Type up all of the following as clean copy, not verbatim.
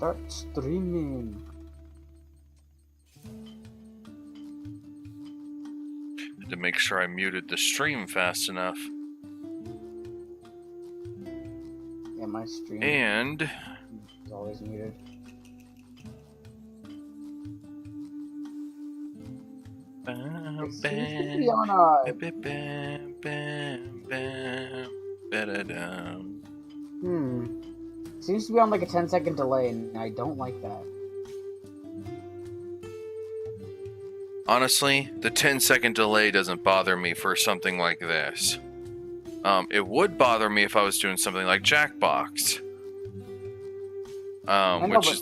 Start streaming. To make sure I muted the stream fast enough. Yeah, my stream And is always muted. It seems to be on Seems to be on like a 10-second delay, and I don't like that. honestly, the 10-second delay doesn't bother me for something like this. It would bother me if I was doing something like Jackbox.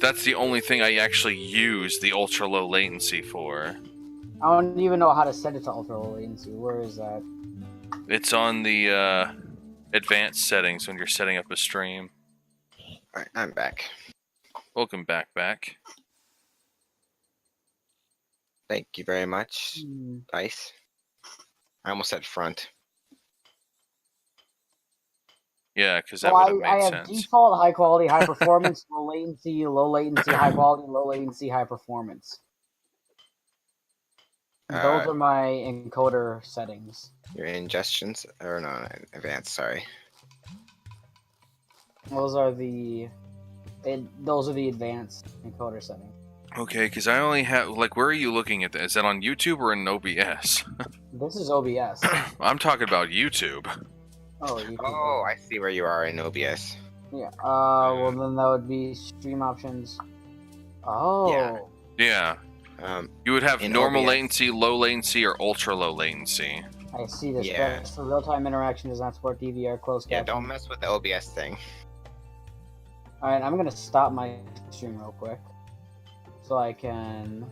That's the only thing I actually use the ultra low latency for. I don't even know how to set it to ultra low latency. Where is that? It's on the advanced settings when you're setting up a stream. Alright, I'm back. Welcome back. Thank you very much, Dice. I almost said front. Yeah, because that would have made I have sense. default high quality, high performance, low latency, high quality, low latency, high performance. Those are my encoder settings. Your ingestions, or no, advanced. Sorry. Those are the advanced encoder settings. Okay, because I only have where are you looking at that? Is that on YouTube or in OBS? This is OBS. I'm talking about YouTube. Oh, YouTube. Oh, I see where you are in OBS. Yeah. Well then that would be stream options. Oh. Yeah. You would have in normal OBS. latency, low latency, or ultra low latency. I see this. Yeah. For real-time interaction does not support DVR closed Yeah, caption. don't mess with the OBS thing. Alright, I'm gonna stop my stream real quick. So I can...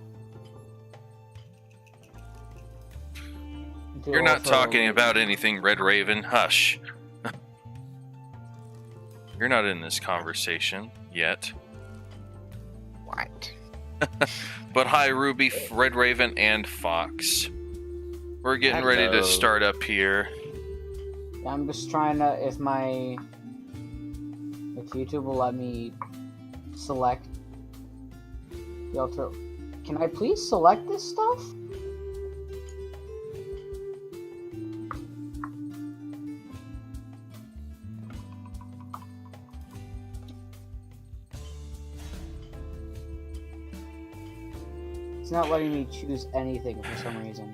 You're not talking about anything, Red Raven. Hush. You're not in this conversation yet. What? But hi, Ruby, Red Raven, and Fox. We're getting ready to Hello. start up here. I'm just trying to... If YouTube will let me select the ultra... Can I please select this stuff? It's not letting me choose anything for some reason.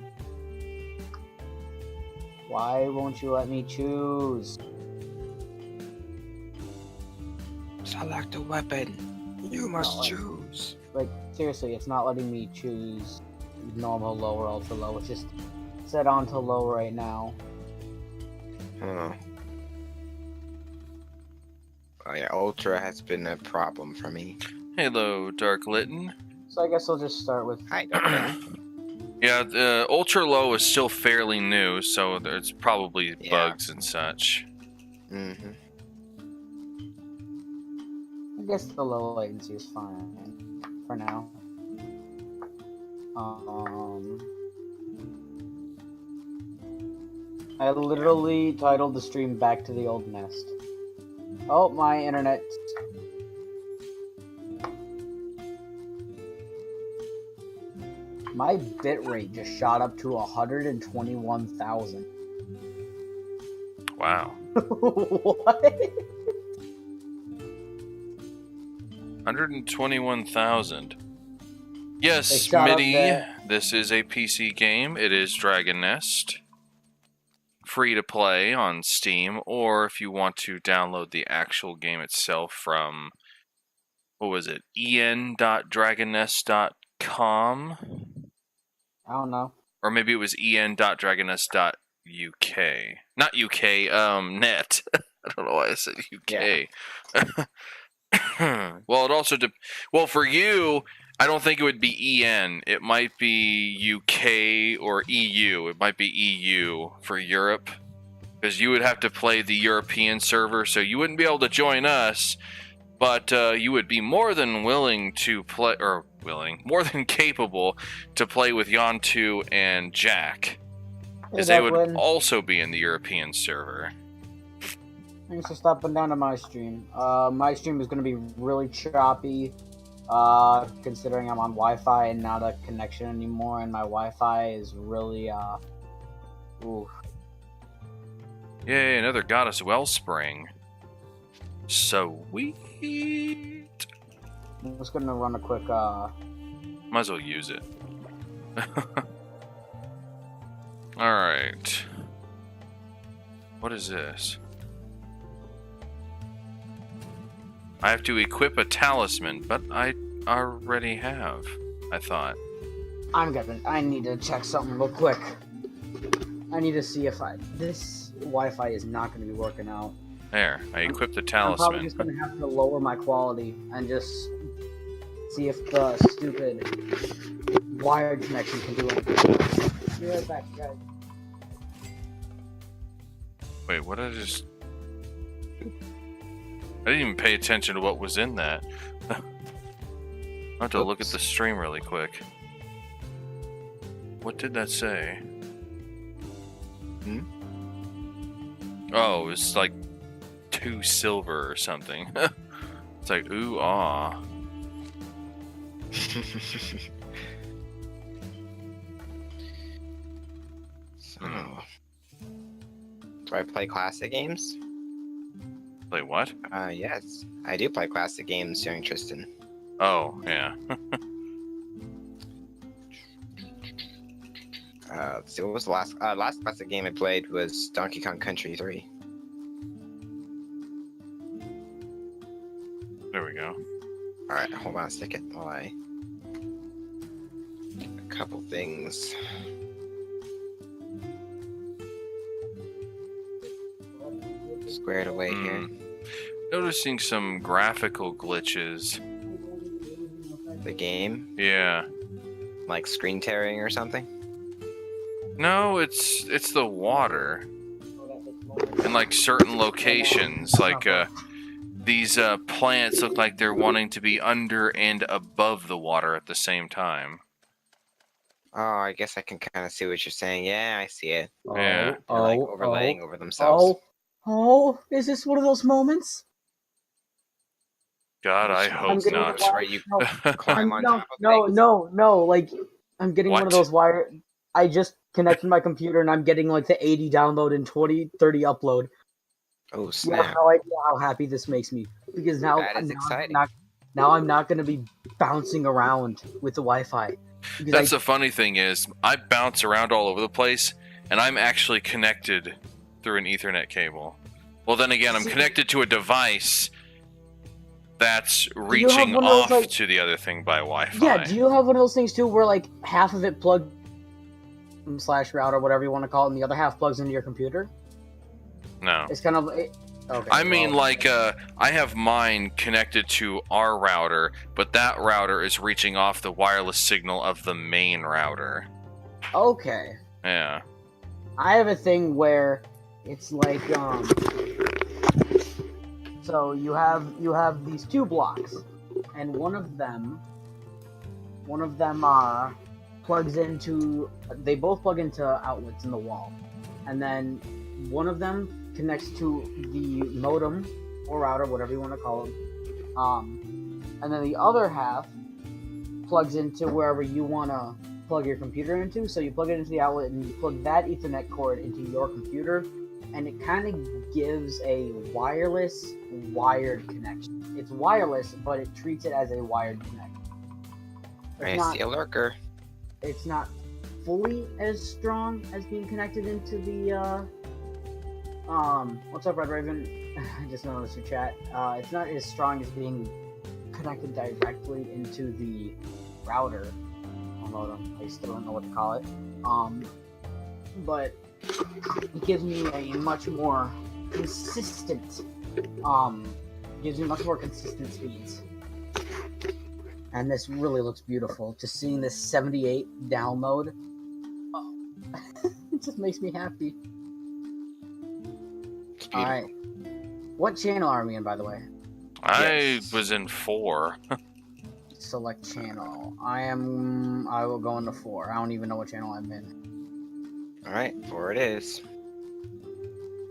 Why won't you let me choose? Select a weapon. You must choose. Like, seriously, it's not letting me choose normal, low, or ultra low. It's just set on to low right now. Oh. Oh yeah, ultra has been a problem for me. Hello, Dark Litten. So I guess I'll just start with... Hi, Doctor. Yeah, the ultra low is still fairly new, so there's probably Yeah. bugs and such. Mm-hmm. I guess the low latency is fine for now. I literally titled the stream Back to the Old Nest. Oh, my internet. My bitrate just shot up to 121,000. Wow. What? 121,000. Yes, They shot up MIDI, there. this is a PC game. It is Dragon Nest. Free to play on Steam, or if you want to download the actual game itself from, what was it, en.dragonnest.com? I don't know. Or maybe it was en.dragonnest.uk. Not UK, net. I don't know why I said UK. Well, it also well, for you, I don't think it would be EN. It might be UK or EU. It might be EU for Europe, because you would have to play the European server, so you wouldn't be able to join us, but you would be more than willing to play, or more than capable to play with Yontu and Jack, because they would also be in the European server. Thanks for stopping down to my stream. My stream is gonna be really choppy. Considering I'm on Wi-Fi and not a connection anymore, and my Wi-Fi is really ooh. Yay, another goddess wellspring. Sweet. I'm just gonna run a quick Might as well use it. Alright. What is this? I have to equip a talisman, but I already have, I thought. I need to check something real quick. I need to see if this Wi-Fi is not gonna be working out. There, I equipped the I'm talisman. probably just gonna have to lower my quality and just see if the stupid wired connection can do anything. Be right back, guys. Wait, what did I just... I didn't even pay attention to what was in that. I have to look at the stream really quick. What did that say? Oh, it's like 2 silver or something. It's like, ooh, ah. So, do I play classic games? Play what? Yes. I do play classic games, young Tristan. Oh, yeah. Let's see, what was the last classic game I played was Donkey Kong Country 3. There we go. Alright, hold on a second while I... A couple things. Squared away here. Noticing some graphical glitches. The game? Yeah. Like screen tearing or something? No, it's the water. In like certain locations, like these plants look like they're wanting to be under and above the water at the same time. Oh, I guess I can kind of see what you're saying. Yeah, I see it. Yeah. They're like overlaying over themselves. Is this one of those moments? God, I hope not. Where you climb on top of things. No, like, I'm getting one of What? those wire... I just connected my computer and I'm getting like the 80 download and 20, 30 upload. Oh, You snap. have no idea how happy this makes me. Because now, That is exciting. Now I'm not going to be bouncing around with the Wi-Fi. That's the funny thing is, I bounce around all over the place, and I'm actually connected through an Ethernet cable. Well, then again, I'm connected to a device that's reaching off to the other thing by Wi-Fi. Yeah, do you have one of those things too where like half of it plugged / router, whatever you want to call it, and the other half plugs into your computer? No. It's kind of... Okay, I mean, like, I have mine connected to our router, but that router is reaching off the wireless signal of the main router. Okay. Yeah. I have a thing where it's like, so you have these 2 blocks, and one of them plugs into... They both plug into outlets in the wall, and then one of them connects to the modem or router, whatever you want to call it, and then the other half plugs into wherever you want to plug your computer into. So you plug it into the outlet and you plug that Ethernet cord into your computer, and it kind of gives a wireless wired connection. It's wireless, but it treats it as a wired connection. I see a lurker. It's not fully as strong as being connected into the what's up, Red Raven? I just noticed your chat. It's not as strong as being connected directly into the router or modem. I still don't know what to call it. But it gives me a much more consistent speeds. And this really looks beautiful. Just seeing this 78 download, it just makes me happy. Alright. What channel are we in, by the way? I was in 4. Select channel. I will go into 4. I don't even know what channel I'm in. Alright, 4 it is.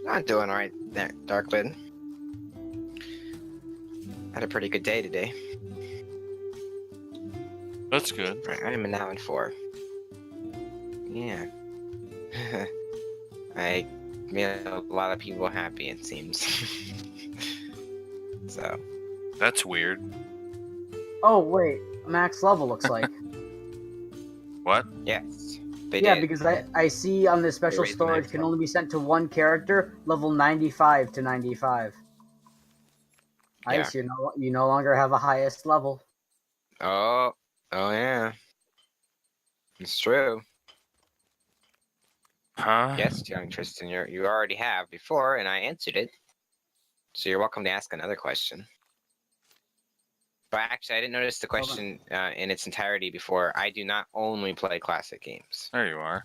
Not doing alright there, Darklid. Had a pretty good day today. That's good. Right, I'm now in 4. Yeah. I made a lot of people happy, it seems. So. That's weird. Oh wait, max level looks like. What? Yes. They Yeah, did. because I see on the special raised the storage max can level. only be sent to one character, level 95 to 95. Yeah. Ice, you no longer have a highest level. Oh yeah. It's true. Huh? Yes, young Tristan, you already have before, and I answered it. So you're welcome to ask another question. But actually, I didn't notice the question in its entirety before. I do not only play classic games. There you are.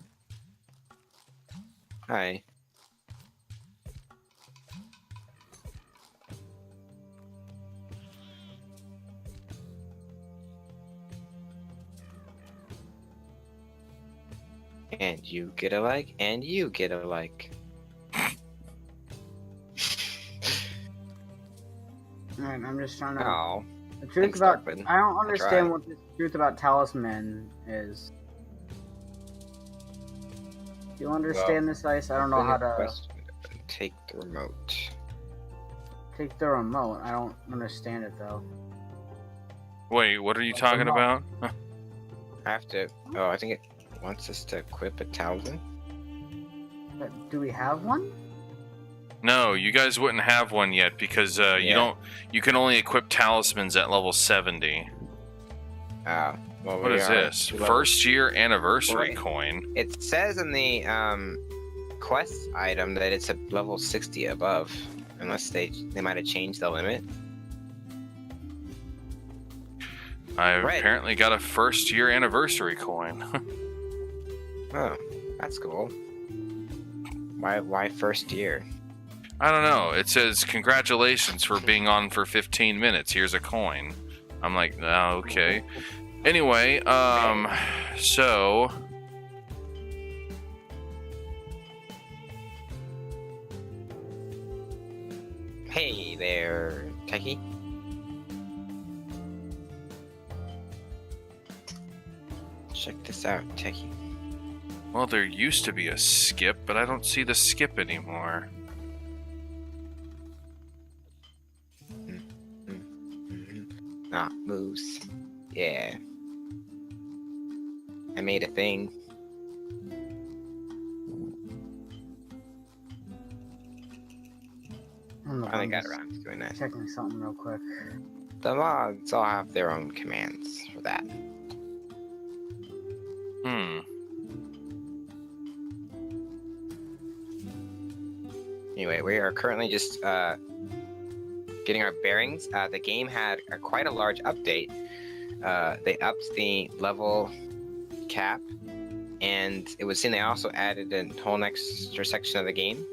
Hi. And you get a like, and you get a like. Alright, I'm just trying to. Oh, The truth thanks, about Darkwood. I don't I understand tried. what the truth about talisman is. Do you understand this, Ice? I don't know how to Take the remote. take the remote. I don't understand it though. Wait, what are you What's talking the about? I have to. Oh, I think it wants us to equip a talisman. But do we have one? No, you guys wouldn't have one yet because you Yeah. don't. You can only equip talismans at level 70. Well, What we is are this? 2 levels. First year anniversary Right. coin. It says in the quest item that it's a level 60 above, unless they might have changed the limit. I Right. apparently got a first year anniversary coin. Oh, that's cool. Why first year? I don't know. It says congratulations for being on for 15 minutes. Here's a coin. I'm like, oh, okay. Anyway, so Hey there, Techie. Check this out, Techie. well, there used to be a skip, but I don't see the skip anymore. Ah, moose. Yeah. I made a thing. Finally got around to doing that. Checking something real quick. The mods all have their own commands for that. Anyway, we are currently just getting our bearings. The game had quite a large update. They upped the level cap, and it was seen they also added a whole extra section of the game.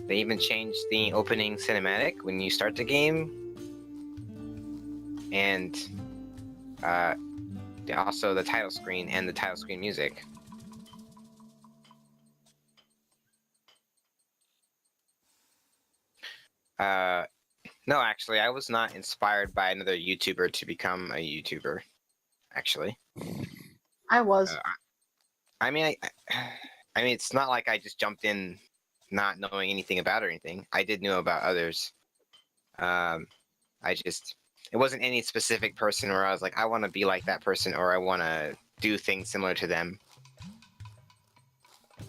They even changed the opening cinematic when you start the game, and also the title screen and the title screen music. No, actually, I was not inspired by another YouTuber to become a YouTuber. Actually, I was. I mean, it's not like I just jumped in, not knowing anything about it or anything. I did know about others. It wasn't any specific person where I was like, I want to be like that person, or I want to do things similar to them,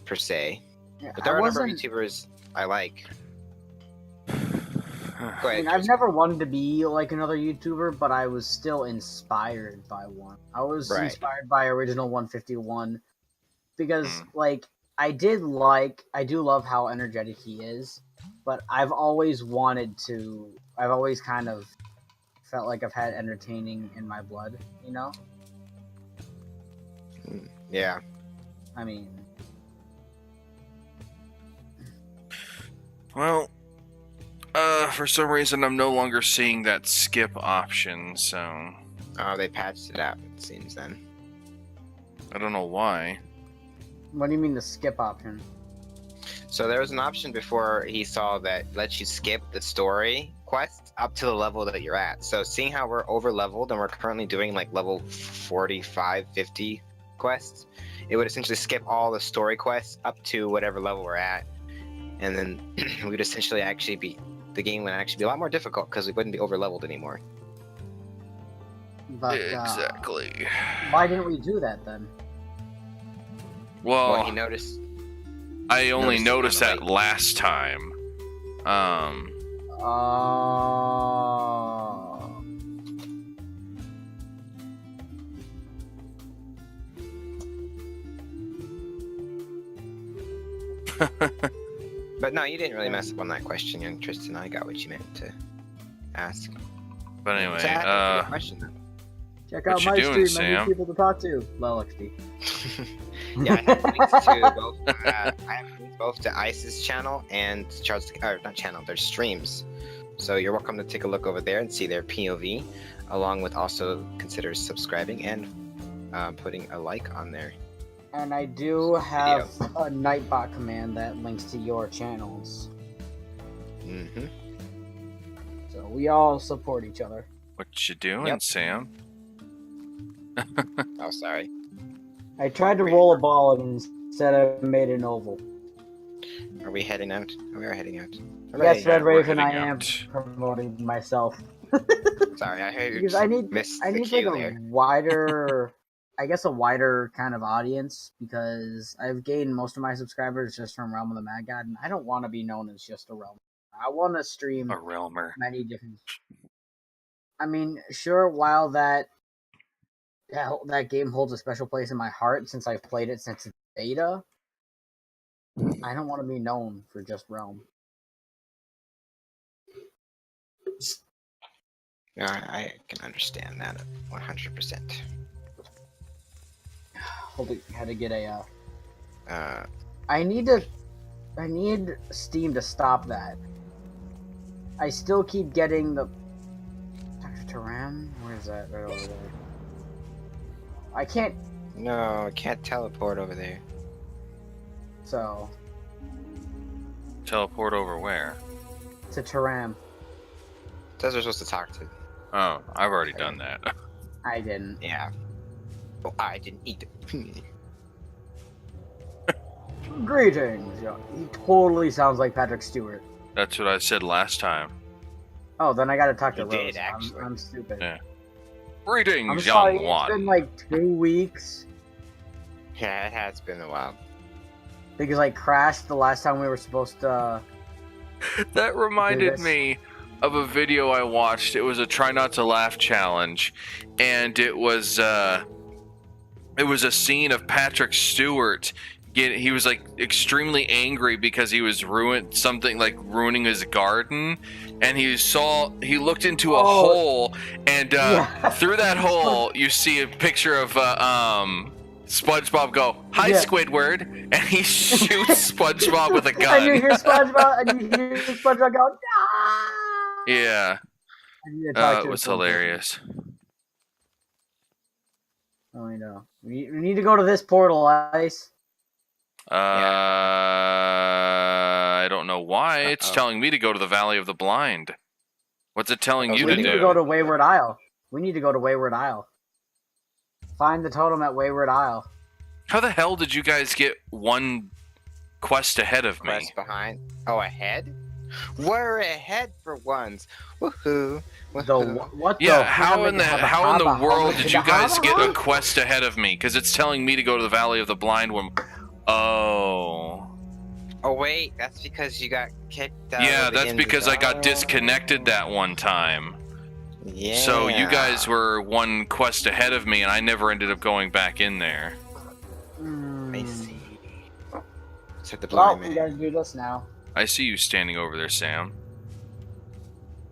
per se. Yeah, But there are a number of wasn't- YouTubers I like. Go I ahead, mean, I've Tristan. never wanted to be like another YouTuber, but I was still inspired by one. I was Right. inspired by Original 151 because, Hmm. like, I do love how energetic he is, but I've always kind of felt like I've had entertaining in my blood, you know? Yeah. I mean, Well, for some reason, I'm no longer seeing that skip option, so Oh, they patched it out, it seems then. I don't know why. what do you mean the skip option? So there was an option before he saw that lets you skip the story quests up to the level that you're at. So seeing how we're over leveled and we're currently doing like level 45, 50 quests, it would essentially skip all the story quests up to whatever level we're at. And then we'd essentially the game would actually be a lot more difficult because we wouldn't be over leveled anymore. But Exactly. why didn't we do that then? Well, he noticed. I only noticed kinda that late. last time. Oh. But no, you didn't really mess up on that question, young Tristan. I got what you meant to ask. But anyway, So I have a question, though. Check What out you my doing, stream. I need Sam? people to talk to. Lol XD. Yeah, I have links to both. I have links both to Ice's channel and Charziken, or not channel, their streams. So you're welcome to take a look over there and see their POV, along with also consider subscribing and putting a like on there. And I do have a Nightbot command that links to your channels. Mm-hmm. So we all support each other. what you doing, Yep. Sam? Oh, sorry. I tried to roll a ball and instead I made an oval. Are we heading out? Oh, we are heading out. Yes, Hooray. Red we're Raven, I heading am out. promoting myself. Sorry, I heard Because I need missed I the need like cue a there. wider, I guess a wider kind of audience, because I've gained most of my subscribers just from Realm of the Mad God, and I don't want to be known as just a Realm. I want to stream A realmer. many different. I mean, sure, while that game holds a special place in my heart since I've played it since its beta, I don't want to be known for just Realm. No, I can understand that 100%. Hold it, had to get a. Uh, I need Steam to stop that. I still keep getting the Dr. Taram. Where is that? Right over there. I can't. no, I can't teleport over there. So Teleport over where? to Taram, It says we're supposed to talk to. Oh, I've already done that. I didn't. Yeah. Oh, I didn't eat it. Greetings. He totally sounds like Patrick Stewart. That's what I said last time. Oh, then I gotta talk to You Rose. did, actually. I'm stupid. Yeah. I'm Greetings, sorry. young It's been one. like 2 weeks Yeah, it has been a while. because I crashed the last time we were supposed to. That reminded this. me of a video I watched. It was a try not to laugh challenge, and it was a scene of Patrick Stewart. He was like extremely angry because he was ruining his garden, and he looked into a hole, and Yeah. through that hole you see a picture of SpongeBob go, "Hi, Yeah. Squidward," and he shoots SpongeBob with a And you gun. hear SpongeBob go, "Ah!" Yeah, I need to talk to it was him. hilarious. Oh, I know. We need to go to this portal, Ice. I don't know why. It's Uh-oh. telling me to go to the Valley of the Blind. What's it telling I was you We to need waiting to do? go to Wayward Isle. We need to go to Wayward Isle. Find the totem at Wayward Isle. How the hell did you guys get one quest ahead of me? Quest behind. Oh, ahead? We're ahead for once. Woohoo. What Yeah, the? how in the world did you guys get a quest ahead of me? Because it's telling me to go to the Valley of the Blind when. Oh. Oh, wait. That's because you got kicked out. Yeah, of the that's because I got Inzara. disconnected that one time. Yeah. So you guys were one quest ahead of me, and I never ended up going back in there. I see. Said the Well, blind we man. gotta do this now. I see you standing over there, Sam.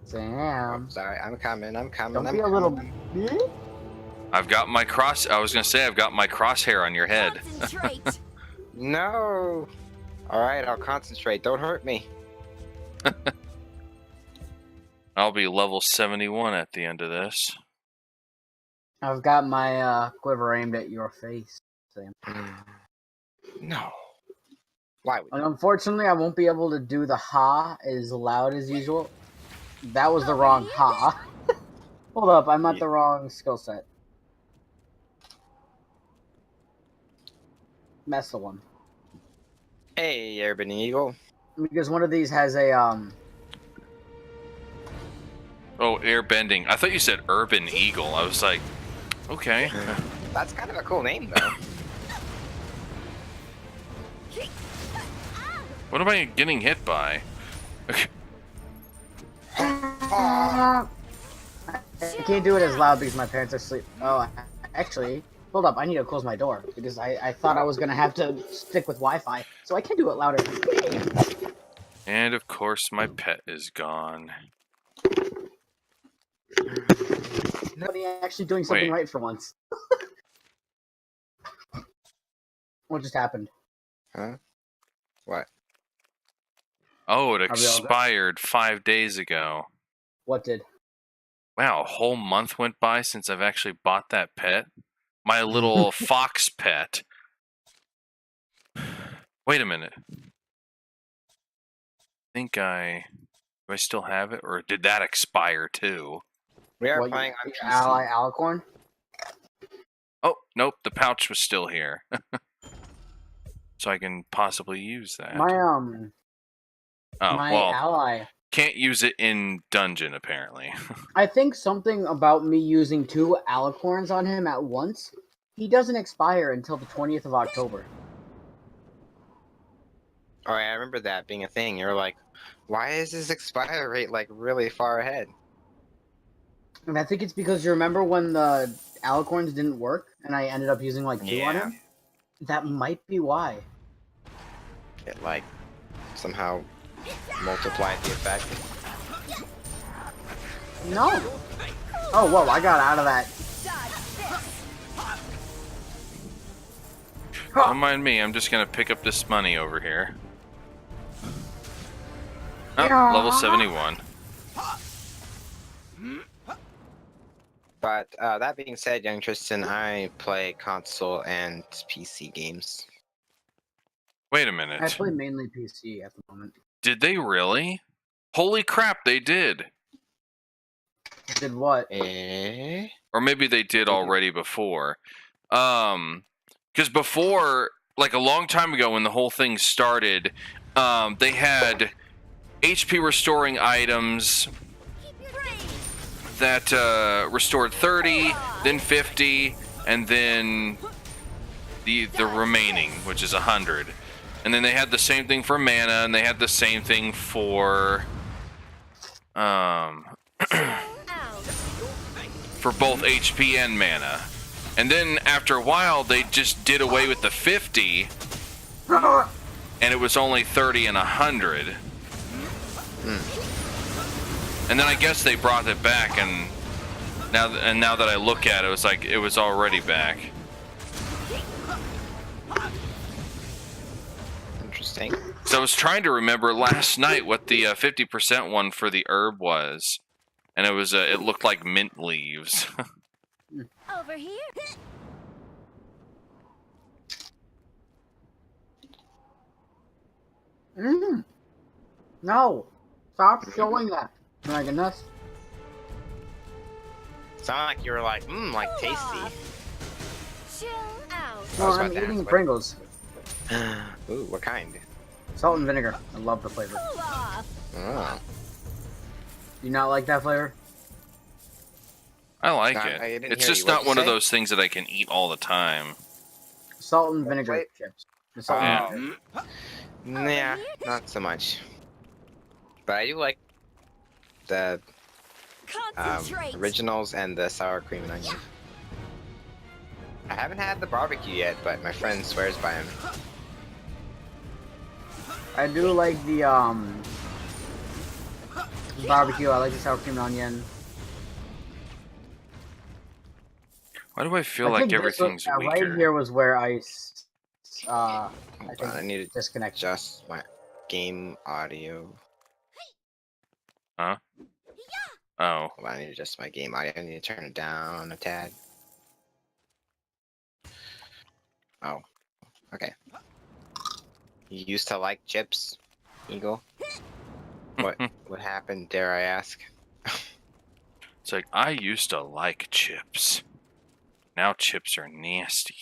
Sam. Sorry, I'm coming. I'm coming. Don't I'm be a little. coming. I've got my I was gonna say I've got my crosshair on your head. Concentrate. No. All right, I'll concentrate. Don't hurt me. I'll be level 71 at the end of this. I've got my quiver aimed at your face, Sam. No. Why would And unfortunately, I won't be able to do the ha as loud as usual. That was the wrong ha. Hold up, I'm at the wrong skill set. That's the one. Hey, Urban Eagle. Because one of these has a Oh, airbending. I thought you said urban eagle. I was like, okay. That's kind of a cool name, though. What am I getting hit by? Okay. I can't do it as loud because my parents are asleep. Oh, actually, hold up. I need to close my door because I thought I was going to have to stick with Wi-Fi. So I can do it louder. And of course, my pet is gone. Nobody actually doing something Wait. right for once. What just happened? Huh? What? Oh, it Are we all good? expired 5 days ago. What did? Wow, a whole month went by since I've actually bought that pet. My little fox pet. Wait a minute. Do I still have it, or did that expire too? We are What, playing on your PC. ally Alicorn? Oh, nope, the pouch was still here. So I can possibly use that. My oh, my well, ally. can't use it in dungeon apparently. I think something about me using 2 Alicorns on him at once. He doesn't expire until the 20th of October. Oh, I remember that being a thing. You were like, why is his expire rate like really far ahead? And I think it's because you remember when the Alicorns didn't work and I ended up using like 2 on Yeah. him? That might be why. It like somehow multiplied the effect. No. Oh, whoa, I got out of that. Don't mind me, I'm just gonna pick up this money over here. Oh, level 71. But that being said, young Tristan, I play console and PC games. Wait a I minute. play mainly PC at the moment. Did they really? Holy crap, they did. Did what? Or maybe they did already before. Because before, like a long time ago when the whole thing started, they had HP restoring items that restored 30, then 50, and then the remaining, which is 100. And then they had the same thing for mana, and they had the same thing for for both HP and mana. And then after a while, they just did away with the 50, and it was only 30 and 100. And then I guess they brought it back, and now that I look at it, it was like it was already back. Interesting. So I was trying to remember last night what the 50% one for the herb was, and it was it looked like mint leaves. Over here. No. Stop showing that. My goodness. Sound like you were like, like tasty. Chill out. I No, was I'm about to eating ask, Pringles. Ooh, what kind? Salt and vinegar. I love the flavor. Cool off. Oh. Do you not like that flavor? I like I it. didn't It's hear just you. What'd not you one of say? those things that I can eat all the time. Salt and vinegar Wait. chips. The salt and vinegar. Yeah, not so much. But I do like the Concentrate. originals and the sour cream and onion. I haven't had the barbecue yet, but my friend swears by him. I do like the barbecue. I like the sour cream and onion. Why do I feel I like think this everything's was, weaker? right here was where I Hold think on, I need to disconnect. adjust my game audio. Huh? Oh. Hold on, I need to adjust my game audio. I need to turn it down a tad. Oh, okay. You used to like chips, Eagle? What happened, dare I ask? It's like, I used to like chips. Now chips are nasty.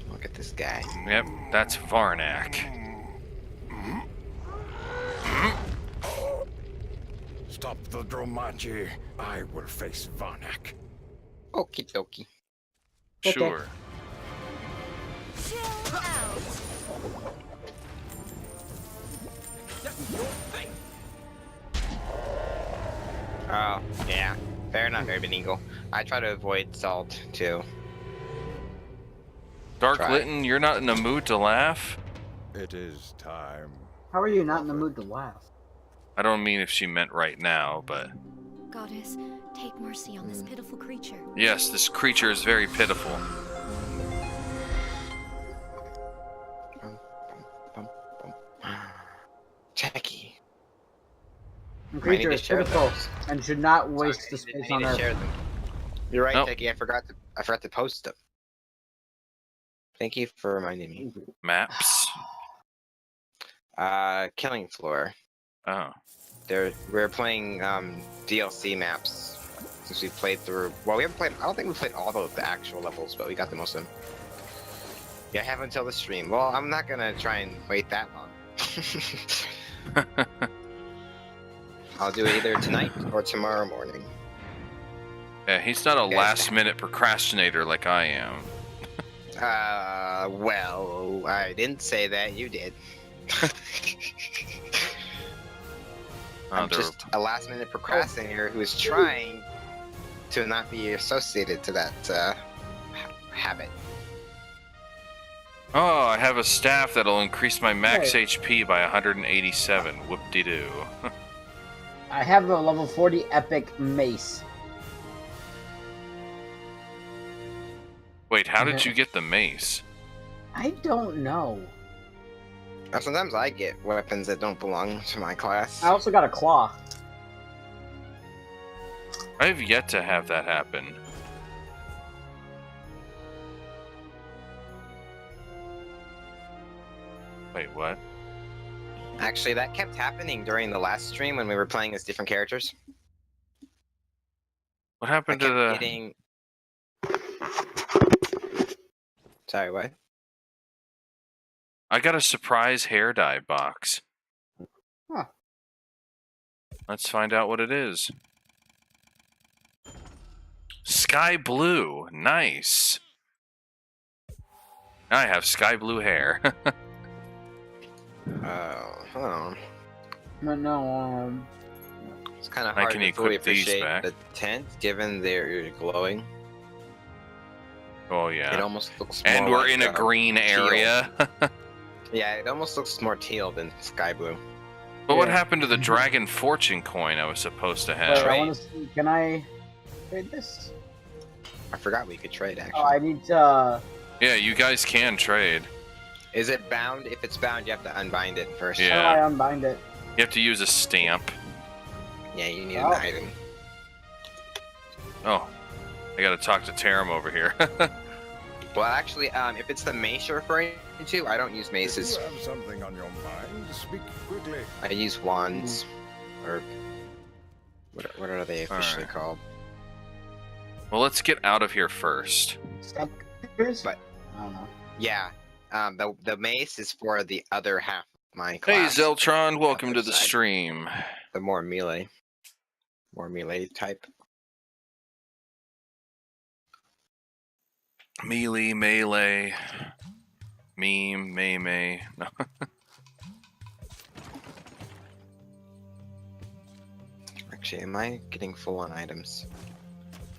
Look at this guy. Yep, that's Varnak. Stop the Dromachi. I will face Varnak. Okie dokie. Okay. Sure. Chill out. Oh, yeah. Fair enough, Urban Eagle. I try to avoid salt, too. Dark Try. Litten, you're not in the mood to laugh? It is time. How are you not in the mood to laugh? I don't mean if she meant right now, but... Goddess, take mercy on this pitiful creature. Yes, this creature is very pitiful. Bum, bum. Techie. The Might creature need is to share pitiful those. and should not waste Sorry, the I space need on to Earth. share them. You're right, Nope. Techie. I forgot to post them. Thank you for reminding me. Maps? Killing Floor. Oh. We're playing DLC maps since we played through. Well, we haven't played. I don't think we played all of the actual levels, but we got the most of them. Yeah, I have until the stream. Well, I'm not gonna try and wait that long. I'll do it either tonight or tomorrow morning. Yeah, he's not a Guys. last-minute procrastinator like I am. Well, I didn't say that. You did. I'm Under- just a last-minute procrastinator who is trying to not be associated to that habit. Oh, I have a staff that'll increase my max Hey. HP by 187. Whoop-de-doo. I have a level 40 epic mace. Wait, how did you get the mace? I don't know. Sometimes I get weapons that don't belong to my class. I also got a claw. I've yet to have that happen. Wait, what? Actually, that kept happening during the last stream when we were playing as different characters. What I happened to kept the... getting... Sorry, what? I got a surprise hair dye box. Huh. Let's find out what it is. Sky blue. Nice. Now I have sky blue hair. Oh. But no, It's kind of I hard can to fully equip these appreciate back. the tent, given they're glowing. Oh, It yeah. almost looks And more we're like in a green teal. area. Yeah, it almost looks more teal than sky blue. But what Yeah. happened to the Dragon Fortune coin I was supposed to wait, have? I want to see. Can I trade this? I forgot we could trade, actually. Oh, I need to. Yeah, you guys can trade. Is it bound? If it's bound, you have to unbind it first. Yeah. How do I unbind it? You have to use a stamp. Yeah, you need Oh. an item. Oh, I gotta talk to Tarim over here. Well, actually, if it's the mace you're referring to, I don't use If maces. you have something on your mind, speak quickly. I use wands, or what are they officially Alright. called? Well, let's get out of here first. Scepters? But- I don't know. Yeah, the mace is for the other half of my Hey, class. Zeltron, welcome to Other the side. stream. The more melee type. Melee, meme, may. No. Actually, am I getting full on items?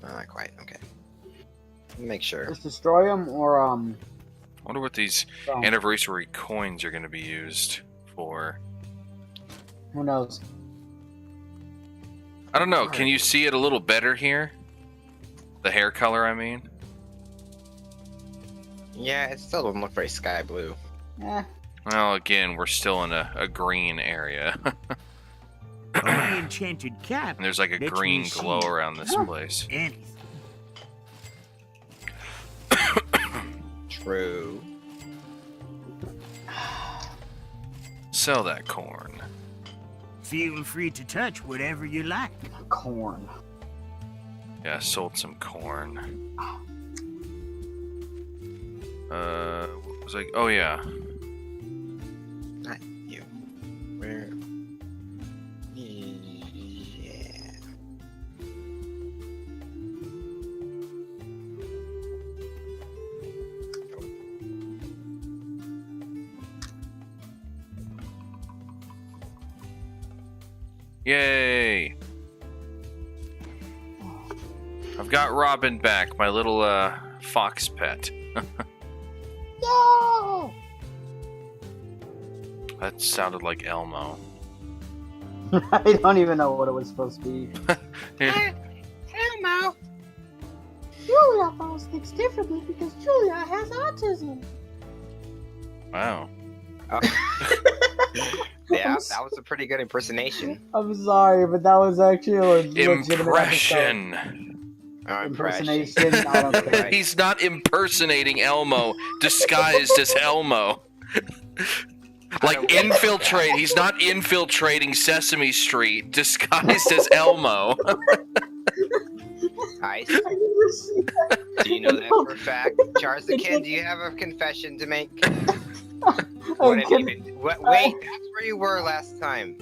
No, not quite. Okay. Make sure. Just destroy them or I wonder what these um, anniversary coins are going to be used for. who knows? I don't know. Can you see it a little better here? The hair color, I mean. Yeah, it still doesn't look very sky blue. Eh. Well, again, we're still in a green area. My enchanted cap. And there's like a Makes me green see glow around this Oh. place. Anything. True. Sell that corn. Feel free to touch whatever you like. Corn. Yeah, I sold some corn. What was like? Oh yeah. Not you. Where? Yeah. Yay! I've got Robin back, my little fox pet. No! That sounded like Elmo. I don't even know what it was supposed to be. Elmo. Julia follows things differently because Julia has autism. Wow. Oh. Yeah, that was a pretty good impersonation. I'm sorry, but that was actually a legitimate Impression. Impersonation. I don't care. He's not impersonating Elmo, disguised as Elmo. Like infiltrate. He's not infiltrating Sesame Street, disguised as Elmo. Ice. I never see that. Do you know that for a fact? Charziken, do you have a confession to make? What have you been? Wait, that's where you were last time.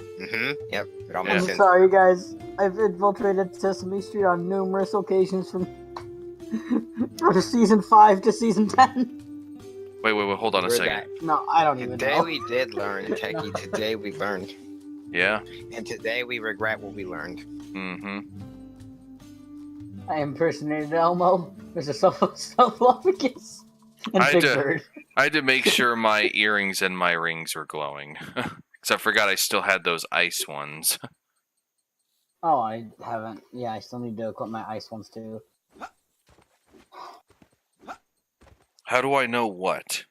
Yep. It I'm almost in. sorry, guys. I've infiltrated Sesame Street on numerous occasions from season 5 to season 10. Wait, hold on a We're second. No, I don't even Today know. we did learn, Techie. Today we learned. Yeah. And today we regret what we learned. Mm-hmm. I impersonated Elmo. There's a self-love-kiss. And I Big had to- Bird. I had to make sure my earrings and my rings were glowing. Because I forgot I still had those ice ones. Oh, I haven't. Yeah, I still need to equip my ice ones too. How do I know what?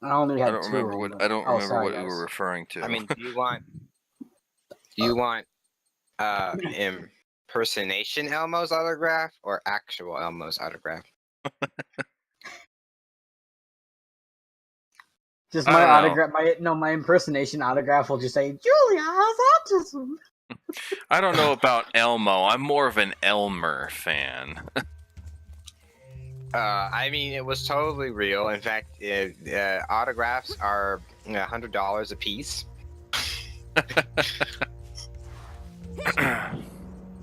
I only I have don't two. remember what but- I don't oh, remember sorry, what you guys. were referring to. I mean, do you want impersonation Elmo's autograph or actual Elmo's autograph? Just I my don't know. autograph. My impersonation autograph will just say Julia has autism. I don't know about Elmo. I'm more of an Elmer fan. I mean, it was totally real. In fact, autographs are $100 a piece.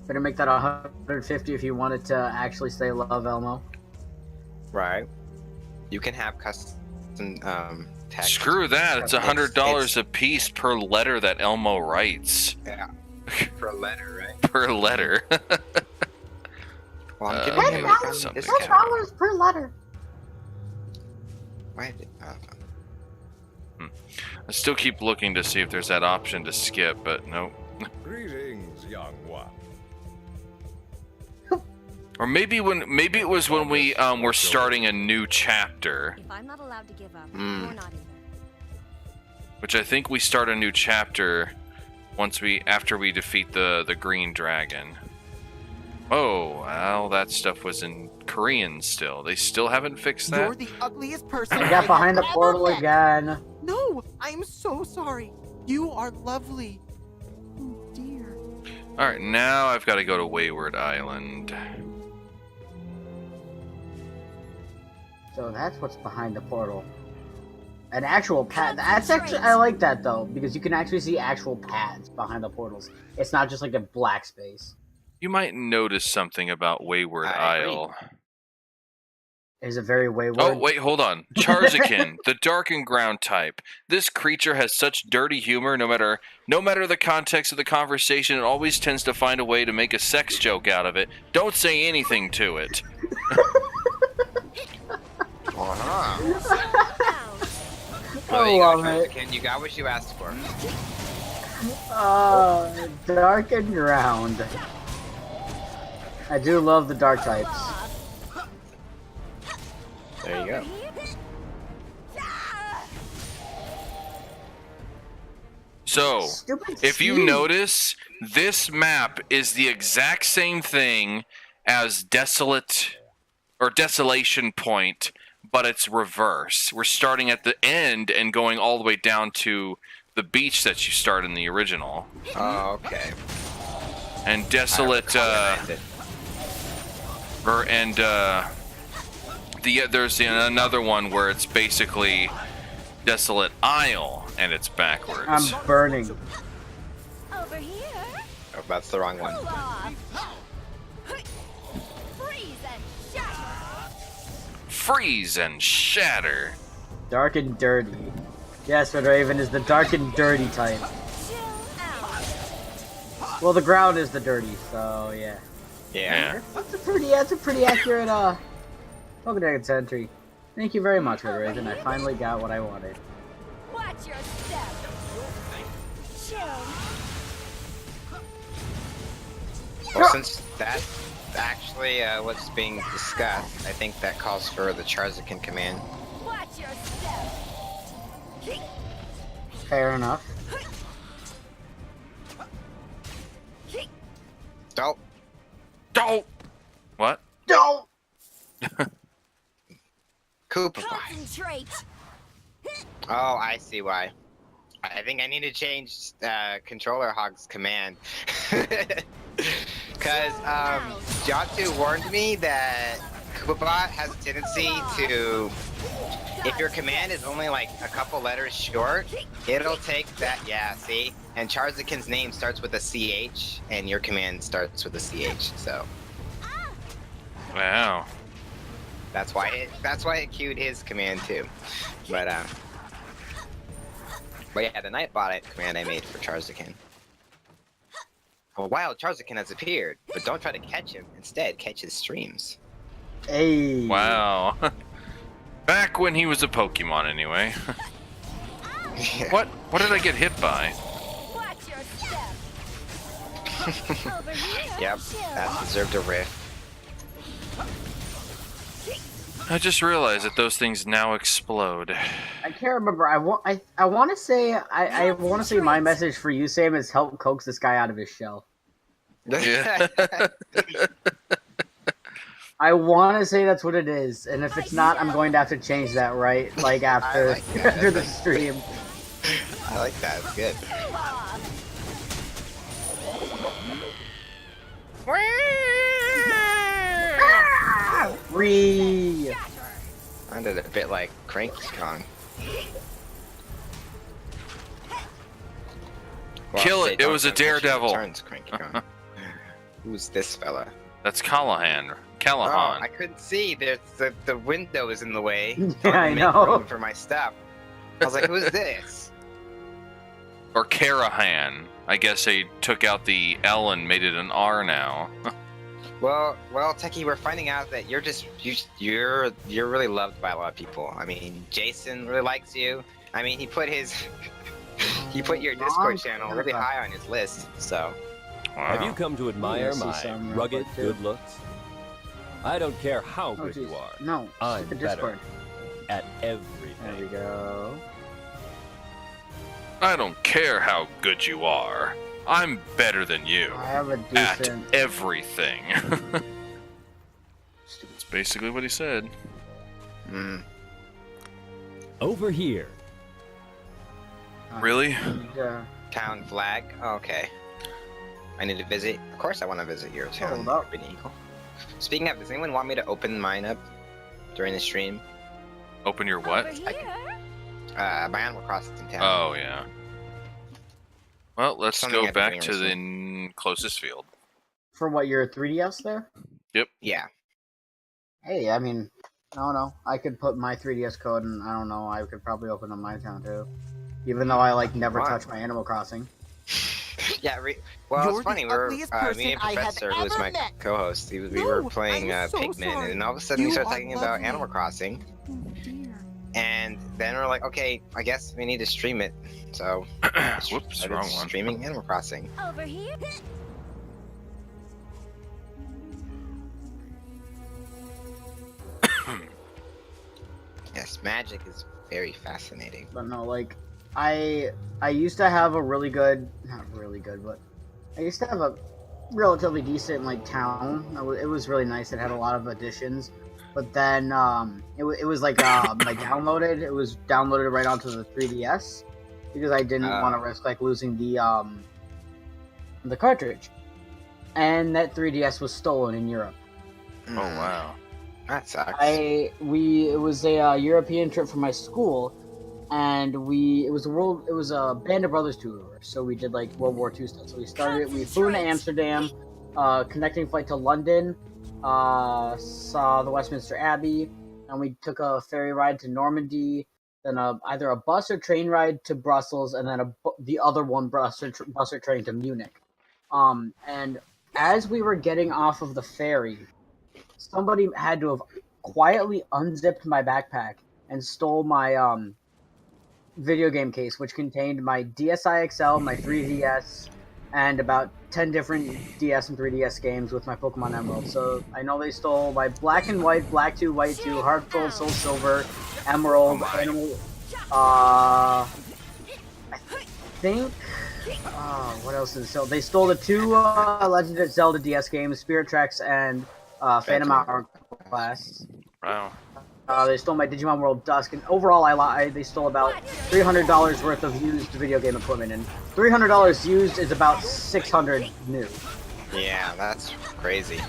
Better make that 150 if you wanted to actually say love Elmo. Right. You can have custom text. Screw that. It's $100 It's- a piece per letter that Elmo writes. Yeah. For a letter, right? Per letter. Well, I'm Uh, giving okay, him look a at something. discount. $10 per letter. Why did, I still keep looking to see if there's that option to skip, but nope. Greetings, young one. Or maybe it was when we were starting a new chapter, If I'm not allowed to give up, Mm. you're not either. which I think we start a new chapter after we defeat the green dragon. Oh, well, that stuff was in Korean still. They still haven't fixed You're that? the ugliest person I got behind the have portal ever met. again. No, I'm so sorry. You are lovely. Oh dear. Alright, now I've got to go to Wayward Island. So that's what's behind the portal. An actual pad. That's actually, I like that though, because you can actually see actual paths behind the portals. It's not just like a black space. You might notice something about Wayward I agree. Isle. It is a very wayward. Oh, wait, hold on. Charziken, the darkened ground type. This creature has such dirty humor, no matter the context of the conversation, it always tends to find a way to make a sex joke out of it. Don't say anything to it. Well, there you I go, love it. Charziken. You got what you asked for. Darkened ground. I do love the dark types. There you go. So, Stupid if you Steve. notice, this map is the exact same thing as Desolation Point, but it's reverse. We're starting at the end and going all the way down to the beach that you start in the original. Oh, okay. And Desolate, there's another one where it's basically Desolate Isle, and it's backwards. I'm burning. Over here. Oh, that's the wrong one. Cool off. Freeze and shatter. Freeze and shatter. Dark and dirty. Yes, Red Raven is the dark and dirty type. Chill out. Well, the ground is the dirty, so yeah. Yeah. That's a pretty accurate Pokédex entry. Thank you very much, Red Raven. I finally got what I wanted. Watch your step. Chill. Well, since that's actually what's being discussed, I think that calls for the Charziken command. Watch your step. Fair enough. Don't. Don't. What? Don't. Koopa. Concentrate. Oh, I see why. I think I need to change Controller Hog's command. Because Jatu warned me that Koopabot has a tendency to, if your command is only like a couple letters short, it'll take that, yeah, see? And Charziken's name starts with a CH, and your command starts with a CH, so. Wow. That's why it queued his command too. But yeah, the Nightbot command I made for Charziken. A wild Charziken has appeared, but don't try to catch him. Instead, catch his streams. Hey. Wow. Back when he was a Pokemon, anyway. What did I get hit by? Watch your step. Over here. Yep, that deserved a riff. I just realized that those things now explode. I can't remember. I want to say I want to say my message for you, Sam, is help coax this guy out of his shell. Yeah. I want to say that's what it is, and if it's not, I'm going to have to change that right, like after like that. after the stream. I like that. It's good. Free. Sounded a bit like Cranky Kong. Kill it, it was a daredevil. Turns Cranky Kong. Who's this fella? That's Callahan. Callahan. Oh, I couldn't see. There's the window is in the way. Yeah, I Make know. room for my stuff. I was like, who's this? Or Carahan. I guess they took out the L and made it an R now. Well, Techie, we're finding out that you're really loved by a lot of people. I mean, Jason really likes you. I mean, he put your Discord channel really high on his list. So. Wow. Have you come to admire see my some rugged quick, too. good looks? I don't care how Oh, good you jeez. are. No, I'm the better Discord. at There everything. we go. I don't care how good you are. I'm better than you. I have a At decent. everything. That's basically what he said. Mm. Over here. Really? Yeah. Town flag. Okay. I need to visit. Of course, I want to visit your town. Hold up. Urban Eagle. Speaking of, does anyone want me to open mine up during the stream? Open your what? Over here. My Animal Crossing town. Oh, yeah. Well, let's Something go I've been back doing to the recently. closest field. For what, your 3DS there? Yeah. Hey, I mean, I don't know. I could put my 3DS code, and I don't know. I could probably open up my account too, even though I like never Why? touch my Animal Crossing. Yeah. Well, You're it's funny. the We're ugliest me and person I have Professor, who was ever my met. co-host. We No, were playing I'm so Pikmin, sorry. and all of a sudden we You started are talking about lovely. Animal Crossing, Oh, dear. and then we're like, okay, I guess we need to stream it. So, Whoops, started wrong one. Streaming Animal Crossing. Over here. Yes, magic is very fascinating. But no, like, I used to have a really good, not really good, but I used to have a relatively decent like town. It was really nice. It had a lot of additions. But then it was like like downloaded. It was downloaded right onto the 3DS because I didn't want to risk like losing the cartridge. And that 3DS was stolen in Europe. Oh wow. That sucks. It was a European trip for my school, and it was a Band of Brothers tour, so we did like World War II stuff. So we flew into Amsterdam, connecting flight to London, saw the Westminster Abbey, and we took a ferry ride to Normandy, then either a bus or train ride to Brussels, and then the other one bus or train to Munich. And as we were getting off of the ferry, somebody had to have quietly unzipped my backpack and stole my video game case, which contained my DSi XL, my 3DS, and about 10 different DS and 3DS games with my Pokemon Emerald. So I know they stole my Black and White, Black 2, White 2, Heart Gold, Soul Silver, Emerald, Animal. I think. What else did they steal? They stole the 2 Legend of Zelda DS games, Spirit Tracks and Phantom Hourglass. Wow. They stole my Digimon World Dusk, and overall, they stole about $300 worth of used video game equipment, and $300 used is about $600 new. Yeah, that's crazy.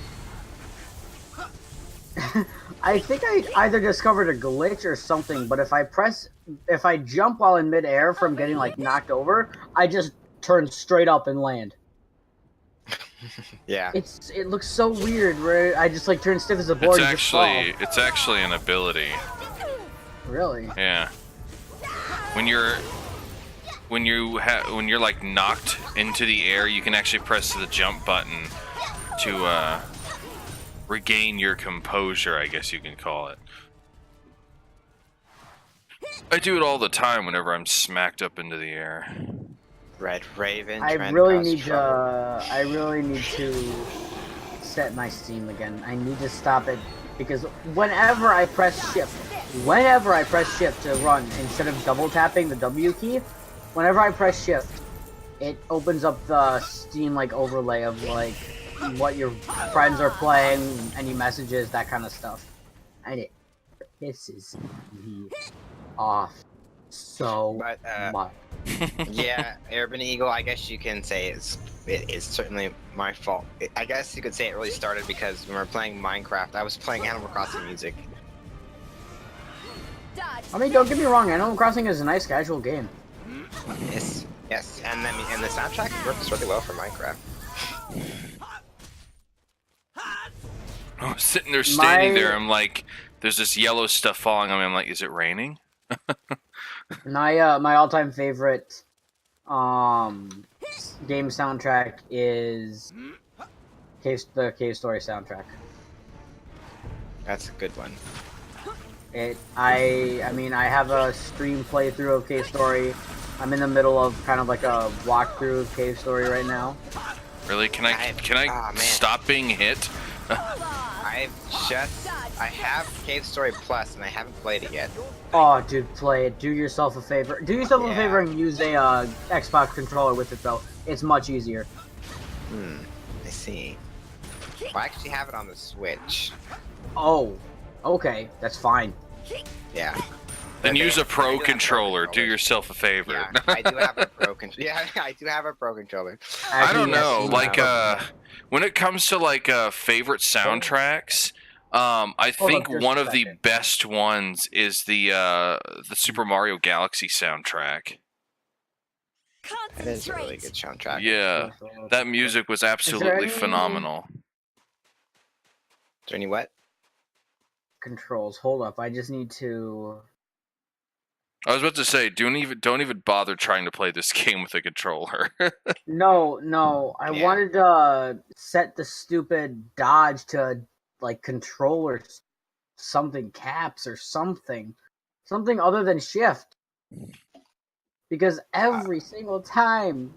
I think I either discovered a glitch or something, but if I jump while in midair from getting like knocked over, I just turn straight up and land. Yeah. It looks so weird where I just like turn stiff as a board. It's actually an ability. Really? Yeah. When you're like knocked into the air, you can actually press the jump button to regain your composure, I guess you can call it. I do it all the time whenever I'm smacked up into the air. Red Raven. I really need to set my Steam again. I need to stop it because whenever I press shift to run instead of double tapping the W key, whenever I press shift, it opens up the Steam like overlay of like what your friends are playing, any messages, that kind of stuff, and it pisses me off so much. Yeah, Urban Eagle, I guess you can say it is certainly my fault. I guess you could say it really started because when we were playing Minecraft, I was playing Animal Crossing music. I mean, don't get me wrong, Animal Crossing is a nice casual game. Yes, and the soundtrack works really well for Minecraft. I was sitting there standing there, I'm like, there's this yellow stuff falling on me, I'm like, is it raining? My all-time favorite game soundtrack is the Cave Story soundtrack. That's a good one. I mean I have a stream playthrough of Cave Story. I'm in the middle of kind of like a walkthrough of Cave Story right now. Really? Can I stop being hit? I have Cave Story Plus and I haven't played it yet. Oh, dude, play it. Do yourself a favor. Do yourself a favor and use a Xbox controller with it, though. It's much easier. I see. Well, I actually have it on the Switch. Oh, okay. That's fine. Yeah. Then use a pro controller. Do yourself a favor. Yeah, I do have a pro controller. Yeah, I do have a pro controller. I don't know. Like, when it comes to like favorite soundtracks, I think one of the best ones is the Super Mario Galaxy soundtrack. That is a really good soundtrack. Yeah, that music was absolutely phenomenal. Is there any what? Controls. Hold up. I just need to. I was about to say, don't even bother trying to play this game with a controller. No. I wanted to set the stupid dodge to like controller something caps or something other than shift, because every single time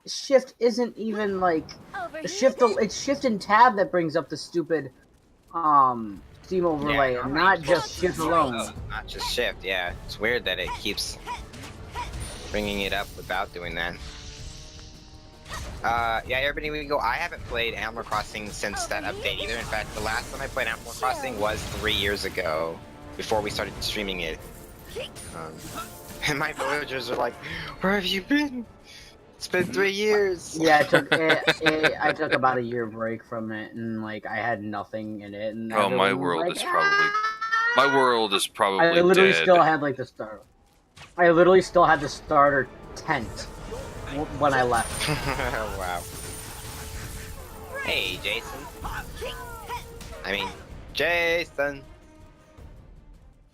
shift isn't even like shift. It's shift and tab that brings up the stupid Steam overlay, and not just shift alone. Not just shift, yeah. It's weird that it keeps bringing it up without doing that. Yeah, everybody, we go. I haven't played Animal Crossing since that update either. In fact, the last time I played Animal Crossing was 3 years ago, before we started streaming it. And my villagers are like, "Where have you been? It's been 3 years." Yeah, I took about a year break from it, and like I had nothing in it. And Oh, my everyone was world like, is probably my world is I probably literally dead. still had like the starter. I literally still had the starter tent when I left. Wow. Hey, Jason. I mean, Jason.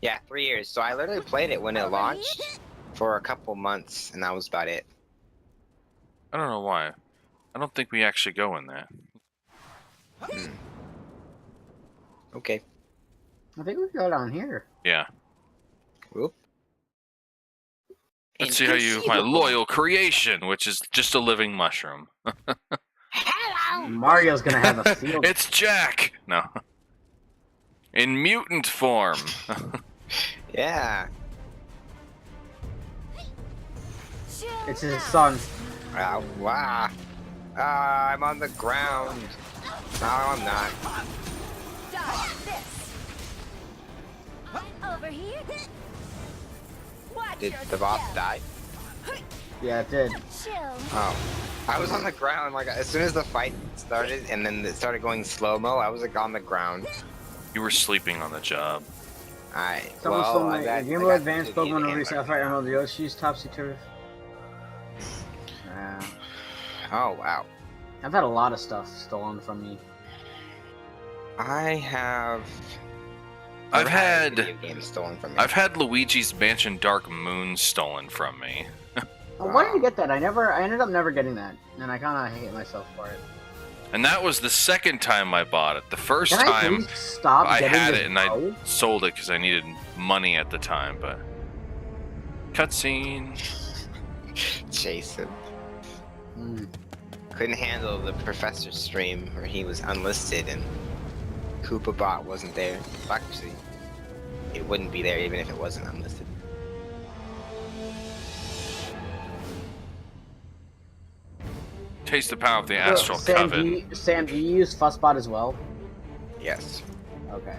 Yeah, 3 years. So I literally played it when it launched for a couple months, and that was about it. I don't know why. I don't think we actually go in that. Okay. I think we go down here. Yeah. Whoop. Let's see how you, my loyal creation, which is just a living mushroom. Mario's gonna have a field. It's Jack. No. In mutant form. Yeah. It's his son. Wow. I'm on the ground. No, I'm not. Over here. Did the boss die? Yeah, it did. Chill. Oh. I was on the ground, like, as soon as the fight started, and then it started going slow-mo, I was, like, on the ground. You were sleeping on the job. Someone stole my Game Boy Advance to Pokemon the Ruby game. Sapphire Emerald Yoshi's Topsy Turvy. Oh, wow. I've had a lot of stuff stolen from me. I have... I've never had a video game stolen from me. I've had Luigi's Mansion Dark Moon stolen from me. Oh, why did you get that? I ended up never getting that, and I kind of hate myself for it. And that was the second time I bought it. The first Can I time please stop I getting had this it and I bow? sold it because I needed money at the time, but cutscene. Jason. Hmm. Couldn't handle the professor's stream where he was unlisted and Koopabot wasn't there. Actually, it wouldn't be there even if it wasn't unlisted. Taste the power of the Astral Sam, Coven. Sam, do you use Fussbot as well? Yes. Okay.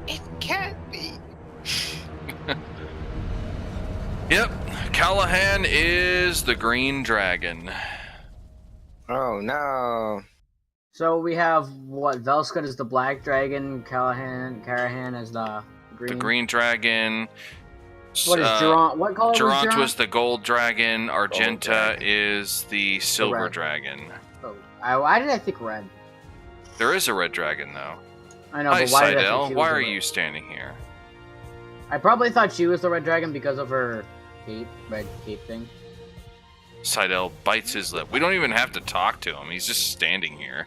It can't be. Yep, Callahan is the Green Dragon. Oh no. So we have what? Velskut is the black dragon. Carahan is the green. The Green Dragon. What is Durant? What color Durant was was the Gold Dragon. Argenta Dragon. is the Silver red. Dragon. Oh, why did I think red? There is a Red Dragon, though. I know, Hi, but why did I think Seidel. she was Why the are red? you standing here? I probably thought she was the red dragon because of her red cape thing. Seidel bites his lip. We don't even have to talk to him. He's just standing here.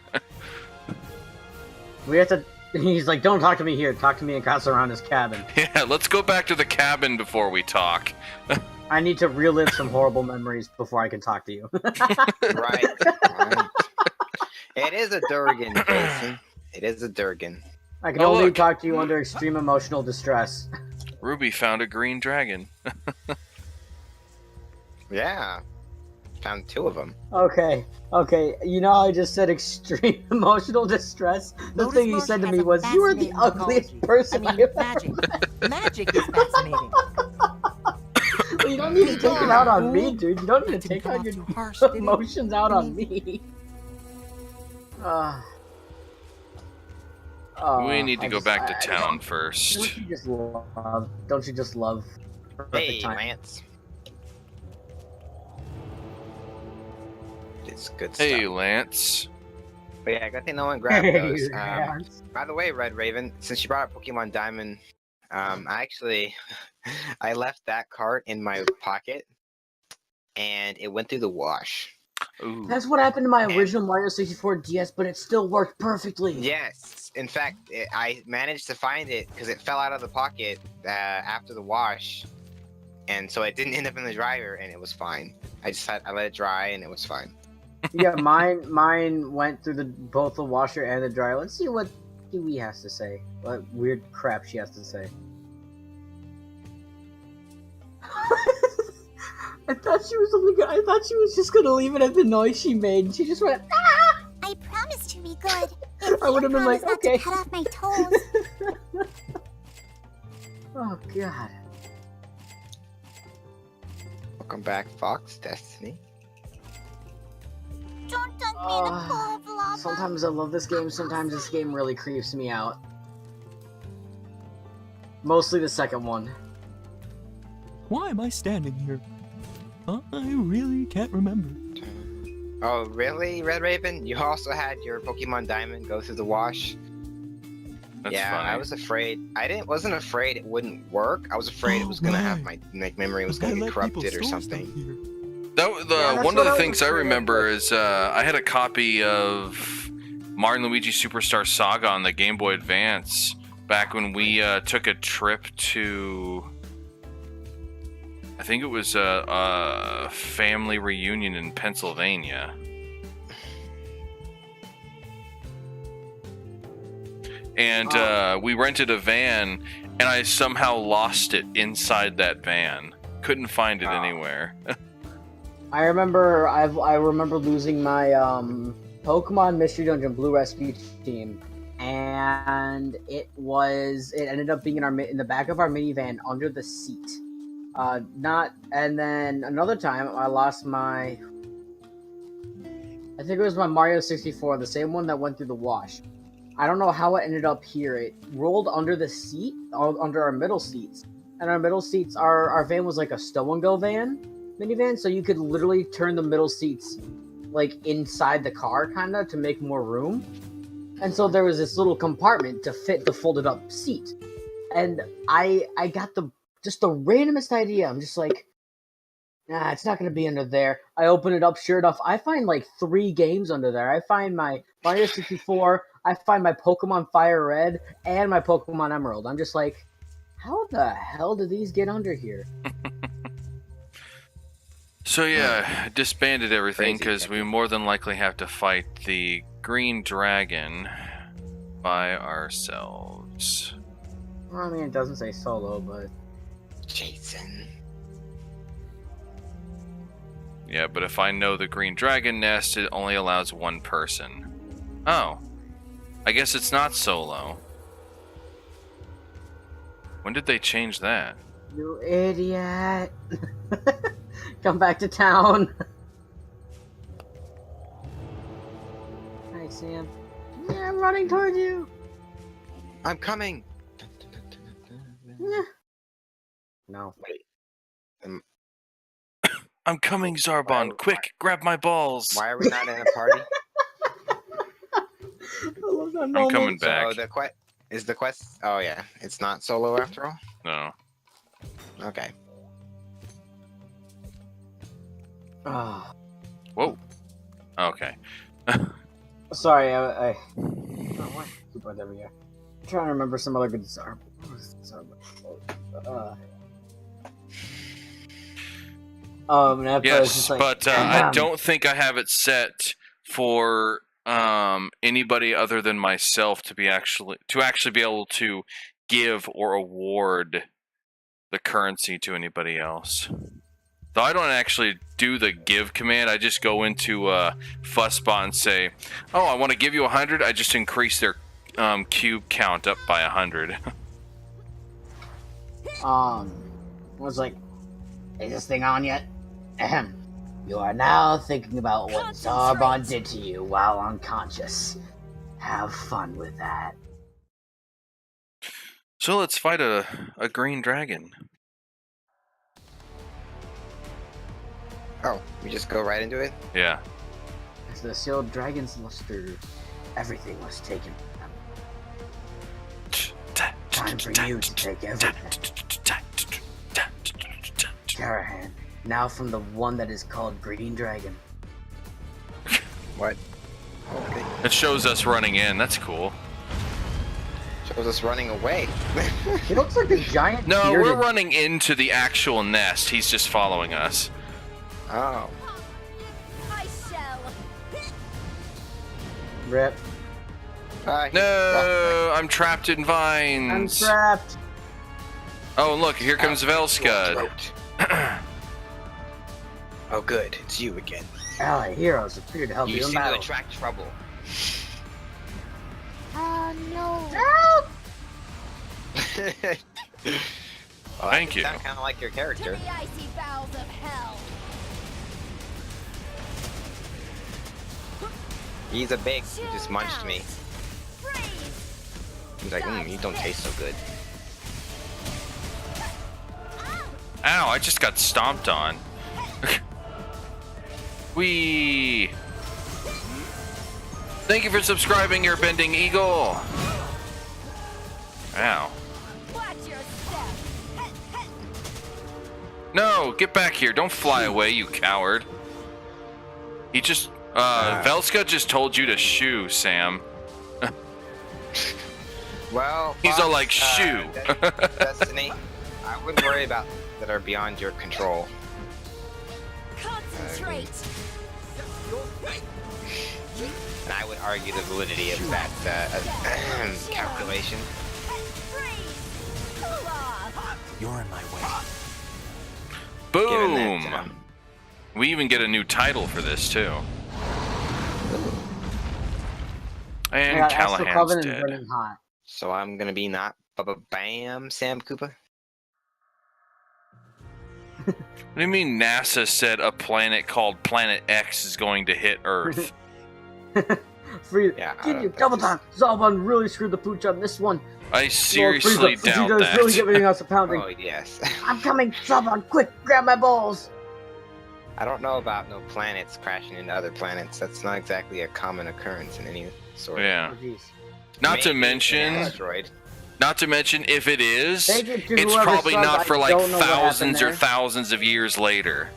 We have to. He's like, don't talk to me here. Talk to me in Casa around his cabin. Yeah, let's go back to the cabin before we talk. I need to relive some horrible memories before I can talk to you. Right. Right. It is a Durgan, Jason. It is a Durgan. I can Oh, only look. talk to you under extreme emotional distress. Ruby found a green dragon. Yeah. Found 2 of them. Okay, you know how I just said extreme emotional distress? The Lotus thing he Marsh said to has me a was, you are the fascinating ugliest mythology. person I I mean, have ever magic. Magic is fascinating. Well, you don't need to take it out on me, Fool. dude. You don't need That to didn't take come out off your too harsh, did it? emotions out I on mean- me. We need to go back to town Don't first. you just love? Don't you just love? Perfect Hey, time. Lance. It's good Hey, stuff. Lance. But yeah, good thing no one grabbed Hey, those. Lance. By the way, Red Raven, since you brought up Pokemon Diamond, I actually I left that cart in my pocket, and it went through the wash. Ooh. That's what happened to my original Mario 64 DS, but it still worked perfectly. Yes, in fact, I managed to find it because it fell out of the pocket after the wash, and so it didn't end up in the dryer, and it was fine. I let it dry, and it was fine. Yeah, mine went through both the washer and the dryer. Let's see what Kiwi has to say. What weird crap she has to say. I thought she was only. I thought she was just gonna leave it at the noise she made. And she just went. Ah! I promise to be good. If I would have been like, promise not okay. to cut off my toes. Oh god. Welcome back, Fox Destiny. Don't dunk me in a pool of lava. Sometimes I love this game. Sometimes this game really creeps me out. Mostly the second one. Why am I standing here? I really can't remember. Oh, really, Red Raven? You also had your Pokemon Diamond go through the wash? That's yeah, funny. I was afraid. Wasn't afraid it wouldn't work. I was afraid it was gonna have my memory was gonna get corrupted or something. One of the things I remember is I had a copy of Mario and Luigi Superstar Saga on the Game Boy Advance back when we took a trip to, I think it was a family reunion in Pennsylvania. And we rented a van, and I somehow lost it inside that van. Couldn't find it anywhere. I remember losing my Pokemon Mystery Dungeon Blue Rescue Team, and it ended up being in the back of our minivan under the seat. And then another time I lost I think it was my Mario 64, the same one that went through the wash. I don't know how it ended up here. It rolled under the seat, under our middle seats. And our middle seats, our van was like a stow-and-go minivan, so you could literally turn the middle seats like inside the car, kind of, to make more room. And so there was this little compartment to fit the folded up seat. And I got the randomest idea. I'm just like, nah, it's not going to be under there. I open it up, sure enough, I find like 3 games under there. I find my Mario 64, I find my Pokemon Fire Red, and my Pokemon Emerald. I'm just like, how the hell did these get under here? So yeah, disbanded everything because we more than likely have to fight the green dragon by ourselves. Well, I mean, it doesn't say solo, but... Jason. Yeah, but if I know the green dragon nest, it only allows 1 person. Oh. I guess it's not solo. When did they change that? You idiot! Come back to town! Hi, Sam. Yeah, I'm running towards you! I'm coming! Yeah. No. Wait. I'm coming, Zarbon! Quick, grab my balls! Why are we not in a party? I love that I'm moment. coming back. So the quest? Oh yeah, it's not solo after all. No. Okay. Whoa. Okay. Sorry, I oh, what? There we go. I'm trying to remember some other good Zarbon. Yes, but I don't think I have it set for anybody other than myself to actually be able to give or award the currency to anybody else. Though I don't actually do the give command, I just go into Fussbot and say, "Oh, I want to give you 100." I just increase their cube count up by 100. Was like, is this thing on yet? Ahem. You are now thinking about what Zarbon did to you while unconscious. Have fun with that. So let's fight a green dragon. Oh, we just go right into it? Yeah. As the sealed dragon's luster, everything was taken from them. Time for you to take everything. Carahan, now from the one that is called Green Dragon. What? Okay. It shows us running in. That's cool. Shows us running away. He looks like a giant. No, bearded... we're running into the actual nest. He's just following us. Oh. I shall. Rip. No, I'm trapped in I'm vines. trapped. Oh, look, here comes Velscud. Oh, good. It's you again. Allied heroes appear to help You you in seem to battle. attract trouble. Oh no. Well, Thank you. Sound kind of like your character. icy bowels of hell. He's a big. He just munched me. Freeze. He's like, you don't taste so good. Ow, I just got stomped on. Whee! Thank you for subscribing, Airbending Eagle. Ow. Watch your step. No, get back here. Don't fly away, you coward. He just, Velska just told you to shoo, Sam. Well, He's all Fox, like, shoo. Destiny, I wouldn't worry about that are beyond your control. Concentrate. And I would argue the validity of that calculation. Freeze. Cool off. You're in my way. Given Boom! that, We even get a new title for this, too. I And got Astral Callahan's Covenant dead. burning hot. so I'm gonna be not bam Sam Koopa. What do you mean NASA said a planet called Planet X is going to hit Earth? Free. Yeah, Give you double time. Zalban really screwed the pooch on this one. I seriously Lord, doubt Vegeta's that. really giving us a pounding. Oh yes. I'm coming, Zalban! Quick, grab my balls. I don't know about no planets crashing into other planets. That's not exactly a common occurrence in any sort. Yeah. Oh, jeez. Not to Maybe an mention, asteroid. if it is, Thank you to it's whoever probably subbed. not I for like don't know what happened thousands or there. thousands of years later.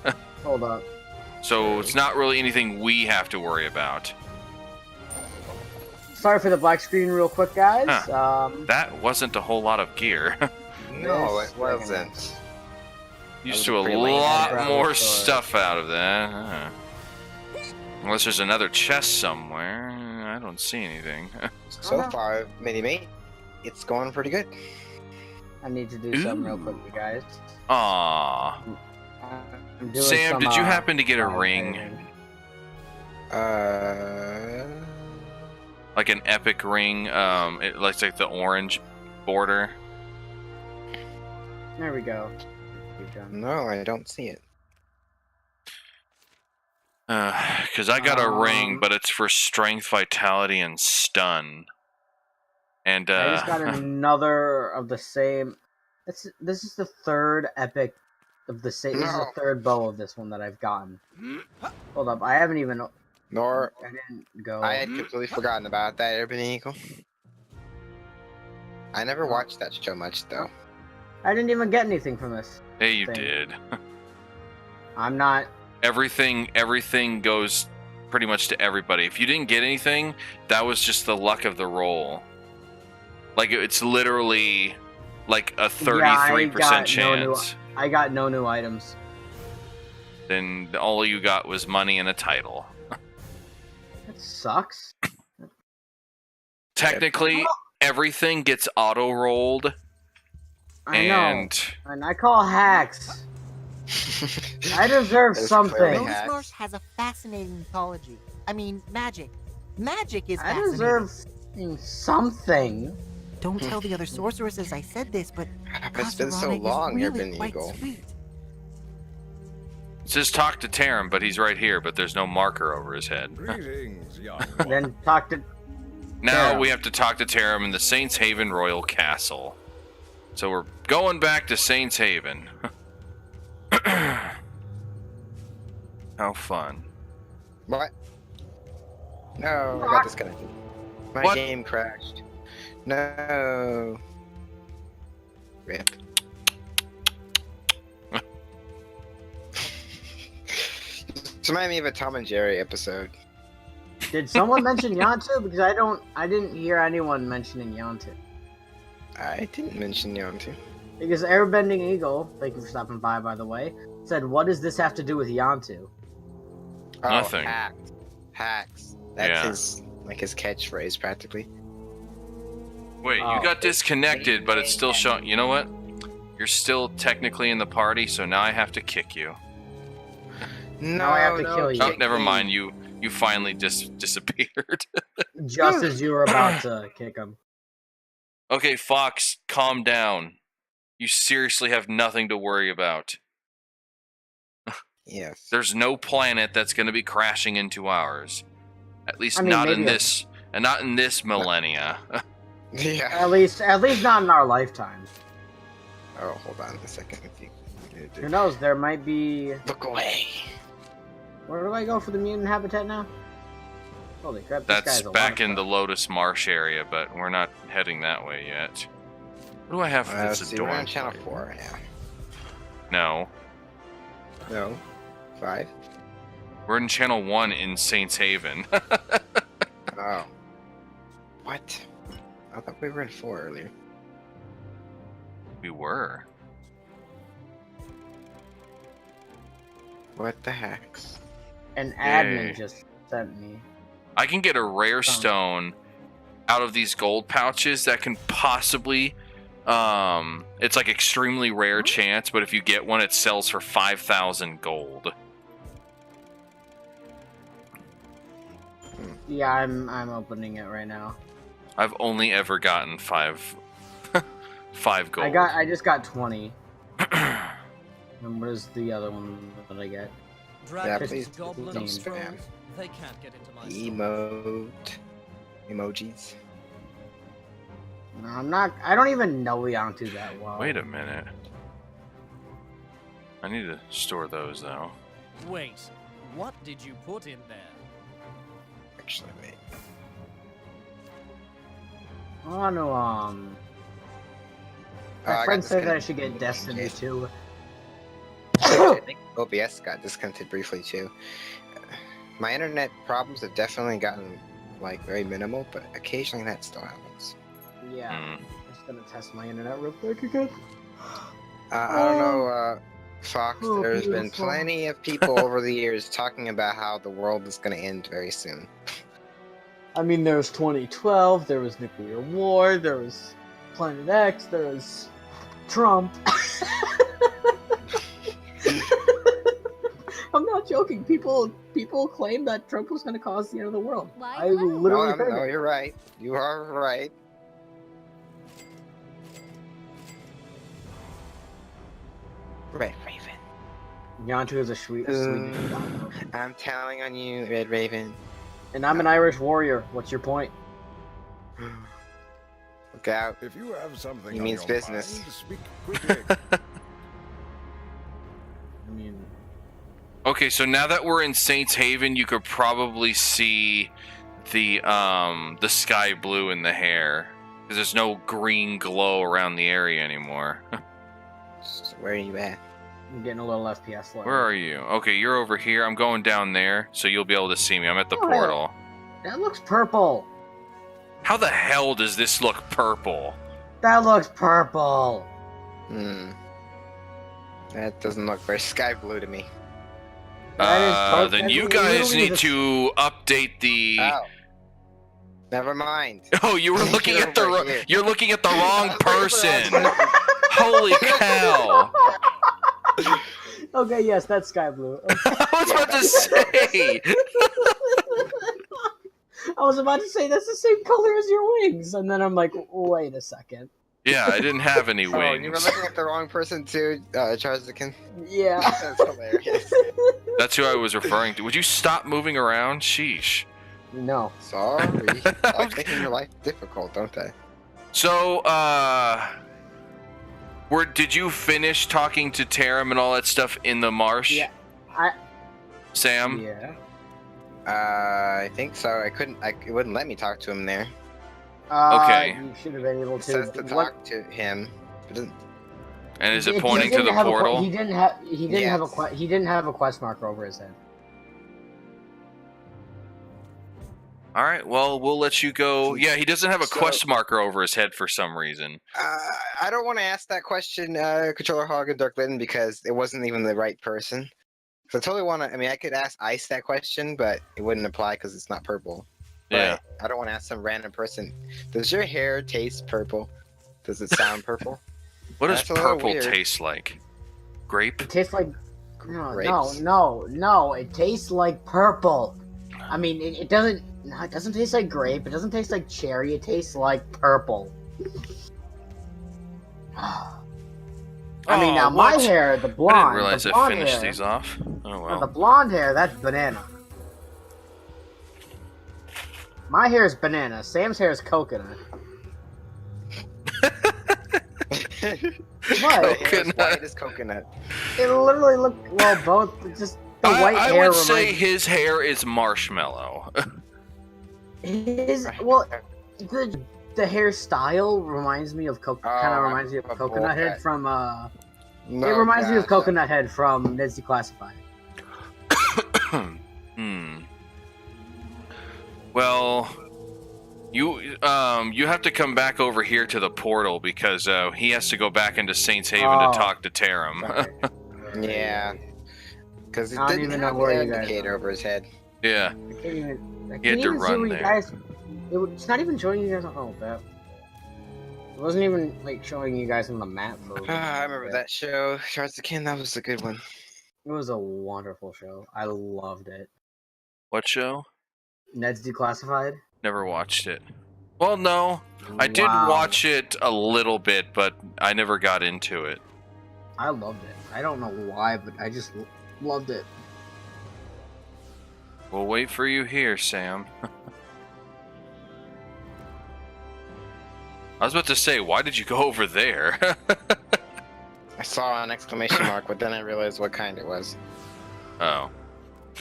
Hold up. So it's not really anything we have to worry about. Sorry for the black screen real quick, guys. That wasn't a whole lot of gear. No, This it wasn't. Used was to a a pretty lame lot background more story. stuff out of that. Unless there's another chest somewhere. I don't see anything. So far, Mini-Mate, it's going pretty good. I need to do something real quick, you guys. Aww. I'm doing Sam, some, did you happen to get a ring? editing. Like an epic ring? It looks like the orange border. There we go. You've done. No, I don't see it. Because I got a ring, but it's for strength, vitality, and stun. And I just got another of the same. This is the third epic of the same. This is the third bow of this one that I've gotten. Hold up, I haven't even. Nor I didn't go. I had completely forgotten about that Urban Eagle. I never watched that show much though. I didn't even get anything from this. hey, you thing. did. I'm not. Everything goes pretty much to everybody. If you didn't get anything, that was just the luck of the roll. Like it's literally like a 33% chance. I got no new items. Then all you got was money and a title. That sucks. Technically, everything gets auto rolled. I know. And And I call hacks. I deserve There's something. clearly Rose hacks. Marsh has a fascinating mythology. I mean, magic. Magic is I fascinating. deserve something. Don't tell the other sorceresses I said this, but It's been so Casaronic is long, really Urban quite Eagle. sweet. it says talk to Tarim, but he's right here, but there's no marker over his head. Greetings, young one. Then talk to. Now Tarim. we have to talk to Tarim in the Saints Haven Royal Castle. So we're going back to Saints Haven. How fun. What? No, I got disconnected. My What? game crashed. No. Rip. This reminded me of a Tom and Jerry episode. Did someone mention Yantu? Because I didn't hear anyone mentioning Yantu. I didn't mention Yontu. Because Airbending Eagle, thank you for stopping by the way, said, "What does this have to do with Yantu?" Oh, Nothing. Hacks. Hacks. That's Yeah. his like his catchphrase practically. Wait, you got disconnected, but it's still showing. You know what? You're still technically in the party, so now I have to kick you. No, Now I have to kill you. Oh, never mind. You finally disappeared. Just as you were about to kick him. Okay, Fox, calm down. You seriously have nothing to worry about. Yes. There's no planet that's going to be crashing into ours. At least I mean, not in maybe this, and not in this millennia. Yeah. At least not in our lifetime. Oh, hold on a second. Who knows? There might be. Look away. Where do I go for the mutant habitat now? Holy crap! This That's guy's a back lot of in the fun. Lotus Marsh area, but we're not heading that way yet. What do I have for this See, we're on adorned channel party? 4 right now. No, No. 5? we're in channel 1 in Saints Haven. Oh. What? I thought we were in 4 earlier. We were. What the hecks? An Yay. admin just sent me. I can get a rare stone out of these gold pouches that can possibly, it's like extremely rare chance, but if you get one, it sells for 5,000 gold. Yeah, I'm opening it right now. I've only ever gotten 5 gold. I just got 20. And where's the other one that I get? Yeah, Dragons, please. goblins, Don't spam. They can't get into my Emojis. No, I'm not. I don't even know Yantu that well. Wait a minute. I need to store those though. Wait, what did you put in there? Actually, wait. I want to I my got friend said that I disconnected should get from Destiny Jason. 2. I think OBS got disconnected briefly too. My internet problems have definitely gotten like very minimal, but occasionally that still happens. Yeah. Hmm. I'm just gonna test my internet real quick again. I don't know, Fox. Oh, There's been beautiful. plenty of people over the years talking about how the world is going to end very soon. I mean, there was 2012, there was nuclear war, there was Planet X, there was Trump. I'm not joking. People claim that Trump was going to cause the end of the world. Why, I hello? literally No, heard no, it. you're right. You are right. Red Raven. Yantu is a sweet dog. I'm telling on you, Red Raven. And I'm an Irish warrior. What's your point? Look out. If you have something He on means your business. mind, speak quickly. I mean, Okay, so now that we're in Saints Haven, you could probably see the sky blue in the hair because there's no green glow around the area anymore. So where are you at? I'm getting a little FPS low. Where are you? Okay, you're over here. I'm going down there, so you'll be able to see me. I'm at the Oh, portal. That looks purple. How the hell does this look purple? That looks purple. That doesn't look very sky blue to me. That is Then you literally guys need to update the. Oh. Never mind. Oh, you were looking at the Over wrong. here. You're looking at the wrong person. Holy cow! Okay, yes, that's sky blue. I was about to say. I was about to say that's the same color as your wings, and then I'm like, wait a second. Yeah, I didn't have any Oh, you were wings. looking at the wrong person too, Charziken. Yeah. That's hilarious. That's who I was referring to. Would you stop moving around? Sheesh. No. Sorry. I like making your life difficult, don't I? So, did you finish talking to Taram and all that stuff in the marsh? Yeah. Sam? Yeah. I think so. It wouldn't let me talk to him there. Okay. You should have been able It to. says to What- talk to him. It doesn't. And is He it pointing to didn't the have portal? he didn't have. He didn't have a. Yes. He didn't have a quest marker over his head. All right, well, we'll let you go. Yeah, he doesn't have a So- quest marker over his head for some reason. I don't want to ask that question, Controller Hog and Dark Litten, because it wasn't even the right person. So I totally want to. I mean, I could ask Ice that question, but it wouldn't apply because it's not purple. But Yeah. I don't want to ask some random person. Does your hair taste purple? Does it sound purple? What does That's a little purple weird. taste like? Grape? It tastes like no, Grapes? no. It tastes like purple. I mean, it doesn't. No, it doesn't taste like grape. It doesn't taste like cherry. It tastes like purple. I mean, now my what? hair, the I blonde. didn't realize the I blonde finished hair, these off. Oh no, well. the blonde hair, that's banana. My hair is banana. Sam's hair is coconut. What? My hair is white as coconut. It literally looked well both. Just the white I hair would say reminds his hair is marshmallow. his well the hairstyle reminds me of kind of reminds me of Coconut Head from No, it reminds me of God, Coconut Head from Ned's Declassified. Well, you have to come back over here to the portal because he has to go back into Saints Haven to talk to Tarim. no. Yeah. Because it I don't didn't even have know where an you guys indicator over his head. Yeah. I can't even. I He had can't to even see run where you there. guys. It's not even showing you guys. Oh, that. It wasn't even like showing you guys on the map. I remember that show, Charziken. That was a good one. It was a wonderful show. I loved it. What show? Ned's Declassified. Never watched it. Well, no. I did Wow. watch it a little bit, but I never got into it. I loved it. I don't know why, but I just loved it. We'll wait for you here, Sam. I was about to say, why did you go over there? I saw an exclamation mark, but then I realized what kind it was. Oh.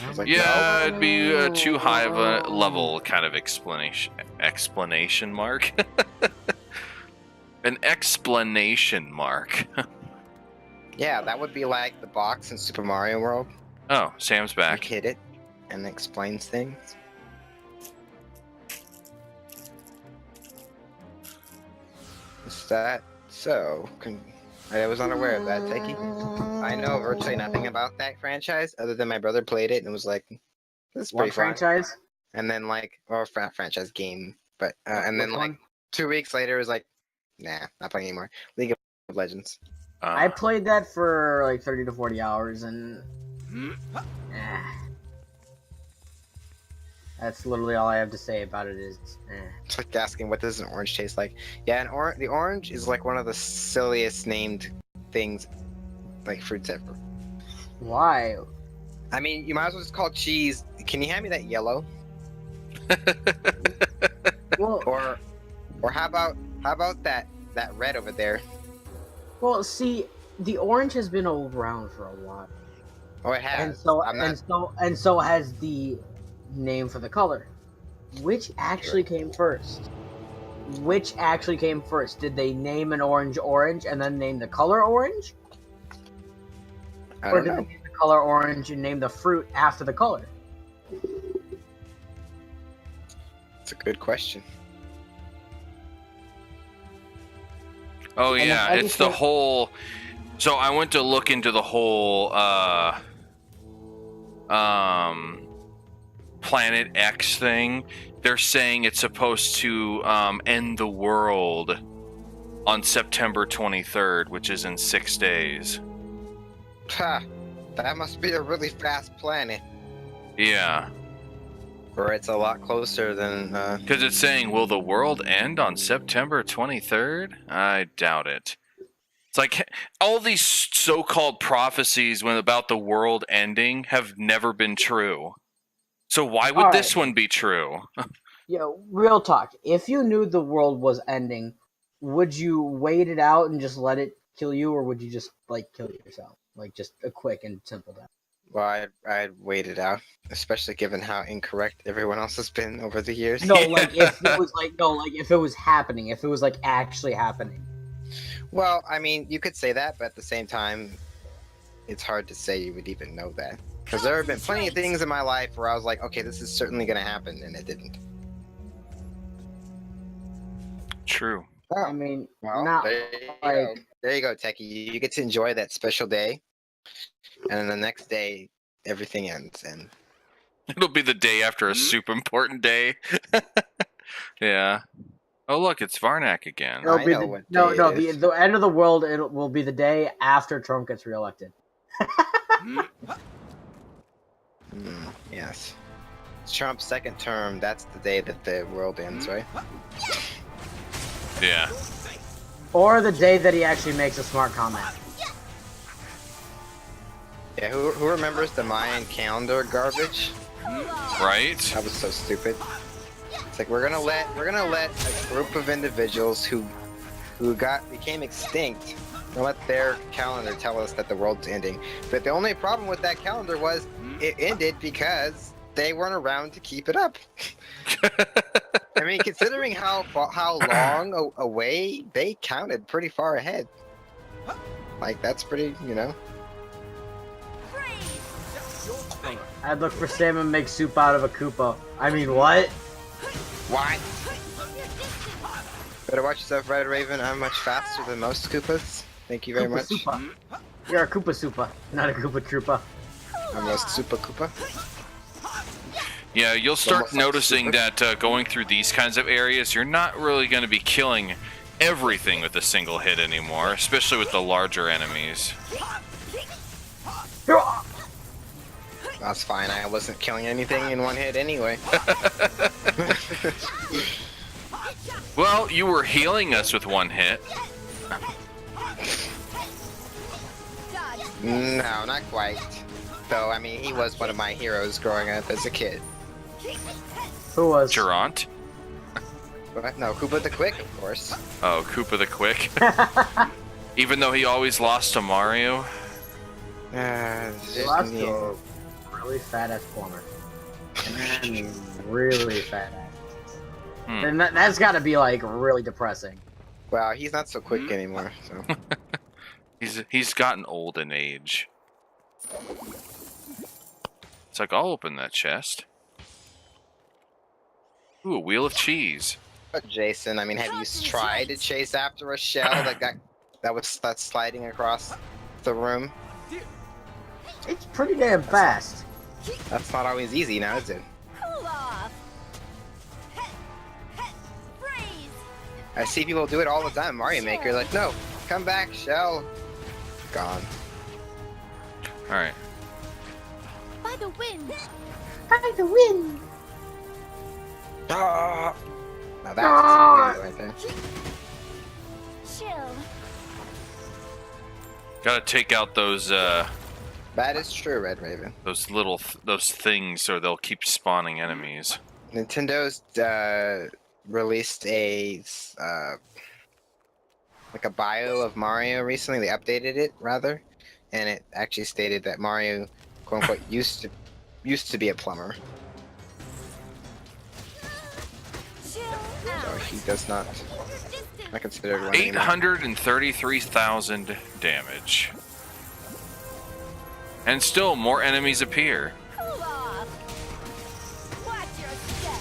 I was like, Yeah, it'd be too high of a level kind of explanation mark. An explanation mark. yeah, that would be like the box in Super Mario World. Oh, Sam's You back. hit it, and it explains things. Is that so? I was unaware of that, Teki. I know virtually nothing about that franchise other than my brother played it and was like, "This is What pretty fun." franchise? And then franchise game, but and then Which one? 2 weeks later it was like, "Nah, not playing anymore." League of Legends. I played that for like 30 to 40 hours, and that's literally all I have to say about it. Is It's like asking, what does an orange taste like? Yeah, the orange is like one of the silliest named things, like fruits ever. why? I mean, you might as well just call it cheese. Can you hand me that yellow? Well, Or how about that red over there? well, see, the orange has been around for a while, Oh, it has. and so I'm not. and so has the name for the color. Which actually came first? Which actually came first? Did they name an orange orange and then name the color orange? I Or don't did know. they name the color orange and name the fruit after the color? It's a good question. Oh And yeah, if it's the anything- whole. So I went to look into the whole Planet X thing. They're saying it's supposed to end the world on September 23rd, which is in 6 days. Ha! That must be a really fast planet. Yeah, Or it's a lot closer than. because it's saying, will the world end on September 23rd? I doubt it. It's like all these so-called prophecies about the world ending have never been true. So why would All this right. one be true? Yo, real talk. If you knew the world was ending, would you wait it out and just let it kill you, or would you just like kill yourself? Like just a quick and simple death. Well, I'd wait it out, especially given how incorrect everyone else has been over the years. No, like if it was like if it was happening, if it was like actually happening. Well, I mean, you could say that, but at the same time, it's hard to say you would even know that. Because there have been plenty of things in my life where I was like, okay, this is certainly going to happen, and it didn't. True. I mean, Well, not there you go. like There you go, Techie. You get to enjoy that special day, and then the next day, everything ends. And It'll be the day after a super important day. Yeah. Oh, look, it's Varnak again. I know what no, day no. it is. The end of the world will be the day after Trump gets reelected. Yes. It's Trump's second term. That's the day that the world ends, right? Yeah. Or the day that he actually makes a smart comment. Yeah. Who remembers the Mayan calendar garbage? Right? That was so stupid. It's like we're gonna let a group of individuals who became extinct and let their calendar tell us that the world's ending. But the only problem with that calendar was it ended because they weren't around to keep it up. I mean, considering how long away they counted, pretty far ahead. Like that's pretty, you know. I'd look for salmon make soup out of a Koopa. I mean, what? What? Better watch yourself, Red Raven. I'm much faster than most Koopas. Thank you very much. Supa. You're a Koopa Supa, not a Koopa Troopa. I'm most Super Koopa. Yeah, you'll start Almost like noticing super. that going through these kinds of areas, you're not really going to be killing everything with a single hit anymore, especially with the larger enemies. That's fine. I wasn't killing anything in one hit anyway. Well, you were healing us with one hit. No, not quite. Though, I mean, he was one of my heroes growing up as a kid. Who was? Durant? What? No, Koopa the Quick, of course. Oh, Koopa the Quick. Even though he always lost to Mario. Lost to a really fat ass plumber. I mean, really fat ass. And that's got to be like really depressing. Well, he's not so quick anymore. So He's gotten old in age. It's like, I'll open that chest. Ooh, a wheel of cheese. But Jason, I mean, have you tried to chase after a shell that's sliding across the room? It's pretty damn fast. That's not always easy now, is it? Cool off. I see people do it all the time. Mario Maker, like, no, come back, shell. Gone. Alright. By the wind. By the wind. Ah! Now that's right there. Chill. Gotta take out those, That is true, Red Raven. those little, those things, or they'll keep spawning enemies. Nintendo's released a like a bio of Mario recently. They updated it rather, and it actually stated that Mario, quote unquote, used to be a plumber. So he does not considered one anymore. 833,000 damage. And still more enemies appear. Cool off. Watch your step.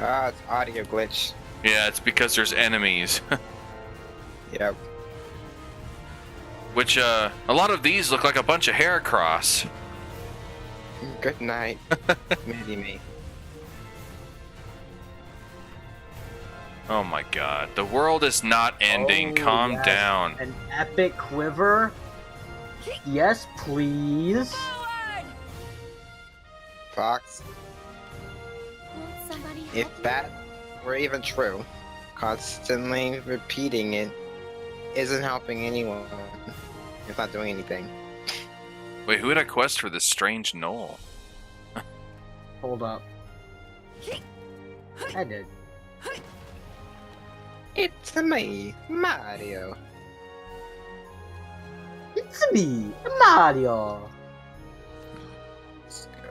Ah, it's audio glitch. Yeah, it's because there's enemies. Yep. Which, a lot of these look like a bunch of Heracross. Good night, Midi-Me. Oh my god. The world is not ending. Oh, Calm yes. down. An epic quiver. Yes, please. Fox, Won't somebody help if you? that were even true, constantly repeating it isn't helping anyone. It's not doing anything. Wait, who had a quest for this strange knoll? Hold up. I did. It's me, Mario. It's me, Mario. Let's go.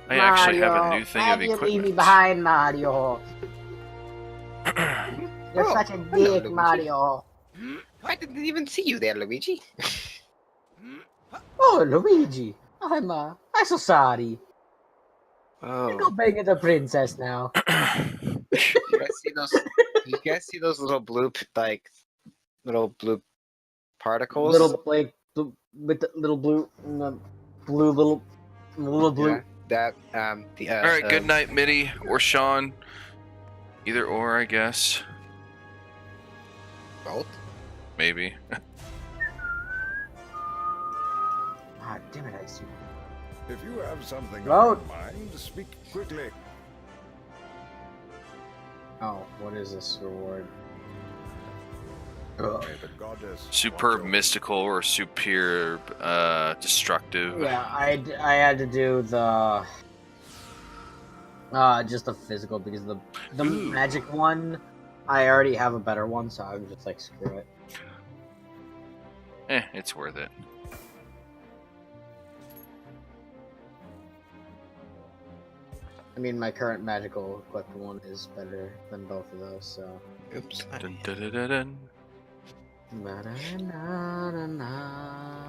I actually have a Mario, new thing why of do you leave me equipment. behind, Mario? You're Oh, such a hello, dick, Luigi. Mario. I didn't even see you there, Luigi. Oh, Luigi. I'm so sorry. Go Oh, bang at the princess now. you guys see those? You guys see those little blue, little blue particles? Little like with the little blue, little blue. Yeah, that Alright, good night, Mitty or Sean. Either or, I guess. Both? Maybe. Ah, damn it, I see. If you have something on Vote. your mind, speak quickly. Oh, what is this reward? May the goddess Superb watch mystical or superb destructive. Yeah, I had to do the just the physical because the Ooh. magic one I already have a better one, so I'm just like screw it. It's worth it. I mean, my current magical equipped one is better than both of those, so. Oops. Dun, dun, dun, dun, dun.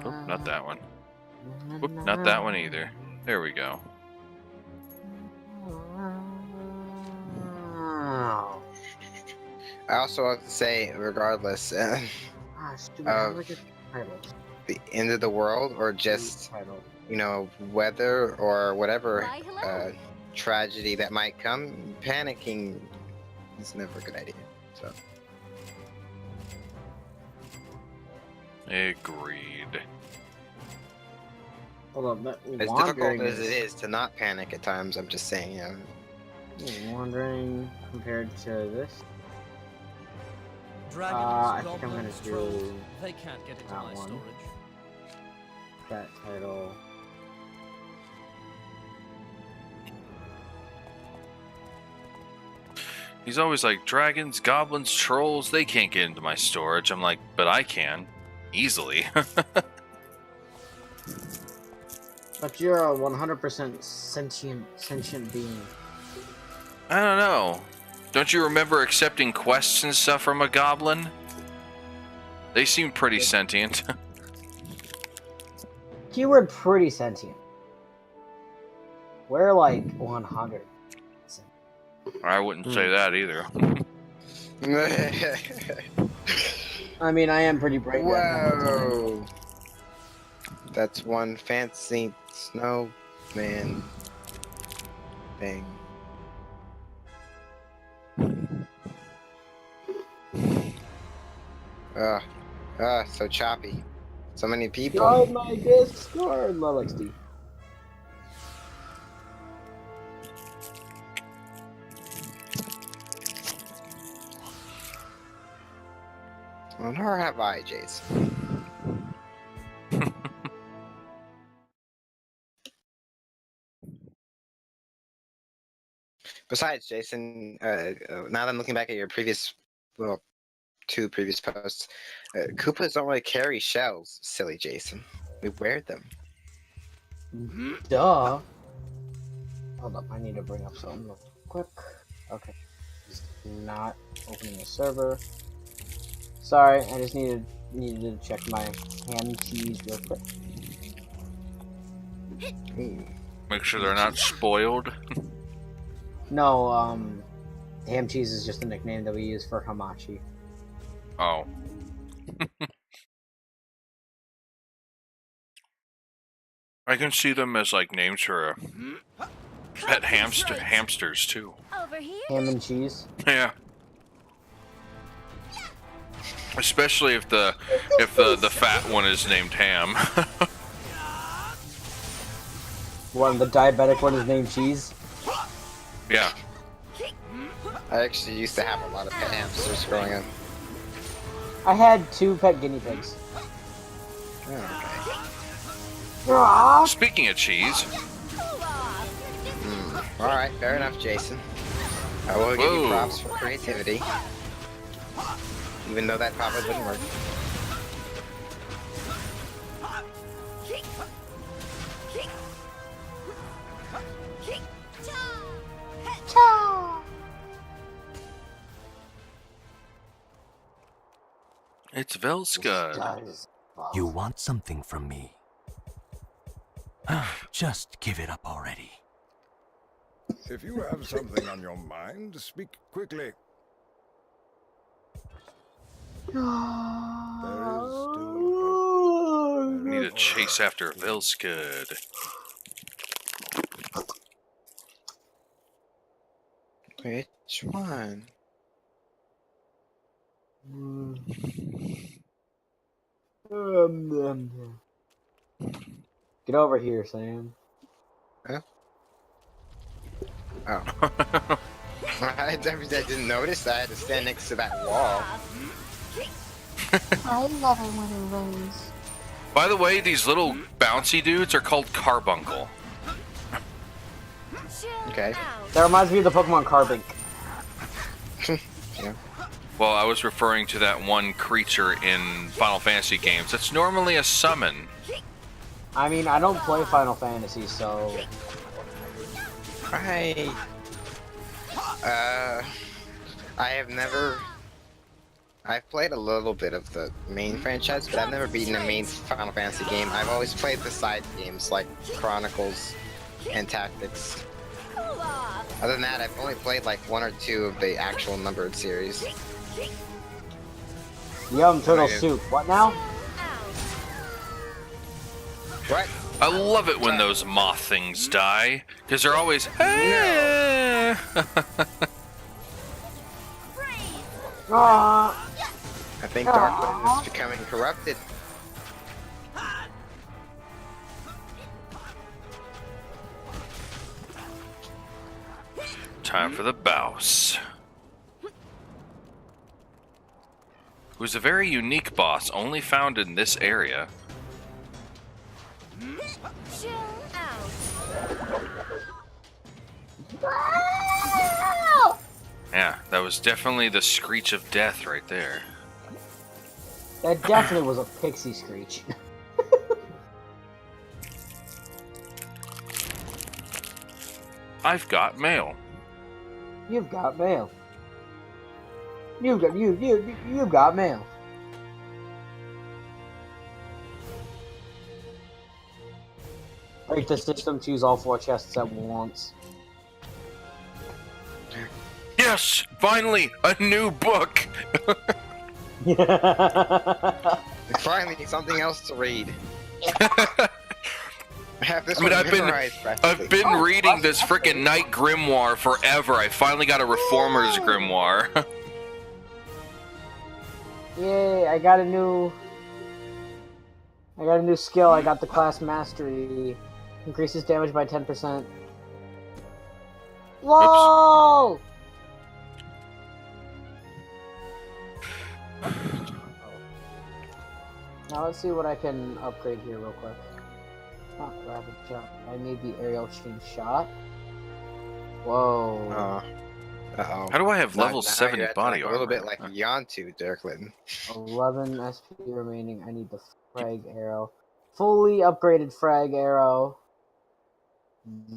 Oh, not that one. Whoop, not that one either. There we go. Oh. I also have to say, regardless, Stupid, I look at titles. the end of the world or just, Title. you know, weather or whatever Why, hello. tragedy that might come, panicking is never a good idea. So. Agreed. Hold on, that As wandering difficult as it is to not panic at times, I'm just saying, you know. Wandering compared to this. Dragons, I think I'm goblins, gonna trolls, do they can't get into that my one. storage. That title. He's always like, dragons, goblins, trolls, they can't get into my storage. I'm like, but I can. Easily. But you're a 100% sentient being. I don't know. Don't you remember accepting quests and stuff from a goblin? They seem pretty sentient. Keyword pretty sentient. We're like 100. I wouldn't say that either. I mean, I am pretty bright. Whoa! That's one fancy snowman thing. So choppy. So many people. God, my Discord, low XD. Well, nor have I, Jason. Besides, Jason, now that I'm looking back at your previous, well, 2 previous posts, Koopas don't really carry shells, silly Jason. We wear them. Duh. Hold up, I need to bring up something real quick. Okay. Just not opening the server. Sorry, I just needed to check my ham cheese real quick. Ooh. Make sure they're not spoiled. No, ham cheese is just a nickname that we use for hamachi. Oh. I can see them as like names for pet hamsters too. Over here. Ham and cheese. Yeah. Especially if the fat one is named Ham. One, the diabetic one is named cheese. Yeah. I actually used to have a lot of pet hamsters growing up. I had 2 pet guinea pigs. Oh, okay. Speaking of cheese. Alright, fair enough, Jason. I will give you Whoa. props for creativity. Even though that probably wouldn't work. It's Velskud. You want something from me? Just give it up already. If you have something on your mind, speak quickly. There is still hope. We need to chase after Velskud. Wait, Which one? Get over here, Sam. Huh? Oh. I didn't notice. I had to stand next to that wall. I love it when it rains. By the way, these little bouncy dudes are called carbuncle. Okay. That reminds me of the Pokemon Carbink. Yeah. Well, I was referring to that one creature in Final Fantasy games. That's normally a summon. I mean, I don't play Final Fantasy, so... I have never... I've played a little bit of the main franchise, but I've never beaten a main Final Fantasy game. I've always played the side games, like Chronicles and Tactics. Other than that, I've only played like 1 or 2 of the actual numbered series. Yum, turtle soup. What now? What? I love it when those moth things die, because they're always... I think Darkwood is becoming corrupted. Time for the boss. Who's a very unique boss, only found in this area. Chill out. Yeah, that was definitely the screech of death right there. That definitely was a pixie screech. I've got mail. You've got mail. You've got mail. Break the system to use all 4 chests at once. Yes! Finally! A new book! Finally, something else to read. I've been reading this frickin' Night Grimoire forever. I finally got a Reformer's Grimoire. Yay, I got a new skill. I got the class mastery. Increases damage by 10%. Whoa! Now let's see what I can upgrade here real quick. Not rapid jump. I need the aerial chain shot. Whoa. Uh-oh. How do I have level 70 you're body like armor? A little bit like Yantu, Dirkland. 11 SP remaining. I need the frag arrow. Fully upgraded frag arrow.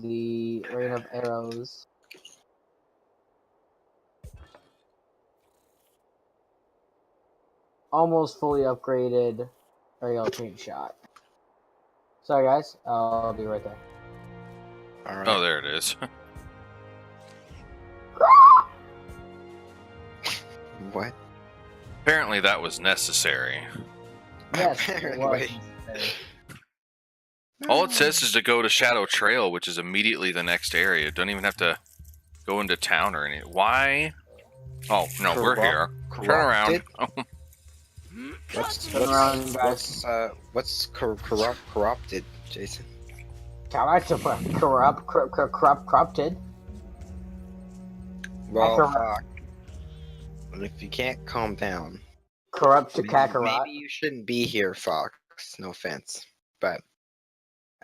The rain of arrows. Almost fully upgraded aerial chain shot. Sorry guys, I'll be right there. Alright. Oh, there it is. What? Apparently that was necessary. Yes, it was Apparently. necessary. All it says is to go to Shadow Trail, which is immediately the next area. Don't even have to go into town or anything. Why? Oh, no, we're here. Turn around. What's corrupted, Jason? Corrupted. Well, fuck. If you can't calm down, Corrupt to Kakarot. maybe you shouldn't be here, Fox. No offense, but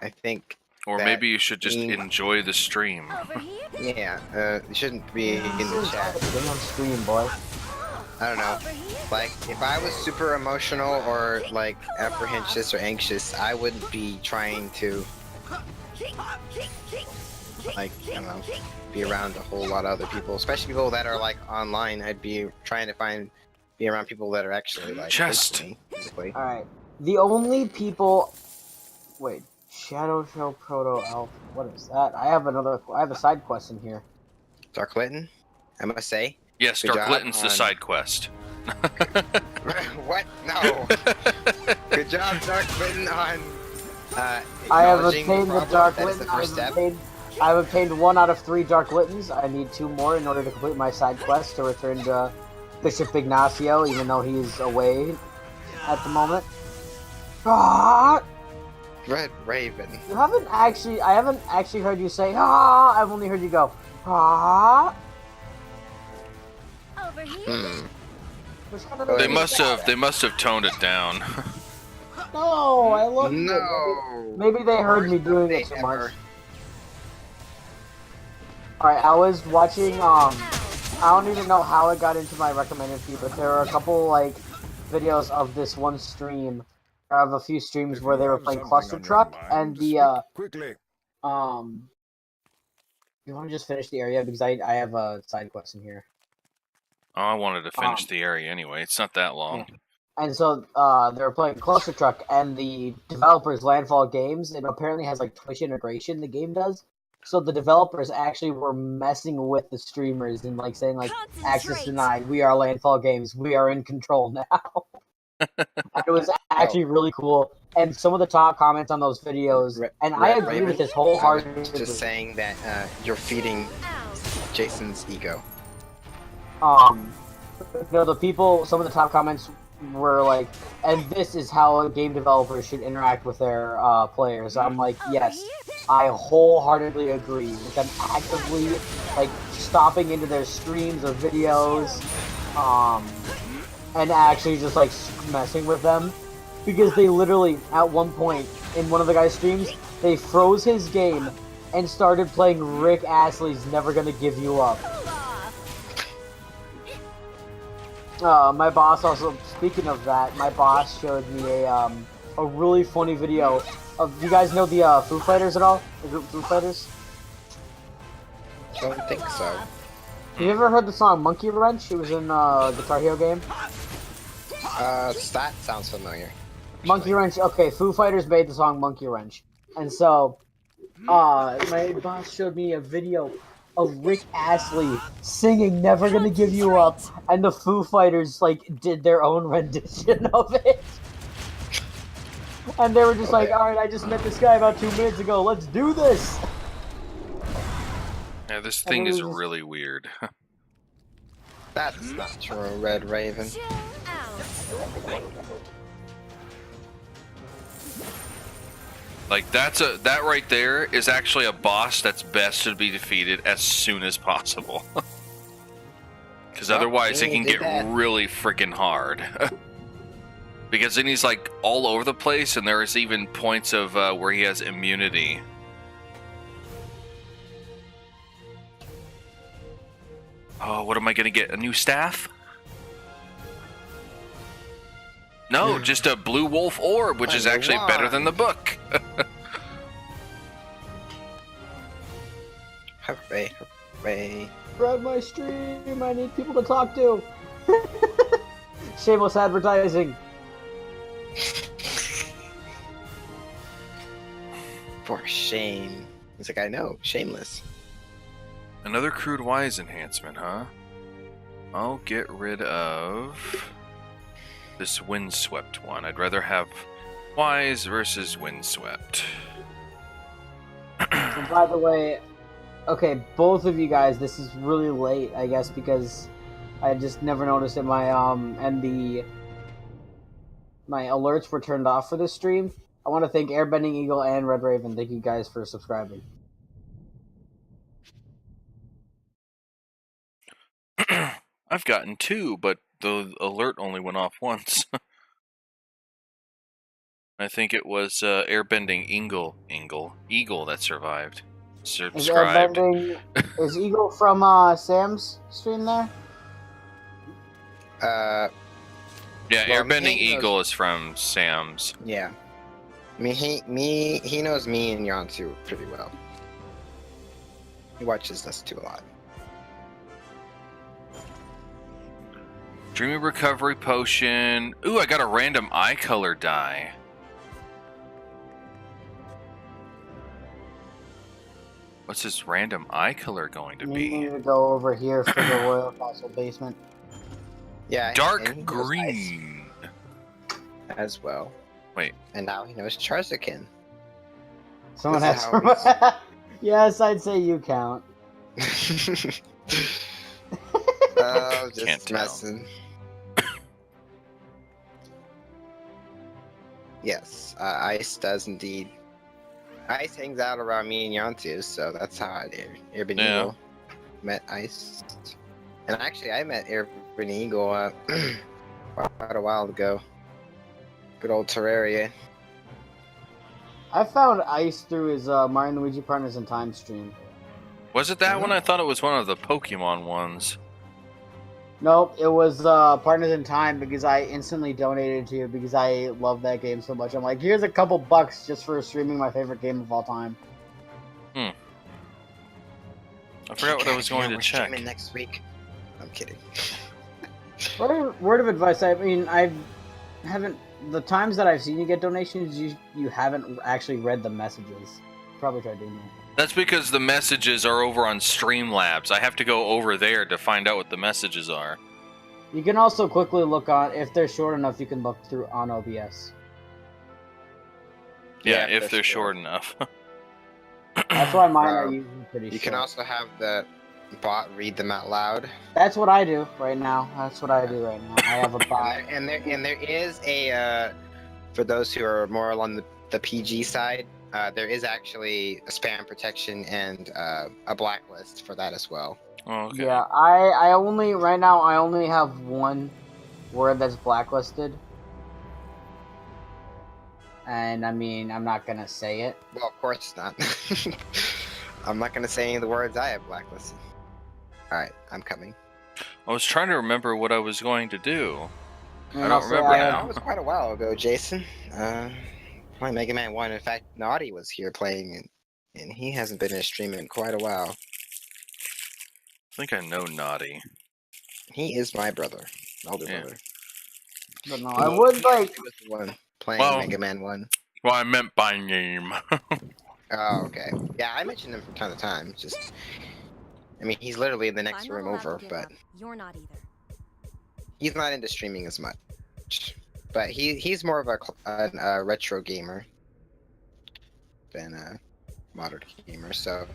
I think. Or that maybe you should just being- enjoy the stream. Yeah, you shouldn't be in the chat. Get on stream, boy. I don't know. Like, if I was super emotional or like apprehensive or anxious, I wouldn't be trying to, like, I don't know, be around a whole lot of other people, especially people that are like online. I'd be trying to be around people that are actually like close to me, physically. Alright. The only people. Wait. Shadow Shell Proto Elf. What is that? I have a side quest in here. Dark Lytton, I must say. Yes, Good Dark job Litton's the on- side quest. What? No. Good job, Dark Lytton, on I have acknowledging obtained the problem. Dark That is Lytton. the first step. I've obtained 1 out of 3 Dark Litans. I need 2 more in order to complete my side quest to return to Bishop Ignacio, even though he's away at the moment. Ah! Red Raven. I haven't actually heard you say ah. I've only heard you go ah. Over here. They must have toned it down. No, I love it. No. Maybe they heard me doing it too much. Alright, I was watching, I don't even know how it got into my recommended feed, but there were a couple, like, videos of this one stream, of a few streams where they were playing Cluster Truck, and the, Quickly. you want to just finish the area, because I have a side quest in here. Oh, I wanted to finish the area anyway. It's not that long. Yeah. And so, they were playing Cluster Truck, and the developers, Landfall Games, it apparently has, like, Twitch integration, the game does. So the developers actually were messing with the streamers and, like, saying, like, access denied, we are Landfall Games, we are in control now. It was actually really cool. And some of the top comments on those videos, and I agree with this wholeheartedly. Just saying that you're feeding Jason's ego. The people, some of the top comments were like, and this is how game developers should interact with their players. I'm like, yes, I wholeheartedly agree with them actively, like, stopping into their streams or videos, and actually just, like, messing with them. Because they literally, at one point, in one of the guy's streams, they froze his game and started playing Rick Astley's Never Gonna Give You Up. My boss also, speaking of that, my boss showed me a really funny video of, you guys know the Foo Fighters at all? The group Foo Fighters? I don't think so. Have you ever heard the song Monkey Wrench? It was in a Guitar Hero game. That sounds familiar. Monkey Wrench, okay, Foo Fighters made the song Monkey Wrench. And so, my boss showed me a video of Rick Astley singing Never Gonna Give You Up, and the Foo Fighters, like, did their own rendition of it. And they were just like, alright, I just met this guy about 2 minutes ago, let's do this! Yeah, this thing is really weird. That's not true, Red Raven. Like, that right there is actually a boss that's best to be defeated as soon as possible. Because otherwise it can get really freaking hard. Because then he's, like, all over the place, and there's even points of where he has immunity. Oh, what am I gonna get? A new staff? No, just a blue wolf orb, which is actually better than the book. Hooray, hooray. Spread my stream, I need people to talk to. Shameless advertising. For shame. He's like, I know, shameless. Another crude wise enhancement, huh? I'll get rid of this windswept one. I'd rather have wise versus windswept. And by the way, okay, both of you guys, this is really late, I guess, because I just never noticed that my my alerts were turned off for this stream. I want to thank Airbending Eagle and Red Raven. Thank you guys for subscribing. I've gotten 2, but the alert only went off once. I think it was Airbending Eagle that survived. Subscribed. Is Eagle from Sam's stream there? Yeah, well, Airbending Eagle is from Sam's. Yeah. I mean, he knows me and Yansu pretty well. He watches us too a lot. Dreamy Recovery Potion. Ooh, I got a random eye color die. What's this random eye color going to be? You need to go over here for the Royal Castle basement. Yeah. Dark green. As well. Wait. And now he knows Charziken. Someone has to Yes, I'd say you count. Oh, Can't just tell. messing. Yes, Ice does indeed. Ice hangs out around me and Yantu, so that's how I did. Urban Yeah. Eagle met Ice. And actually, I met Urban Eagle quite a while ago. Good old Terraria. I found Ice through his Mario and Luigi Partners in Time stream. Was it that one? I thought it was one of the Pokemon ones. Nope, it was Partners in Time because I instantly donated to you because I love that game so much. I'm like, here's a couple bucks just for streaming my favorite game of all time. I forgot what I was going to we're check. streaming next week. I'm kidding. Word of advice, I mean, haven't the times that I've seen you get donations, you haven't actually read the messages. Probably try doing that. That's because the messages are over on Streamlabs. I have to go over there to find out what the messages are. You can also quickly look on, if they're short enough, you can look through on OBS. Yeah, Yeah, if that's they're true. short enough. That's why mine are Wow. usually pretty You short. can also have the bot read them out loud. That's what I do right now. That's what I do right now. I have a bot. And there is a for those who are more along the PG side, there is actually a spam protection and a blacklist for that as well. Oh, okay. Yeah, I only right now I only have one word that's blacklisted. And I mean, I'm not gonna say it. Well, of course not. I'm not gonna say any of the words I have blacklisted. All right, I'm coming. I was trying to remember what I was going to do. I don't Also, remember now. That was quite a while ago, Jason. Playing Mega Man 1. In fact, Naughty was here playing, and he hasn't been in a stream in quite a while. I think I know Naughty. He is my brother, older Yeah. brother. But no, I would like. He was the one playing Well- Mega Man 1. Well, I meant by name. Oh, okay. Yeah, I mentioned him from time to time. Just, I mean, he's literally in the next I'm not room allowed to over, give but up. You're not either. he's not into streaming as much. But he's more of a retro gamer than a modern gamer. So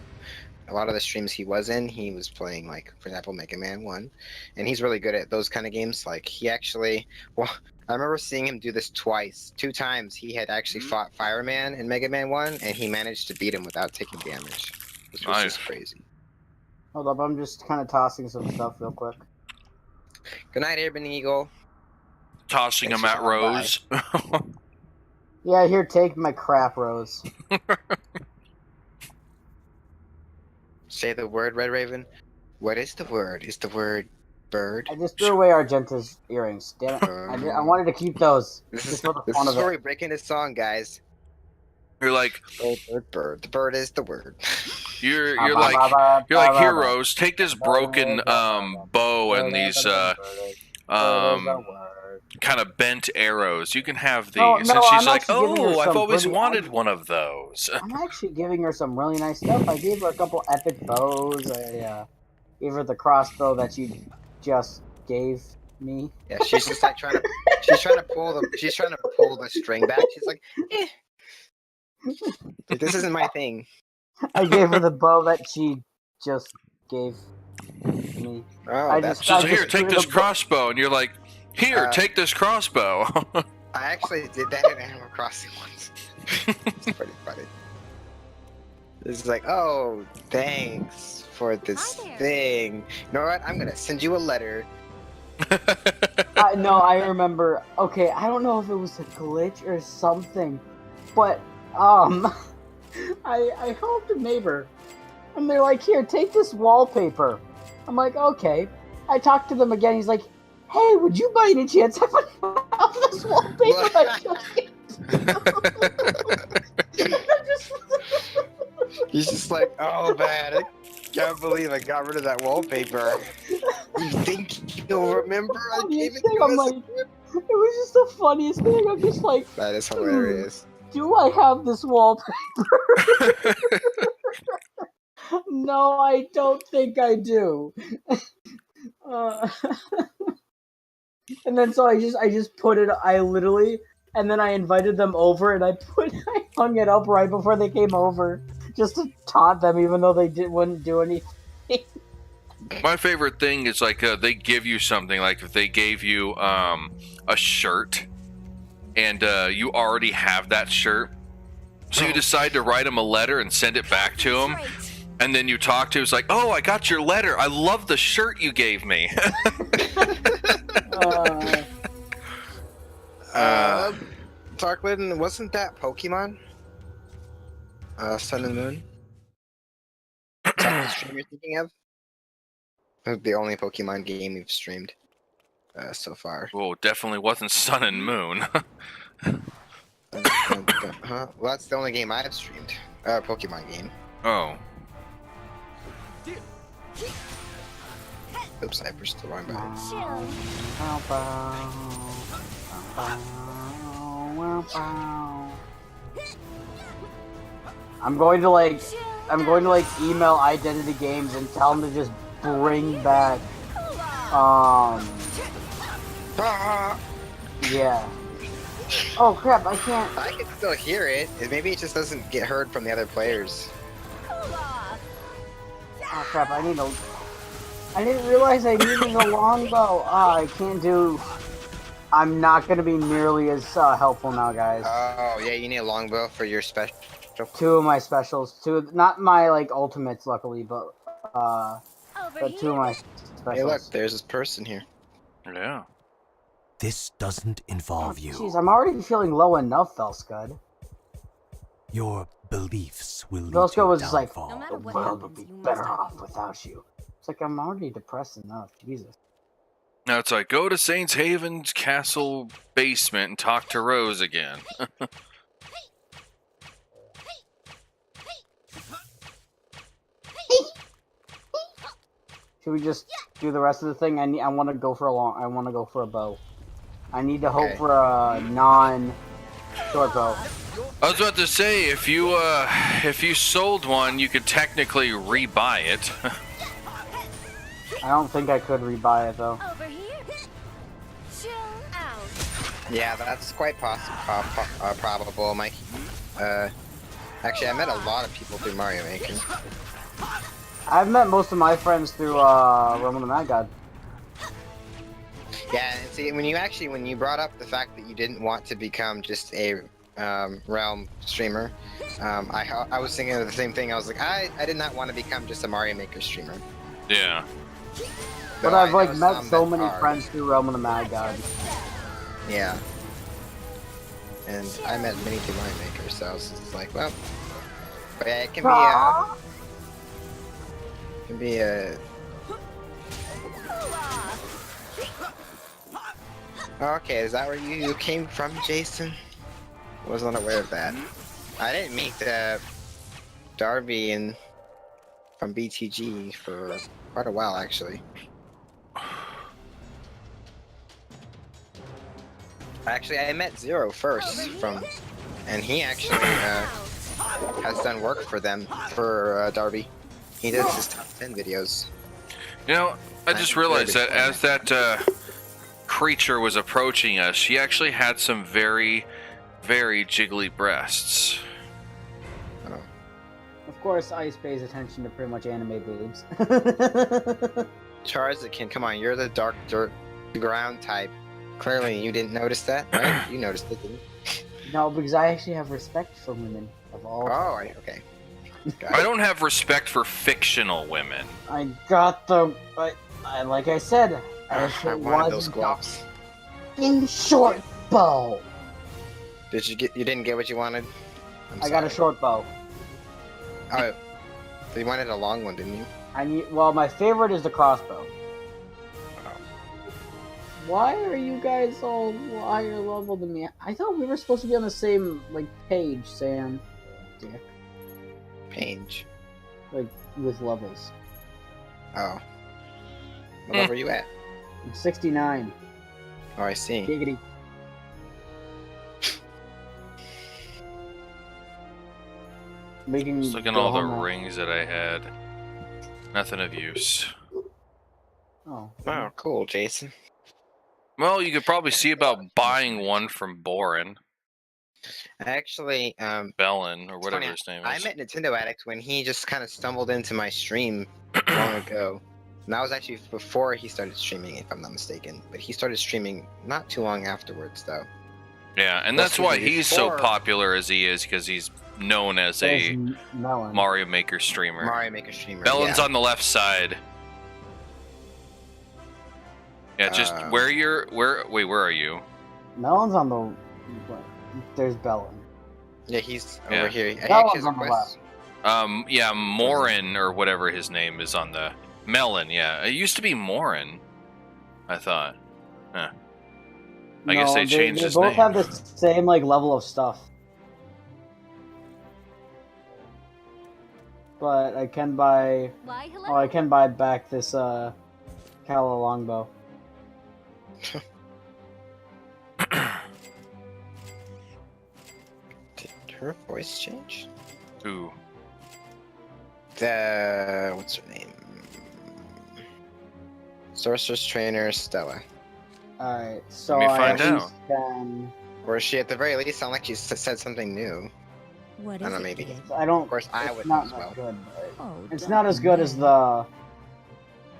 a lot of the streams he was in, he was playing, like, for example, Mega Man 1, and he's really good at those kind of games. Like, he actually, well, I remember seeing him do this twice. 2 times he had actually fought Fireman in Mega Man 1, and he managed to beat him without taking damage, which was just Nice. crazy. Hold up, I'm just kind of tossing some stuff real quick. Good night, Urban Eagle. Tossing Thanks them for at coming Rose. Yeah, here, take my crap, Rose. Say the word, Red Raven. What is the word? Is the word bird? I just threw away Argenta's earrings. Damn it! I wanted to keep those This is just for the this fun is of where it. we break into song, guys. You're like, Bird, bird, bird. The bird is the word. you're like here, Rose. Take this broken bow and these kind of bent arrows. You can have these. No, and no, she's I'm like, actually giving her oh, I've some always pretty- wanted one of those. I'm actually giving her some really nice stuff. I gave her a couple epic bows. I gave her the crossbow that she just gave me. Yeah, she's just like trying to pull the string back. She's like, eh. Like, this isn't my thing. I gave her the bow that she just gave me. Oh, I that's just- She's like, I here, just take threw this the crossbow, and you're like, here, Uh, take this crossbow. I actually did that in Animal Crossing once. It's pretty funny. It's like, oh, thanks for this Hi there. thing. You know what? I'm gonna send you a letter. No, I remember. Okay, I don't know if it was a glitch or something, but I helped a neighbor, and they're like, "Here, take this wallpaper." I'm like, "Okay." I talked to them again. He's like, "Hey, would you by any chance have this wallpaper?" I just He's just like, oh man, I can't believe I got rid of that wallpaper. You think you'll remember? I gave it to I'm us? like, it was just the funniest thing. I'm just like, That is hilarious. do I have this wallpaper? No, I don't think I do. And then so I just put it. I literally, and then I invited them over, and I hung it up right before they came over. just to taunt them, even though they wouldn't do anything. My favorite thing is like they give you something. Like if they gave you a shirt, and you already have that shirt, so you decide to write them a letter and send it back to them, and then you talk to it's like, oh, I got your letter. I love the shirt you gave me. Tarklin, wasn't that Pokemon? Sun and Moon? Is that the stream you're thinking of? The only Pokemon game we've streamed so far. Well, definitely wasn't Sun and Moon. Huh? Well, that's the only game I've streamed. Pokemon game. Oh. Oops, I pushed the wrong button. I'm going to like email Identity Games and tell them to just bring back yeah. Oh crap, I can't. I can still hear it. Maybe it just doesn't get heard from the other players. Oh crap, I didn't realize I needed a longbow. I can't do. I'm not gonna be nearly as helpful now, guys. Oh yeah, you need a longbow for your special. Two of my specials, not my like ultimates, luckily, but two of my specials. Hey, look, there's this person here. Yeah. This doesn't involve you. Jeez, I'm already feeling low enough, Velscud. Your beliefs will lead Velscud to was just like, downfall. the world would be better off without you. It's like, I'm already depressed enough, Jesus. Now it's like, go to Saints Haven's castle basement and talk to Rose again. Should we just do the rest of the thing? I want to go for a bow. I need to hope for a non-short bow. I was about to say, if you sold one, you could technically rebuy it. I don't think I could rebuy it though. Over here. Chill out. Yeah, that's quite probable, Mike. Actually, I met a lot of people through Mario Maker. I've met most of my friends through Realm of the Mad God. Yeah, and see, when you brought up the fact that you didn't want to become just a Realm streamer, I was thinking of the same thing. I was like, I did not want to become just a Mario Maker streamer. Yeah. But I've like met so many friends through Realm of the Mad God. Yeah. And I met many through Mario Maker, so I was just like, well, but yeah, it can be a. Okay, is that where you came from, Jason? Wasn't aware of that. I didn't meet Darby from BTG for quite a while, actually. Actually, I met Zero first and he actually has done work for them, for Darby. He does his top 10 videos. You know, I just realized that as that creature was approaching us, she actually had some very, very jiggly breasts. Oh. Of course, Ice pays attention to pretty much anime boobs. Charziken, come on, you're the dark dirt ground type. Clearly, you didn't notice that, right? You noticed it, didn't you? No, because I actually have respect for women of all. Oh, okay. I don't have respect for fictional women. I got the. I like I said, I wanted those gloves. In short bow. Did you get? You didn't get what you wanted? I got a short bow. Oh, you wanted a long one, didn't you? Well, my favorite is the crossbow. Why are you guys all higher level than me? I thought we were supposed to be on the same page, Sam. Dick. Page. Like with levels. Oh. What level are you at? I'm 69. Oh, I see. Giggity. Just look at all the rings that I had. Nothing of use. Oh. Oh, cool, Jason. Well, you could probably see about buying one from Boren. Actually, Bellin, or it's whatever funny, his name I is. met Nintendo Addict when he just kind of stumbled into my stream long ago. And that was actually before he started streaming, if I'm not mistaken. But he started streaming not too long afterwards, though. Yeah, and Well, that's why excuse me, he's so before- popular as he is, because he's known as a Melon. Mario Maker streamer. Mario Maker streamer. Bellin's yeah. on the left side. Yeah, just where are you? Melon's on the. What? There's Bellin. Yeah, he's Yeah. over here. Bellon's on the left. Yeah, Morin or whatever his name is on the Melon. Yeah, it used to be Morin. I thought. Huh. I guess they changed his They both name. have the same like level of stuff. But I can buy. Why, hello? Oh, I can buy back this Kala longbow. Did her voice change? Ooh. What's her name? Sorceress Trainer Stella. Alright, so Let me I find at out. least can. Or she, at the very least, sound like she said something new. What I is don't know, it, maybe. kid? I don't. Of course, I it's would not as that well. good, but Oh, it's don't not as good as be the.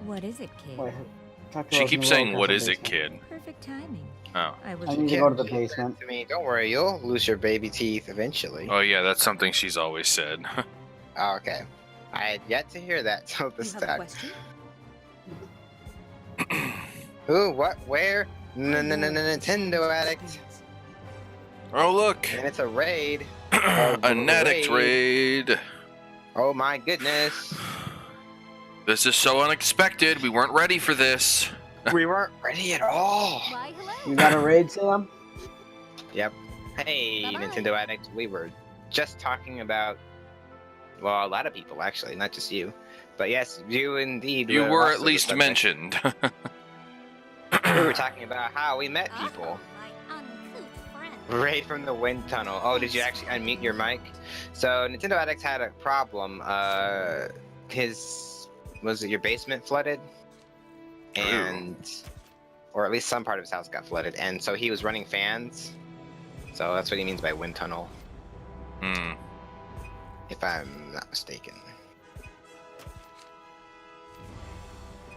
What is it, kid? Wait, She keeps saying, "What is it, it, kid?" Perfect timing. Oh. I was I need to Kid, go to the she said basement. to me, don't worry, you'll lose your baby teeth eventually. Oh yeah, that's something she's always said. Oh, okay. I had yet to hear that till You this have a time. question? Who? What? Where? Nintendo Addict. Oh look, And it's a raid. an addict raid. Oh my goodness. This is so unexpected. We weren't ready for this. We weren't ready at all. Why, hello? You got a raid, Sam? Yep. Hey, Bye-bye. Nintendo Addict. We were just talking about, well, a lot of people actually, not just you. But yes, you indeed. You were also at the least subject. mentioned. We were talking about how we met people. My uncouth friend. Right from the wind tunnel. Oh, did you actually unmute your mic? So Nintendo Addict had a problem. Was it your basement flooded? And or at least some part of his house got flooded, and so he was running fans. So that's what he means by wind tunnel, Hmm. if I'm not mistaken.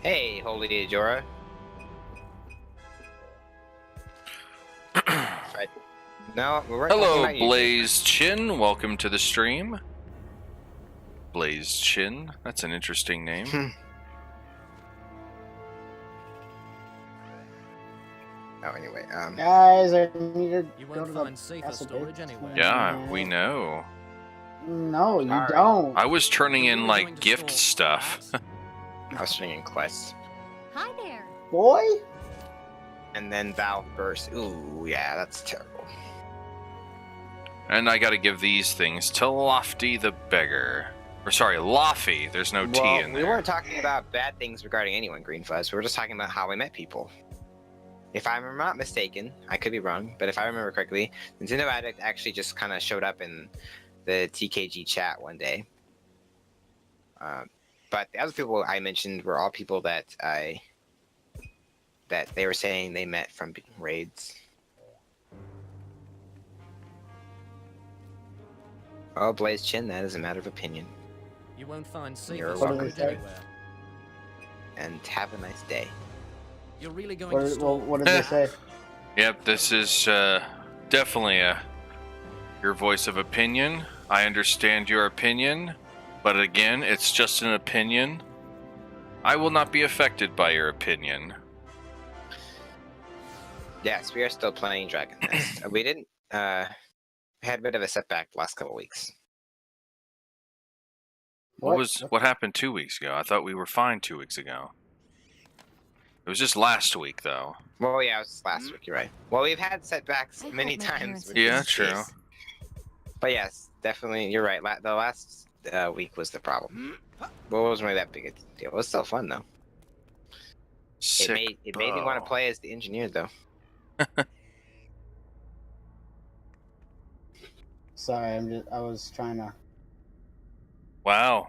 Hey, Holy Jorah. Right. No, we weren't talking Hello, about you. Blaze Chin. Welcome to the stream. Blaze Chin. That's an interesting name. Oh, anyway, Guys, I need to You go won't to the find safer castle storage basement. anywhere. Yeah, we know. No, you Alright. don't. I was turning in You're like going to gift store stuff. that? I was stringing quests, Hi there. Boy? and then Valve burst. Ooh, yeah, that's terrible. And I gotta give these things to Lofty the Beggar. Or sorry, Loffy. There's no T Well, in we there. weren't talking about bad things regarding anyone, Green Fuzz. We were just talking about how we met people. If I'm not mistaken, I could be wrong, but if I remember correctly, Nintendo Addict actually just kind of showed up in the TKG chat one day. But the other people I mentioned were all people that they were saying they met from raids. Oh, Blaze Chin, that is a matter of opinion. You won't find You're safer welcome. storage anywhere. And have a nice day. You're really going to What, store. what did they say? Yep, this is definitely your voice of opinion. I understand your opinion, but again, it's just an opinion. I will not be affected by your opinion. Yes, we are still playing Dragon Nest. We didn't. We had a bit of a setback the last couple weeks. What happened 2 weeks ago? I thought we were fine 2 weeks ago. It was just last week, though. Well, yeah, it was last week. You're right. Well, we've had setbacks I many hope my times. parents with Yeah, this true. case. But yes, definitely, you're right. The last week was the problem. Well, it wasn't really that big a deal. It was still fun though. Sick It made me want to bow. play as the engineer though. Sorry, I was trying to. Wow.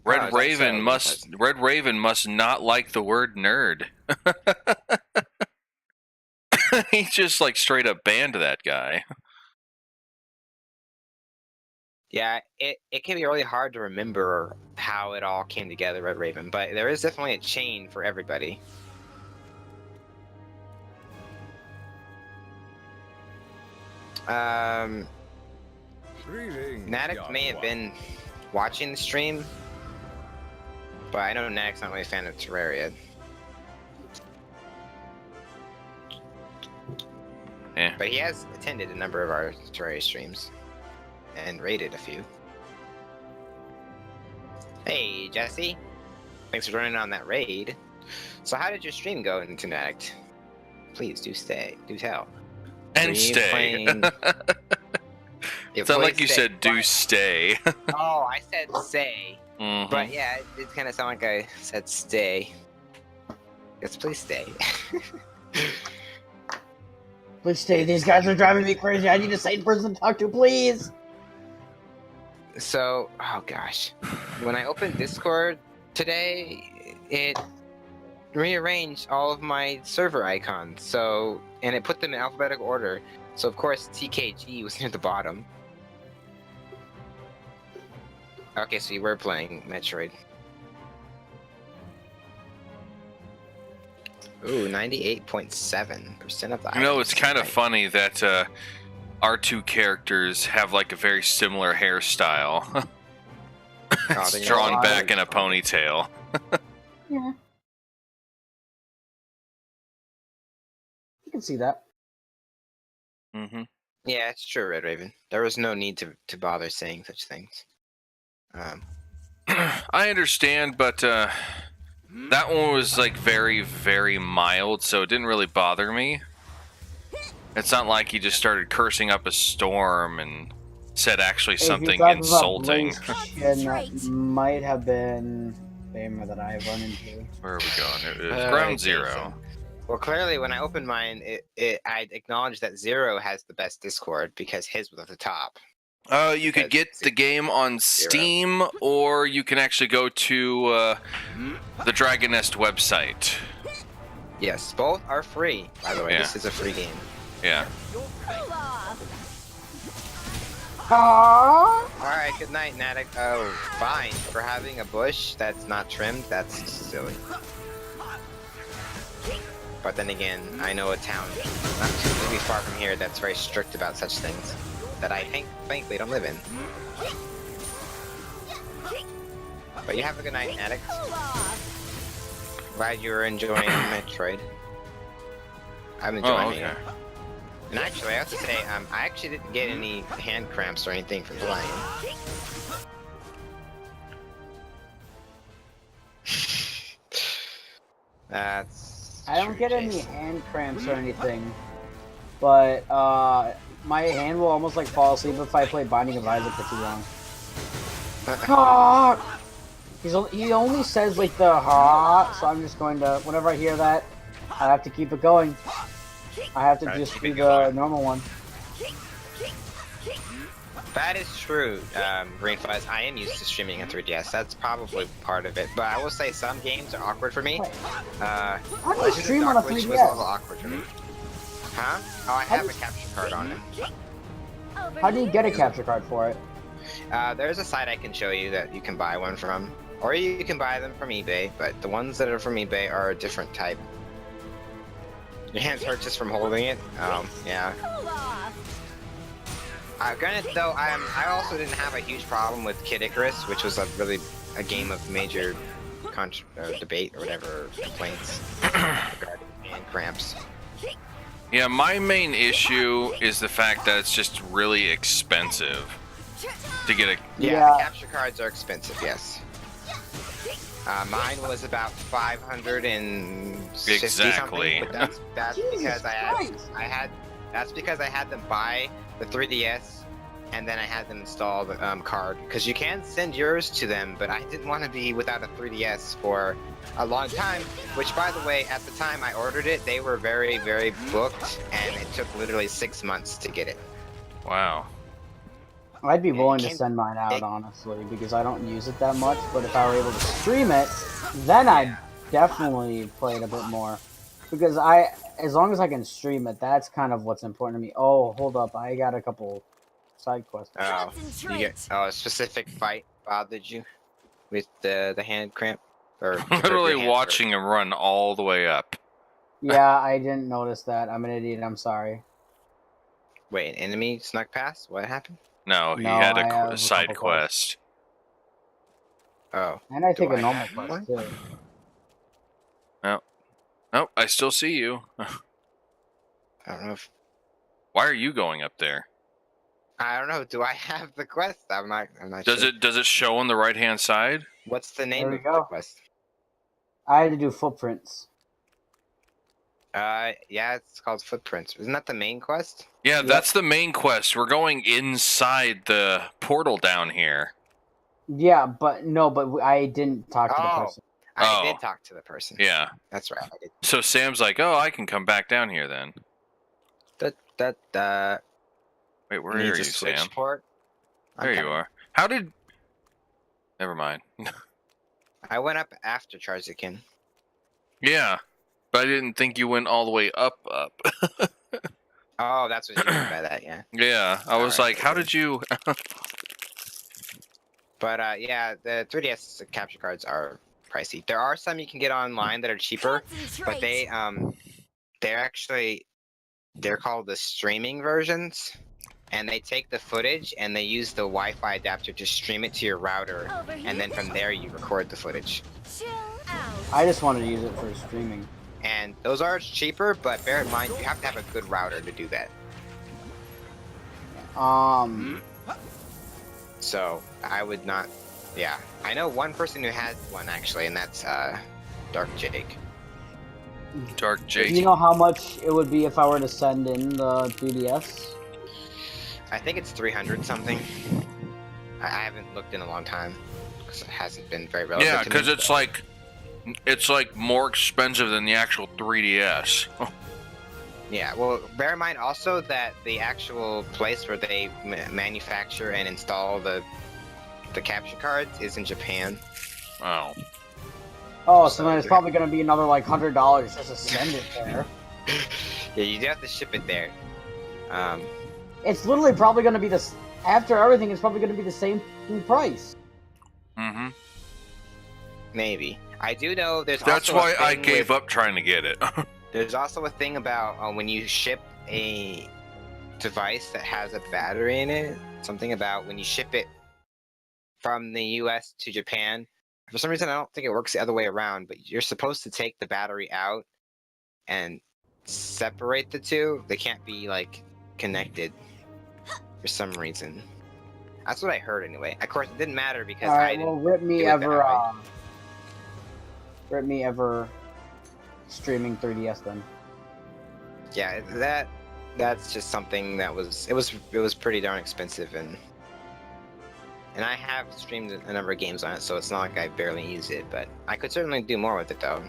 Oh, is that so? Red Raven must not like the word nerd. He just like straight up banned that guy. Yeah, it can be really hard to remember how it all came together, Red Raven, but there is definitely a chain for everybody. Natick may have been watching the stream, but I know Natick's not really a fan of Terraria. Yeah. But he has attended a number of our Terraria streams and rated a few. Hey, Jesse. Thanks for joining on that raid. So how did your stream go into Natick? Please do stay. Do tell. And stay. It sounded like you said do stay. Oh, I said say. Mm-hmm. But yeah, it kind of sounded like I said stay. Yes, please stay. Please stay. These guys are driving me crazy. I need a sane person to talk to, please. So, oh gosh. When I opened Discord today, it rearranged all of my server icons. So, and it put them in alphabetical order. So of course TKG was near the bottom. Okay, so you were playing Metroid. Ooh, 98.7% of the You know, items it's kind of right. funny that our two characters have like a very similar hairstyle. It's they're drawn not- back in a ponytail. Yeah. You can see that. Mm-hmm. Yeah, it's true, Red Raven. There was no need to bother saying such things. I understand, but that one was like very, very mild, so it didn't really bother me. It's not like he just started cursing up a storm and said actually something insulting. That might have been Famer that I've run into. Where are we going? It was ground zero. Well, clearly, when I opened mine, I acknowledged that Zero has the best Discord because his was at the top. You could get the game on Steam, or you can actually go to the Dragon Nest website. Yes, both are free. By the way, Yeah. This is a free game. Yeah. Alright, good night, Natick. Oh, fine. For having a bush that's not trimmed, that's silly. But then again, I know a town not too maybe far from here that's very strict about such things that I thankfully don't live in. But you have a good night, Natick. Glad you were enjoying Metroid. I'm enjoying it. And actually, I have to say, I actually didn't get any hand cramps or anything from playing. That's. I don't get any hand cramps or anything, but my hand will almost like fall asleep if I play Binding of Isaac for too long. He only says like the ha, so I'm just going to, whenever I hear that, I have to keep it going. I have to just do the normal one. That is true, Green Fuzz. I am used to streaming on 3DS. That's probably part of it. But I will say some games are awkward for me. How do you stream on a 3DS? Which was a little awkward for me. Huh? Oh, I have a capture card on it. How do you get a capture card for it? There's a site I can show you that you can buy one from. Or you can buy them from eBay, but the ones that are from eBay are a different type. Your hands hurt just from holding it? Yeah. Granted, though, I also didn't have a huge problem with Kid Icarus, which was a game of major debate or whatever, complaints regarding hand cramps. Yeah, my main issue is the fact that it's just really expensive to get a... Yeah, the capture cards are expensive, yes. Mine was about 560 Exactly. something, but that's because that's because I had them buy the 3DS, and then I had them install the card. Because you can send yours to them, but I didn't want to be without a 3DS for a long time. Which, by the way, at the time I ordered it, they were very, very booked, and it took literally 6 months to get it. Wow. I'd be willing to send mine out, honestly, because I don't use it that much, but if I were able to stream it, then I'd definitely play it a bit more. Because as long as I can stream it, that's kind of what's important to me. Oh, hold up, I got a couple side quest. Oh, a specific fight bothered you with the hand cramp? Or Literally watching him run all the way up. Yeah, I didn't notice that. I'm an idiot. I'm sorry. Wait, an enemy snuck past? What happened? No, he No, had I have a a side couple quest. Oh. And I Do think a I normal have quest one? too. Nope, I still see you. I don't know if Why are you going up there? I don't know. Do I have the quest? I'm not Does sure. it show on the right hand side? What's the name There we of the go. quest? I had to do footprints. Yeah, it's called Footprints. Isn't that the main quest? Yeah, Yep. that's the main quest. We're going inside the portal down here. Yeah, but I didn't talk to the person. I Oh. did talk to the person. Yeah. That's right. I did. So Sam's like, "Oh, I can come back down here then." Wait, where are Needs you, a switch Sam? port. There you are. How did? Never mind. I went up after Charziken. Yeah, but I didn't think you went all the way up. Oh, that's what you mean by that, yeah. Yeah, I was Alright. like, how did you? But yeah, the 3DS capture cards are pricey. There are some you can get online that are cheaper, but they're called the streaming versions, and they take the footage and they use the Wi-Fi adapter to stream it to your router, and then from there you record the footage. I just wanted to use it for streaming. And those are cheaper, but bear in mind you have to have a good router to do that. So I would not. Yeah, I know one person who has one actually, and that's Dark Jake. Dark Jake. Do you know how much it would be if I were to send in the 3DS? I think it's 300 something. I haven't looked in a long time because it hasn't been very relevant. Yeah, to because me, it's like more expensive than the actual 3DS. Yeah, well, bear in mind also that the actual place where they manufacture and install the capture cards is in Japan. Oh. Oh, so then it's probably going to be another like $100 just to send it there. Yeah, you do have to ship it there. It's literally probably going to be this. After everything, it's probably going to be the same price. Mm-hmm. Maybe. I do know there's. That's also why I thing gave with, up trying to get it. There's also a thing about when you ship a device that has a battery in it. Something about when you ship it from the U.S. to Japan. For some reason, I don't think it works the other way around. But you're supposed to take the battery out and separate the two. They can't be like connected for some reason. That's what I heard anyway. Of course, it didn't matter because I didn't. Well, rip me ever streaming 3DS then. Yeah, that's just something that was pretty darn expensive, and I have streamed a number of games on it, so it's not like I barely use it, but I could certainly do more with it though.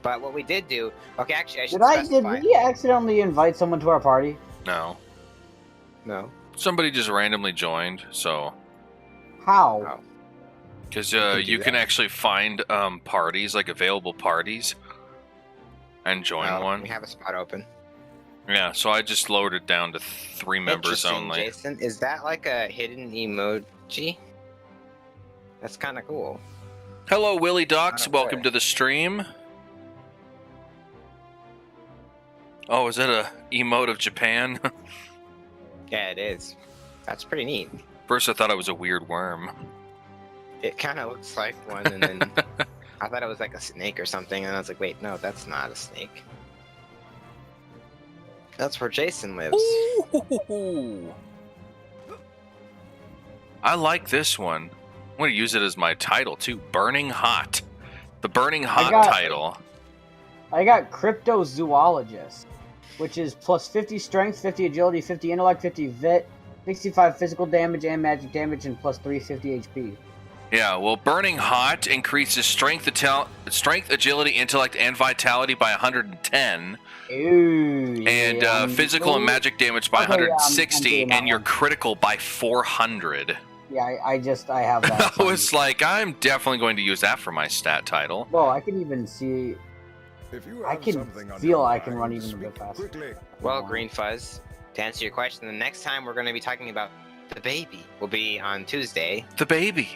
But what we did do, okay, actually I should specify. Did we accidentally invite someone to our party? No. No. Somebody just randomly joined, so. How? Because you can actually find parties, like available parties, and join one. We have a spot open. Yeah, so I just lowered it down to 3 members Interesting, only. Jason, is that like a hidden emoji? That's kind of cool. Hello, Willie Docs. Not Welcome aware. to the stream. Oh, is that a emote of Japan? Yeah, it is. That's pretty neat. First, I thought it was a weird worm. It kind of looks like one, and then I thought it was like a snake or something, and I was like, wait, no, that's not a snake. That's where Jason lives. Ooh. I like this one. I'm going to use it as my title, too. Burning Hot. The Burning Hot title. I got Cryptozoologist, which is plus 50 strength, 50 agility, 50 intellect, 50 vit, 65 physical damage and magic damage, and plus 350 HP. Yeah, well, Burning Hot increases strength, agility, intellect, and vitality by 110. Ooh, And physical and magic damage by 160, and your critical by 400. Yeah, I have that. I was like, I'm definitely going to use that for my stat title. Well, I can even see. I can feel I can run even a bit faster. Well, Green Fuzz, to answer your question, the next time we're going to be talking about The baby will be on Tuesday. The baby.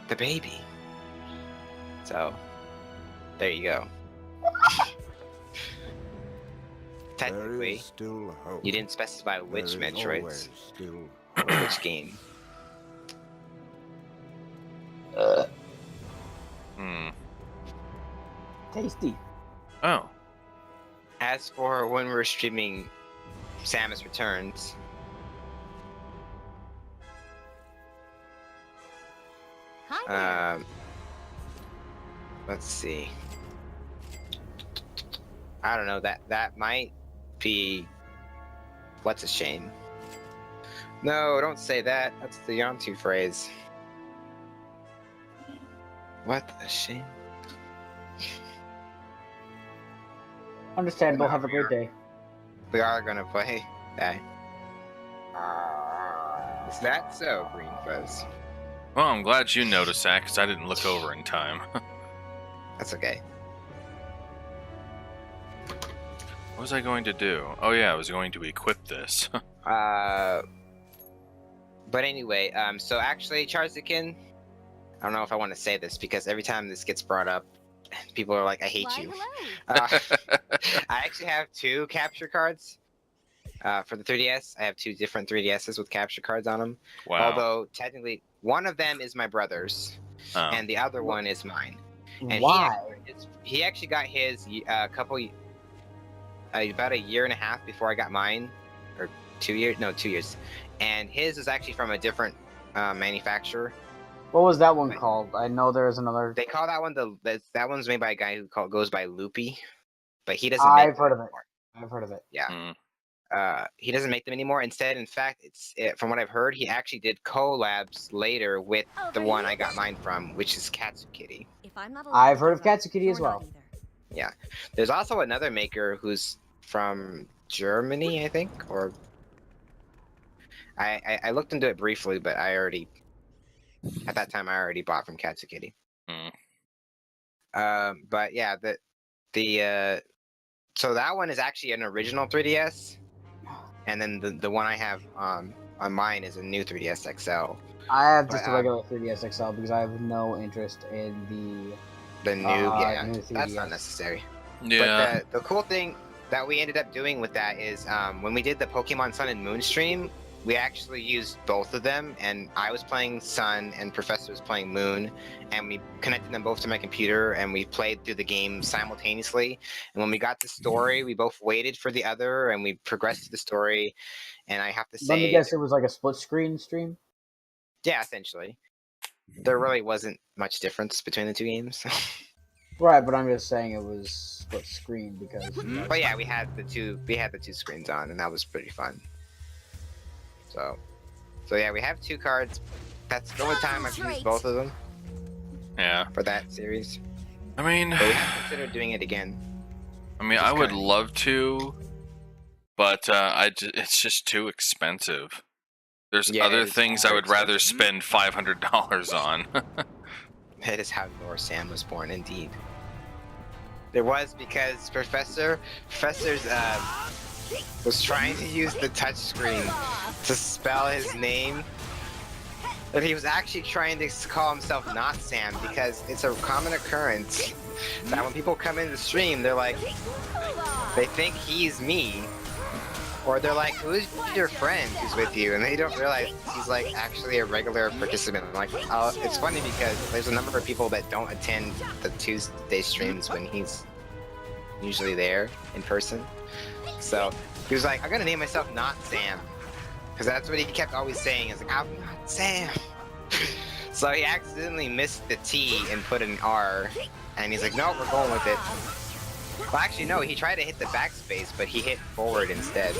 The baby. So, there you go. Technically, still hope. you didn't specify which There is Metroids always still or which game. Tasty. Oh. As for when we're streaming Samus Returns, Hi there. let's see. I don't know, that might be what's a shame. No, don't say that. That's the Yontu phrase. What a shame. Understandable. Have a great day. We are gonna play that. Is that so, Green Fuzz? Well, I'm glad you noticed that because I didn't look over in time. That's okay. What was I going to do? Oh yeah, I was going to equip this. But anyway, so actually, Charziken, I don't know if I want to say this because every time this gets brought up, people are like, I hate Why, you. hello. I actually have 2 capture cards for the 3DS. I have 2 different 3DSs with capture cards on them. Wow. Although, technically, one of them is my brother's, Oh. and the other one is mine. And Why? He actually got his about a year and a half before I got mine, or 2 years. No, 2 years. And his is actually from a different manufacturer. What was that one called? I know there is another. They call that one that one's made by a guy who goes by Loopy, but he doesn't. I've heard of it. I've heard of it. Yeah. He doesn't make them anymore. Instead, in fact, from what I've heard, he actually did collabs later with the one I got mine from, which is Katsukitty. If I'm not I've heard of Katsukitty as well. Yeah. There's also another maker who's from Germany, I think, or I looked into it briefly, but at that time I already bought from Katsukitty. But yeah, so that one is actually an original 3DS, and then the one I have on mine is a new 3DS XL. I have just a regular 3DS XL because I have no interest in the new. new That's 3DS. not necessary. Yeah. But the cool thing that we ended up doing with that is when we did the Pokemon Sun and Moon stream, we actually used both of them, and I was playing Sun and Professor was playing Moon, and we connected them both to my computer, and we played through the game simultaneously. And when we got the story, we both waited for the other, and we progressed to the story. And I have to say, Let me guess, it was like a split screen stream. yeah, essentially, there really wasn't much difference between the 2 games. Right, but I'm just saying it was split screen because. But yeah, we had the two screens on, and that was pretty fun. So yeah, we have 2 cards. That's the only time I've used both of them. Yeah. For that series. I mean, but we have considered doing it again. I mean, I would love to, but it's just too expensive. There's other things I would rather spend $500 on. That is how Lord Sam was born, indeed. There was because Professor's was trying to use the touchscreen to spell his name, but he was actually trying to call himself not Sam because it's a common occurrence that when people come in the stream, they're like, they think he's me, or they're like, who's your friend who's with you, and they don't realize he's like actually a regular participant. Like, it's funny because there's a number of people that don't attend the Tuesday streams when he's usually there in person. So he was like, I'm gonna name myself Not Sam, because that's what he kept always saying. Is like, I'm not Sam. So he accidentally missed the T and put an R, and he's like, no, we're going with it. Well, actually, no, he tried to hit the backspace, but he hit forward instead.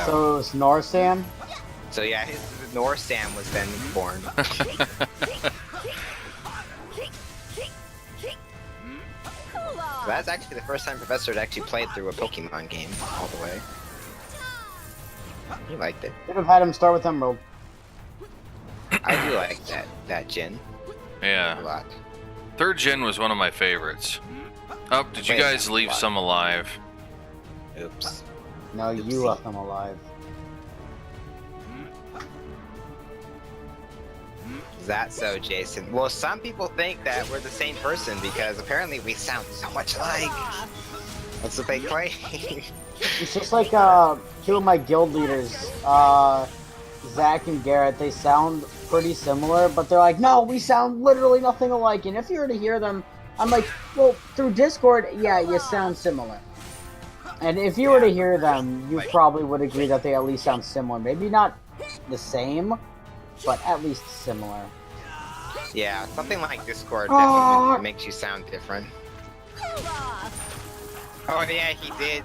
So it's Norsam? So yeah, his Norsam was then born. So that's actually the first time Professor had actually played through a Pokemon game all the way. He liked it. Should have had him start with Emerald. I do like that gen. Yeah. A lot. 3rd gen was one of my favorites. Oh, did you Wait, guys leave what? some alive? Oops. No, you left them alive. Is that so, Jason? Well, some people think that we're the same person because apparently we sound so much alike. That's what they claim. It's just like two of my guild leaders, Zach and Garrett. They sound pretty similar, but they're like, no, we sound literally nothing alike. And if you were to hear them, I'm like, well, through Discord, yeah, you sound similar. And if you were to hear them, you probably would agree that they at least sound similar. Maybe not the same, but at least similar. Yeah, something like Discord definitely makes you sound different. Oh yeah, he did,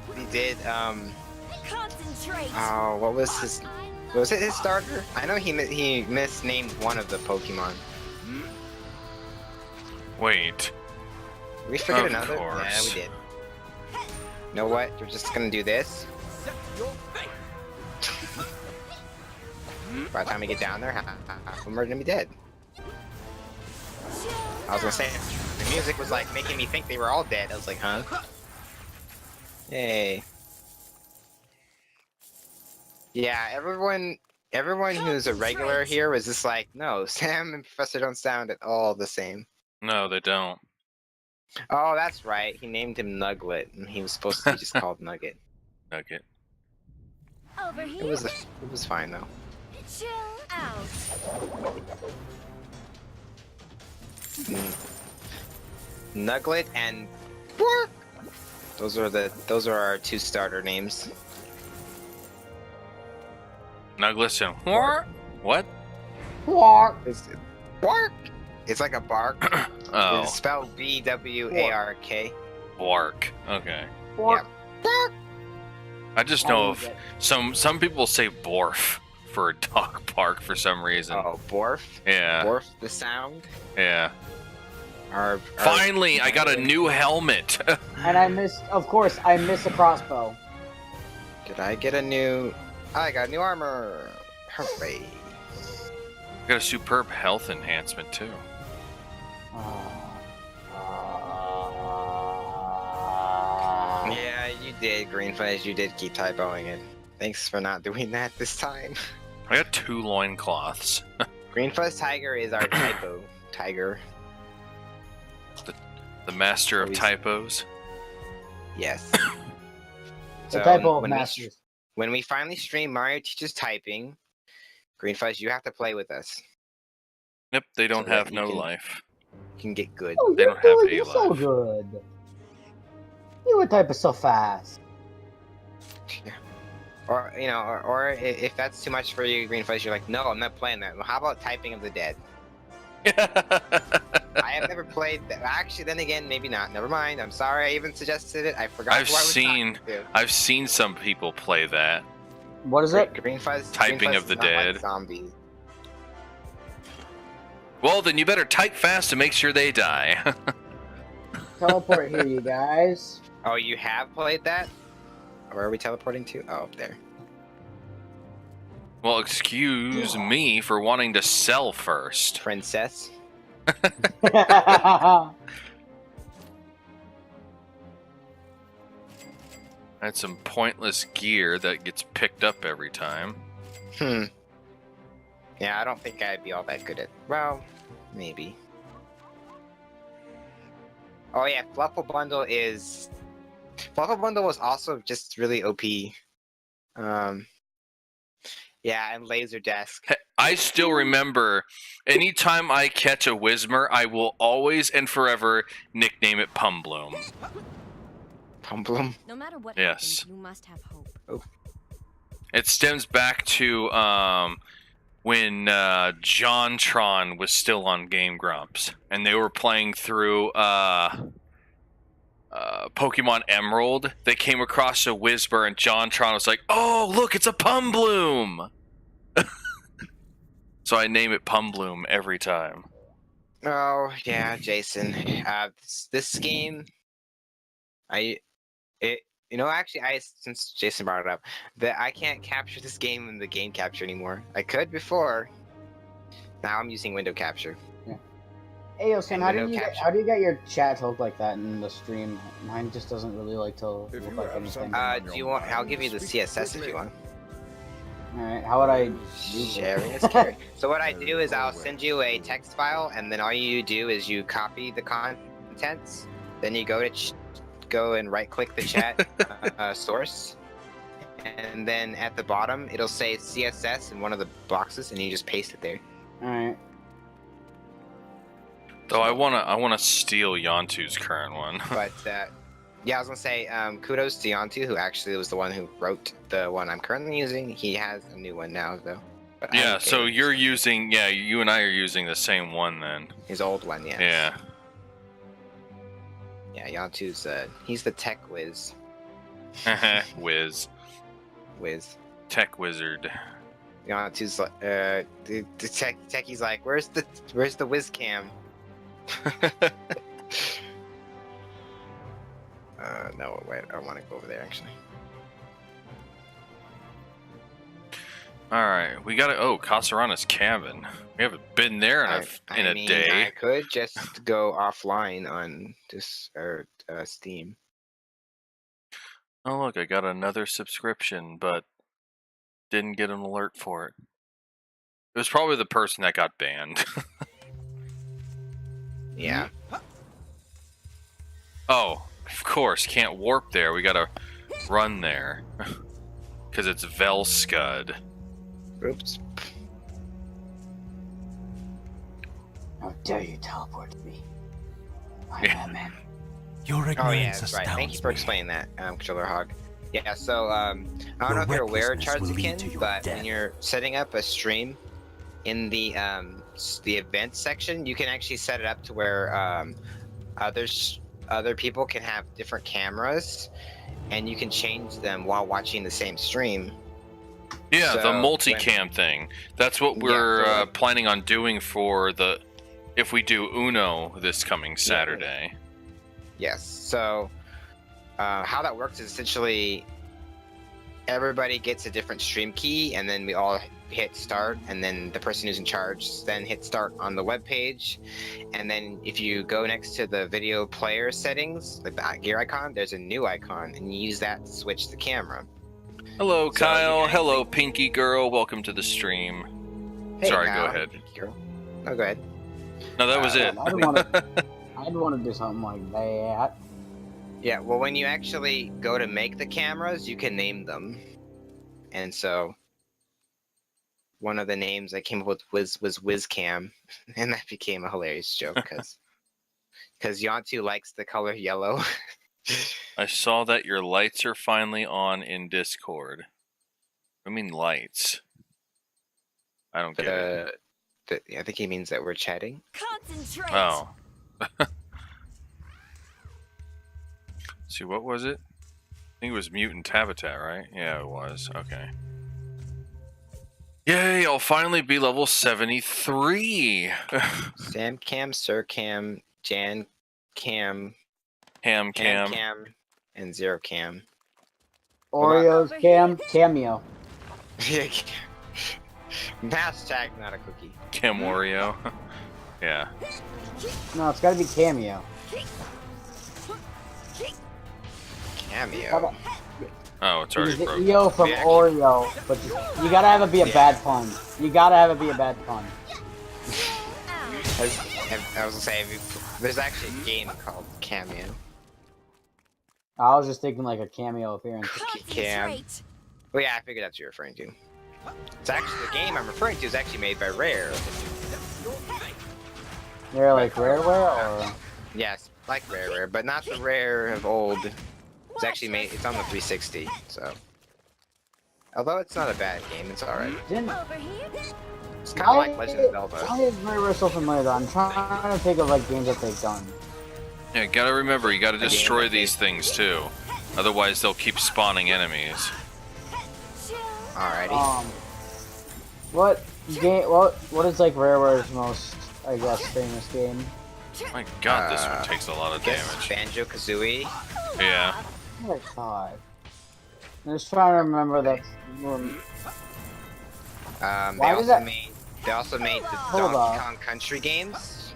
oh, what was his, was it his starter? I know he misnamed one of the Pokemon. Wait. Did we forget Of another? course. Yeah, we did. You know what? We're just gonna do this. By the time we get down there, half of them are gonna be dead. I was gonna say, the music was like making me think they were all dead. I was like, huh? Yay. Yeah, everyone who's a regular here was just like, no, Sam and Professor don't sound at all the same. No, they don't. Oh, that's right. He named him Nuglet, and he was supposed to be just called Nugget. Nugget. Over here. It was fine though. Chill out. Nuglet and Bork. Those are our two starter names. Nuglet and what? What? Bark. It's like a bark. Oh. It's spelled B-W-A-R-K. Bark. Okay. Yep. Bark. I just know of some people say borf for a dog bark for some reason. Oh, Borf? Yeah. Borf the sound? Yeah. Our Finally, I got a new helmet. And I missed a crossbow. Did I get a new... I got new armor. Hooray. I got a superb health enhancement too. Yeah, you did, Greenflash. You did keep typoing it. Thanks for not doing that this time. I got 2 loincloths. Greenfuzz Tiger is our typo tiger. The master of typos. Yes. The typo of masters. When we finally stream Mario Teaches Typing, Greenfuzz, you have to play with us. Yep, they don't So that have you no can- life. You can get good. Oh, They you're don't have doing a so life. good. You would type it so fast. Or or if that's too much for you, Greenfuzz, you're like, no, I'm not playing that. Well, how about Typing of the Dead? I have never played that. Actually, then again, maybe not. Never mind. I'm sorry. I even suggested it. I forgot. I've who I was seen talking to. I've seen some people play that. What is it? Greenfuzz. Typing Greenfuzz of the is not like Dead. zombies. Well, then you better type fast to make sure they die. Teleport here, you guys. Oh, you have played that? Where are we teleporting to? Oh, up there. Well, excuse me for wanting to sell first. Princess. I had some pointless gear that gets picked up every time. Yeah, I don't think I'd be all that good at. Well, maybe. Oh yeah, Fluffle Bundle is. Fluffle Bundle was also just really OP. Yeah, and Laser Desk. I still remember anytime I catch a Whismer, I will always and forever nickname it Pumbloom. Pumbloom? No matter what Yes. happens, you must have hope. Oh. It stems back to when JonTron was still on Game Grumps, and they were playing through Pokemon Emerald. They came across a Whisper, and JonTron was like, "Oh, look, it's a Pumbloom!" So I name it Pumbloom every time. Oh yeah, Jason. This game, since Jason brought it up, that I can't capture this game in the game capture anymore. I could before. Now I'm using window capture. Hey, yo, Sam, And how do window you capture. get your chat to look like that in the stream? Mine just doesn't really like to look like anything. Do you want? I'll give you the CSS if you want. Alright, how would I do Sharing is caring. So what I do is I'll send you a text file, and then all you do is you copy the contents. Then you go to go and right-click the chat source, and then at the bottom it'll say CSS in one of the boxes, and you just paste it there. Alright. Though I wanna steal Yontu's current one. But yeah, I was gonna say kudos to Yantu, who actually was the one who wrote the one I'm currently using. He has a new one now, though. But Yeah, so you're using, you and I are using the same one then. his old one, yeah. Yeah. Yeah, Yantu's he's the tech whiz. Whiz. Tech wizard. Yantu's like the techie's like, where's the whiz cam? No, wait, I want to go over there actually. Alright, we gotta, Casarana's cabin. We haven't been there in a day. I could just go offline on this Steam. Oh look, I got another subscription, but didn't get an alert for it. It was probably the person that got banned. Yeah. Oh, of course, can't warp there. We gotta run there. Because it's Velscud. Oops. How dare you teleport to me? I'm Batman. Your ignorance Oh yeah, that's right. astounds Thank you for me. explaining that, Controller Hog. Yeah, so I don't know if you're aware, recklessness will lead to Charziken, your but death. when you're setting up a stream in the events section, you can actually set it up to where other people can have different cameras, and you can change them while watching the same stream. Yeah, the So, multicam thing. That's what we're planning on doing for if we do Uno this coming Saturday. Yes. So how that works is essentially everybody gets a different stream key, and then we all hit start, and then the person who's in charge then hit start on the web page, and then if you go next to the video player settings, like the gear icon, there's a new icon, and you use that to switch the camera. Hello, So Kyle. you can Hello, Pinky Girl. Welcome to the stream. Hey, Sorry, Kyle. go ahead. Girl. No, go ahead. No, that was it. I'd want to do something like that. Yeah, well, when you actually go to make the cameras, you can name them. And so one of the names I came up with was WizCam, and that became a hilarious joke because Yantu likes the color yellow. I saw that your lights are finally on in Discord. I mean lights. I don't get it. I think he means that we're chatting. Concentrate. Oh. See, what was it? I think it was Mutant Habitat, right? Yeah, it was. Okay. Yay, I'll finally be level 73! Sam Cam, Sir Cam, Jan Cam, Ham Cam. and Zero Cam. Oreos cameo. Hashtag not a cookie. Cam Oreo. Yeah. No, it's gotta be cameo. Cameo. Oh, it's already It's the broken. EO from Oreo, but you gotta have it be a bad pun. You gotta have it be a bad pun. I was gonna say, there's actually a game called Cameo. I was just thinking like a cameo appearance. Cam. Well, yeah, I figured that's what you're referring to. It's actually the game I'm referring to is actually made by Rare. They're like Rareware or? Yes, like Rare, but not the Rare of old. It's actually made. It's on the 360, so. Although it's not a bad game, it's alright. It's kind of like Legend of Zelda. Why is Rareware so familiar though? I'm trying to think of like games that they've done. Yeah, gotta remember, you gotta destroy these things too. Otherwise, they'll keep spawning enemies. Alrighty. What game? What is like Rareware's most, I guess, famous game? My god, this one takes a lot of damage. Banjo-Kazooie. Yeah. I thought. I'm just trying to remember that. They also made the Hold Donkey on. Kong Country games.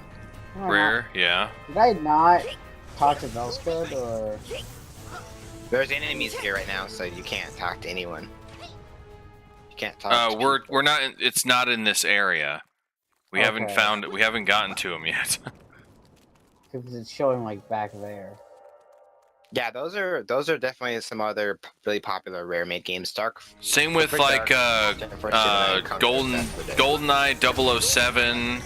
Rare, yeah. Did I not talk to Velscud or? There's enemies here right now, so you can't talk to anyone. You can't talk. To we're people. not. It's not in this area. We haven't Okay. found. We haven't gotten to him yet. Because it's showing like back there. Yeah, those are definitely some other really popular rare made games. Same with like GoldenEye 007.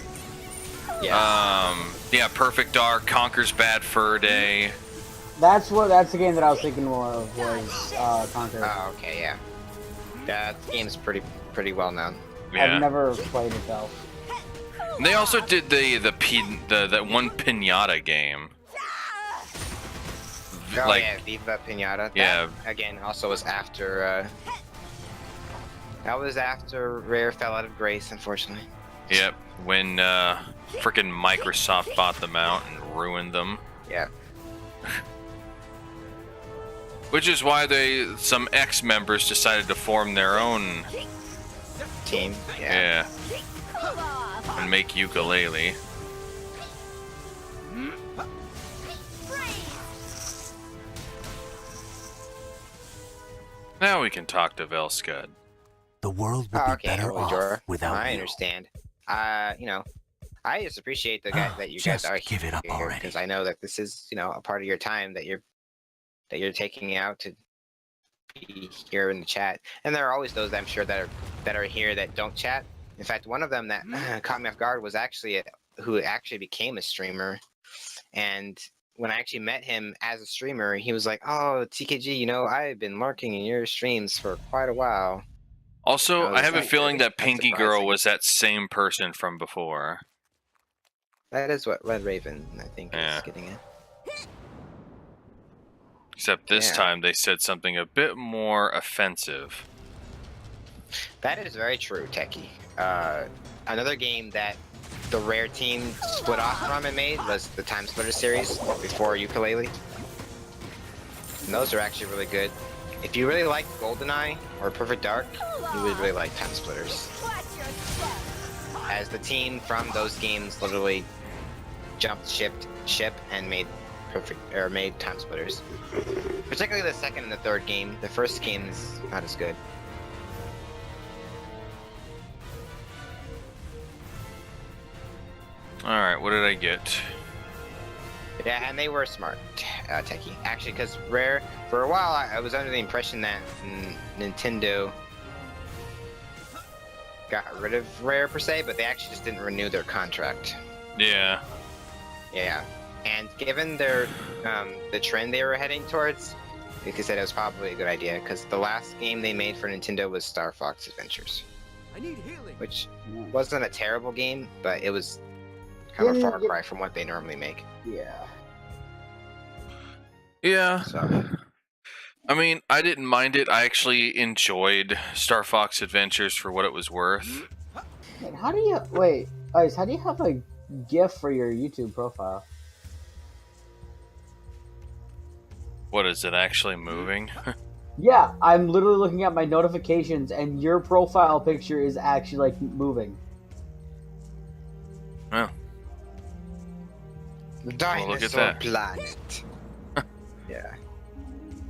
Yeah, Perfect Dark, Conker's Bad Fur Day. That's the game that I was thinking more of was Conquer. Oh, okay, yeah. That game's pretty well known. Yeah. I've never played it though. And they also did that one Pinata game. Oh like, yeah, Viva Pinata. Yeah. That, again, also was after. That was after Rare fell out of grace, unfortunately. Yep. When freaking Microsoft bought them out and ruined them. Yeah. Which is why some ex-members decided to form their own team. Yeah. And make ukulele. Now we can talk to Velscud. The world would be better off without I you. understand. You know, I just appreciate the guy that you guys are give it up already. because I know that this is, a part of your time that you're taking out to be here in the chat. And there are always those I'm sure that are here that don't chat. In fact, one of them that caught me off guard was actually who actually became a streamer. And when I actually met him as a streamer, he was like, "Oh, TKG, I've been lurking in your streams for quite a while." Also, I have a feeling that that's Pinky surprising. Girl was that same person from before. That is what Red Raven, I think, is getting at. Except this time they said something a bit more offensive. That is very true, Techie. Another game that the Rare team split off from and made was the Time Splitter series before Ukulele. And those are actually really good. If you really like GoldenEye or Perfect Dark, you would really like Time Splitters. As the team from those games literally jumped ship and made Time Splitters. Particularly the second and the third game. The first game is not as good. Alright, what did I get? Yeah, and they were smart, Techie. Actually, because Rare, for a while, I was under the impression that Nintendo got rid of Rare per se, but they actually just didn't renew their contract. Yeah. Yeah. And given their the trend they were heading towards, like I said, it was probably a good idea, because the last game they made for Nintendo was Star Fox Adventures. I need healing. Which wasn't a terrible game, but it was kind of a far cry from what they normally make. Yeah. Yeah. So. I mean, I didn't mind it. I actually enjoyed Star Fox Adventures for what it was worth. Wait, how do you wait, Ice? How do you have a GIF for your YouTube profile? What is it actually moving? Yeah, I'm literally looking at my notifications, and your profile picture is actually like moving. Oh. The dinosaur look at that. planet. Yeah.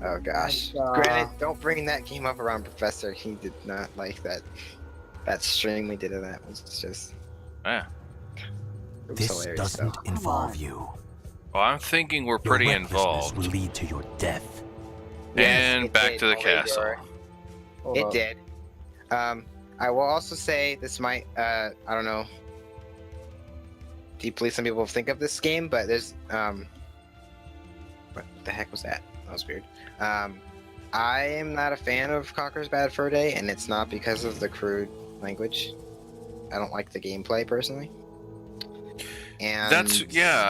Oh gosh. Like, Granted, don't bring that game up around Professor. He did not like that. That stream we did of that was just. Yeah. It was This hilarious, doesn't though. involve you. Well, I'm thinking we're Your pretty recklessness involved. will lead to your death. And it back did, to the only castle. It did. I will also say this might, I don't know, deeply some people think of this game, but there's, what the heck was that? That was weird. I am not a fan of Conker's Bad Fur Day, and it's not because of the crude language. I don't like the gameplay, personally. And That's, yeah,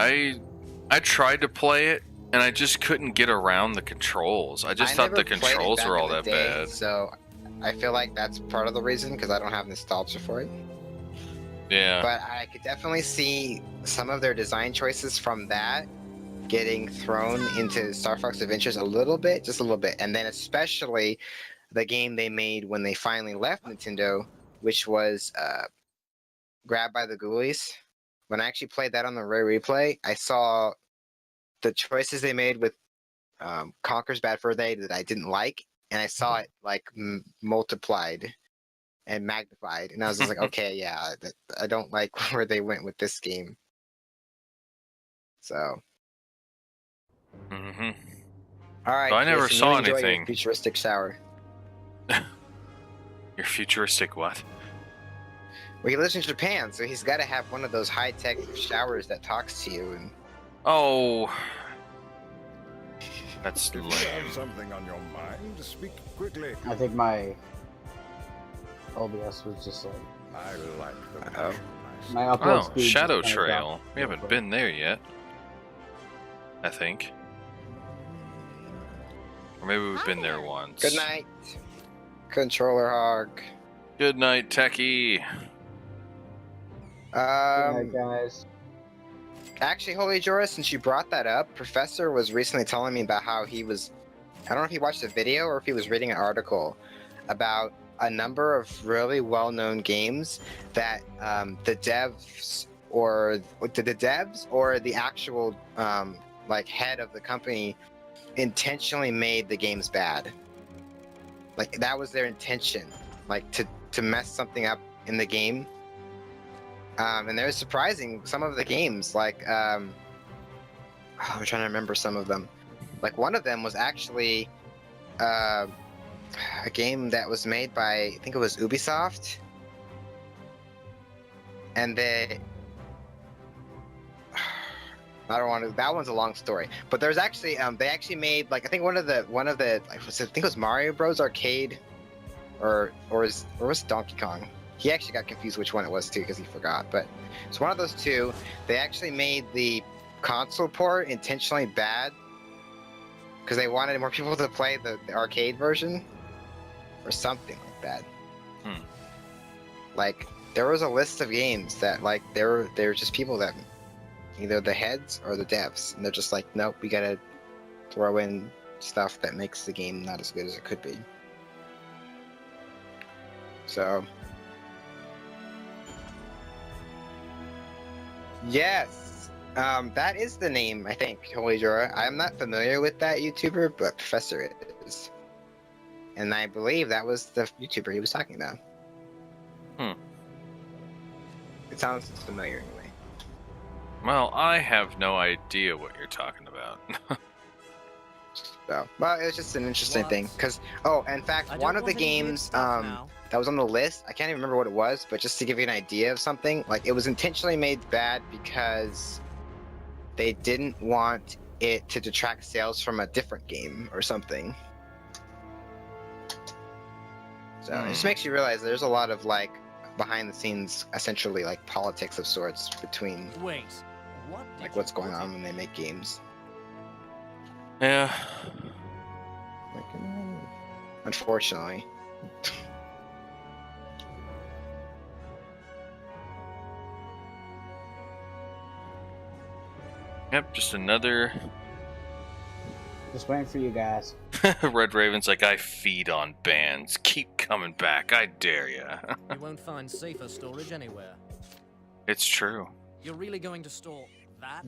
I tried to play it, and I just couldn't get around the controls. I just thought the never played it controls back were all in the that day, bad. So I feel like that's part of the reason, because I don't have nostalgia for it. Yeah. But I could definitely see some of their design choices from that getting thrown into Star Fox Adventures a little bit, just a little bit. And then especially the game they made when they finally left Nintendo, which was Grabbed by the Ghoulies. When I actually played that on the Rare Replay, I saw the choices they made with Conker's Bad Fur Day that I didn't like, and I saw it like multiplied and magnified. And I was just like, okay, yeah, I don't like where they went with this game. So. Mm-hmm. All right. So I never Jason, saw you enjoy anything. Your futuristic shower. Your futuristic what? Well, he lives in Japan, so he's got to have one of those high-tech showers that talks to you. And Oh. That's If you lame. have something on your mind, speak quickly. I think my OBS was just like I like the Uh-oh. my upload Oh, speed. Shadow just kinda Trail. dropped We real haven't quick. been there yet. I think. Or maybe we've been there once. good night, controller hog. Good night, Techie. Good night, guys. Actually, Holy Jorah, since you brought that up, Professor was recently telling me about how he was, I don't know if he watched a video or if he was reading an article about a number of really well-known games that the devs or the actual like head of the company intentionally made the games bad. Like that was their intention, like to mess something up in the game. And they're surprising some of the games, like I'm trying to remember some of them. Like one of them was actually a game that was made by, I think it was Ubisoft, and I don't want to. That one's a long story, but there's actually they actually made like I think one of the I think it was Mario Bros Arcade, or was Donkey Kong. He actually got confused which one it was too because he forgot. But it's one of those two. They actually made the console port intentionally bad because they wanted more people to play the arcade version or something like that. Like there was a list of games that like there were just people that either the heads or the devs, and they're just like, nope, we gotta throw in stuff that makes the game not as good as it could be. So. Yes, that is the name, I think, Holy Jorah. I'm not familiar with that YouTuber, but Professor is. And I believe that was the YouTuber he was talking about. It sounds familiar anyway. Well, I have no idea what you're talking about. So, well, it was just an interesting thing. Because, oh, in fact, one of the games that was on the list, I can't even remember what it was, but just to give you an idea of something, like it was intentionally made bad because they didn't want it to detract sales from a different game or something. So it just makes you realize there's a lot of like behind the scenes, essentially like politics of sorts between like what's going on when they make games. Yeah. Like, unfortunately. Yep, just another. Just waiting for you guys. Red Raven's like, I feed on bands. Keep coming back. I dare ya. You won't find safer storage anywhere. It's true. You're really going to store that?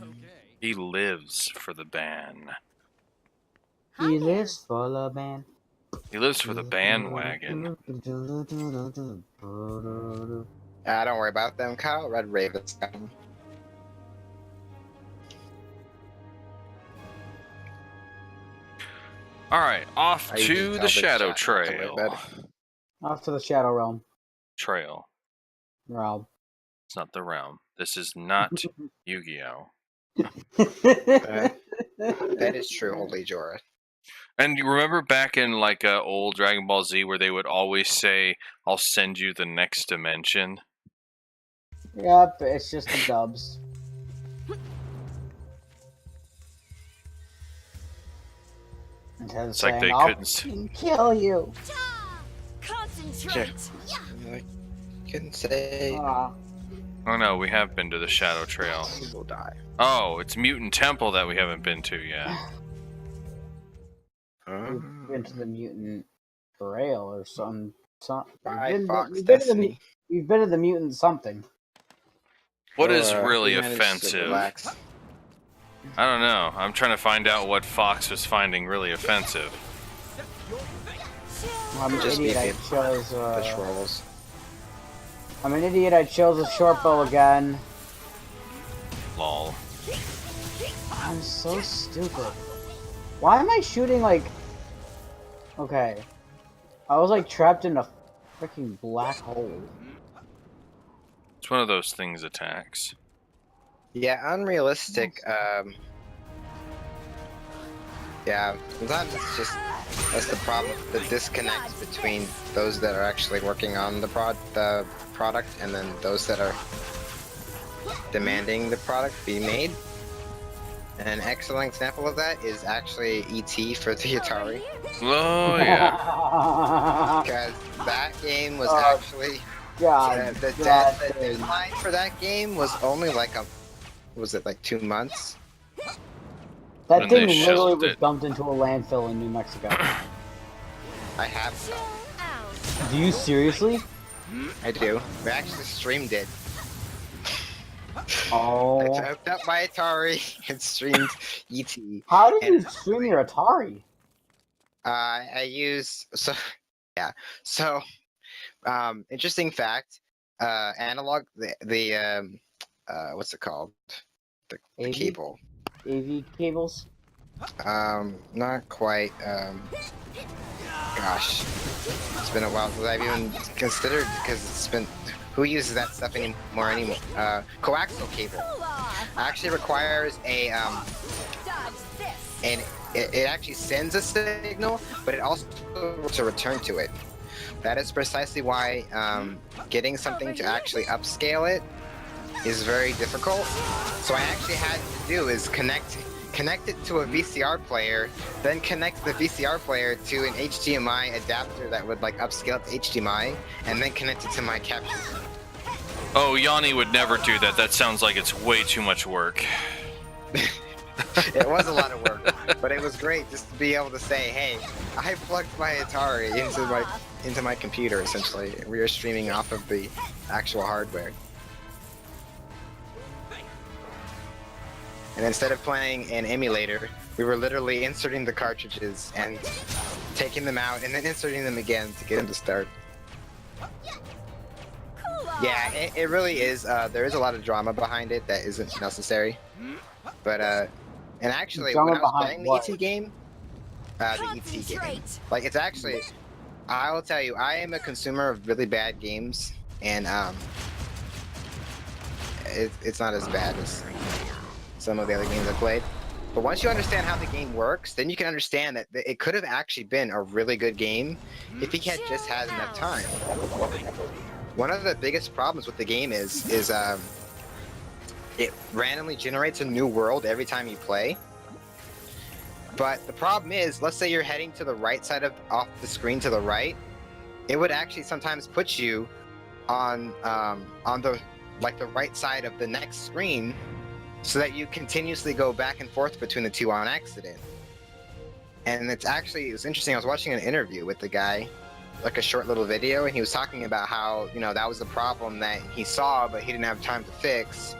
Okay. He lives for the ban. He lives for the band. He lives for the bandwagon. Don't worry about them, Kyle. Red Raven's got them. All right, off to the Shadow Trail. Off to the Shadow Realm. Trail. Realm. It's not the realm. This is not Yu-Gi-Oh. That is true, Holy Jorah. And you remember back in like old Dragon Ball Z where they would always say, "I'll send you the next dimension." Yep, it's just the dubs. It's like they couldn't kill you. Concentrate. Like, couldn't say. Oh no, we have been to the Shadow Trail. People die. Oh, it's Mutant Temple that we haven't been to yet. We've been to the Mutant Trail or some. Fox We've been to the Mutant something. What is really offensive? I don't know. I'm trying to find out what Fox was finding really offensive. I'm an Just idiot. I beat chose. the trolls. I'm an idiot. I chose a short bow again. Lol. I'm so stupid. Why am I shooting like? Okay, I was like trapped in a freaking black hole. It's one of those things attacks. Yeah, unrealistic. Yeah, sometimes it's just that's the problem. The disconnect between those that are actually working on the product and then those that are demanding the product be made. An excellent example of that is actually ET for the Atari. Oh yeah. Because that game was actually God, the God, deadline for that game was only like was it like 2 months? that When thing they literally shelved was it. dumped into a landfill in New Mexico. I have some. Do you seriously? I do. We actually streamed it. Oh. I hooked up my Atari and streamed ET. How did you stream your Atari? I use yeah. So interesting fact. Analog what's it called? The AV? cable. AV cables? Not quite. Gosh, it's been a while since I've even considered because it's been. Who uses that stuff anymore? Coaxial cable actually requires and it actually sends a signal, but it also to return to it. That is precisely why getting something to actually upscale it is very difficult. So I actually had to do is connect it to a VCR player, then connect the VCR player to an HDMI adapter that would like upscale it to HDMI, and then connect it to my capture. Oh, Yanni would never do that. That sounds like it's way too much work. It was a lot of work, but it was great just to be able to say, "Hey, I plugged my Atari into my computer." Essentially, we are streaming off of the actual hardware. And instead of playing an emulator, we were literally inserting the cartridges and taking them out and then inserting them again to get them to start. Yeah, it really is. There is a lot of drama behind it that isn't necessary. But, and actually, when I was playing the ET game, like, it's actually, I will tell you, I am a consumer of really bad games, and it's not as bad as some of the other games I played. But once you understand how the game works, then you can understand that it could have actually been a really good game if he had just had enough time. One of the biggest problems with the game is it randomly generates a new world every time you play. But the problem is, let's say you're heading to the right side off the screen to the right, it would actually sometimes put you on the right side of the next screen, so that you continuously go back and forth between the two on accident. And it was interesting. I was watching an interview with the guy, like a short little video, and he was talking about how, that was the problem that he saw, but he didn't have time to fix.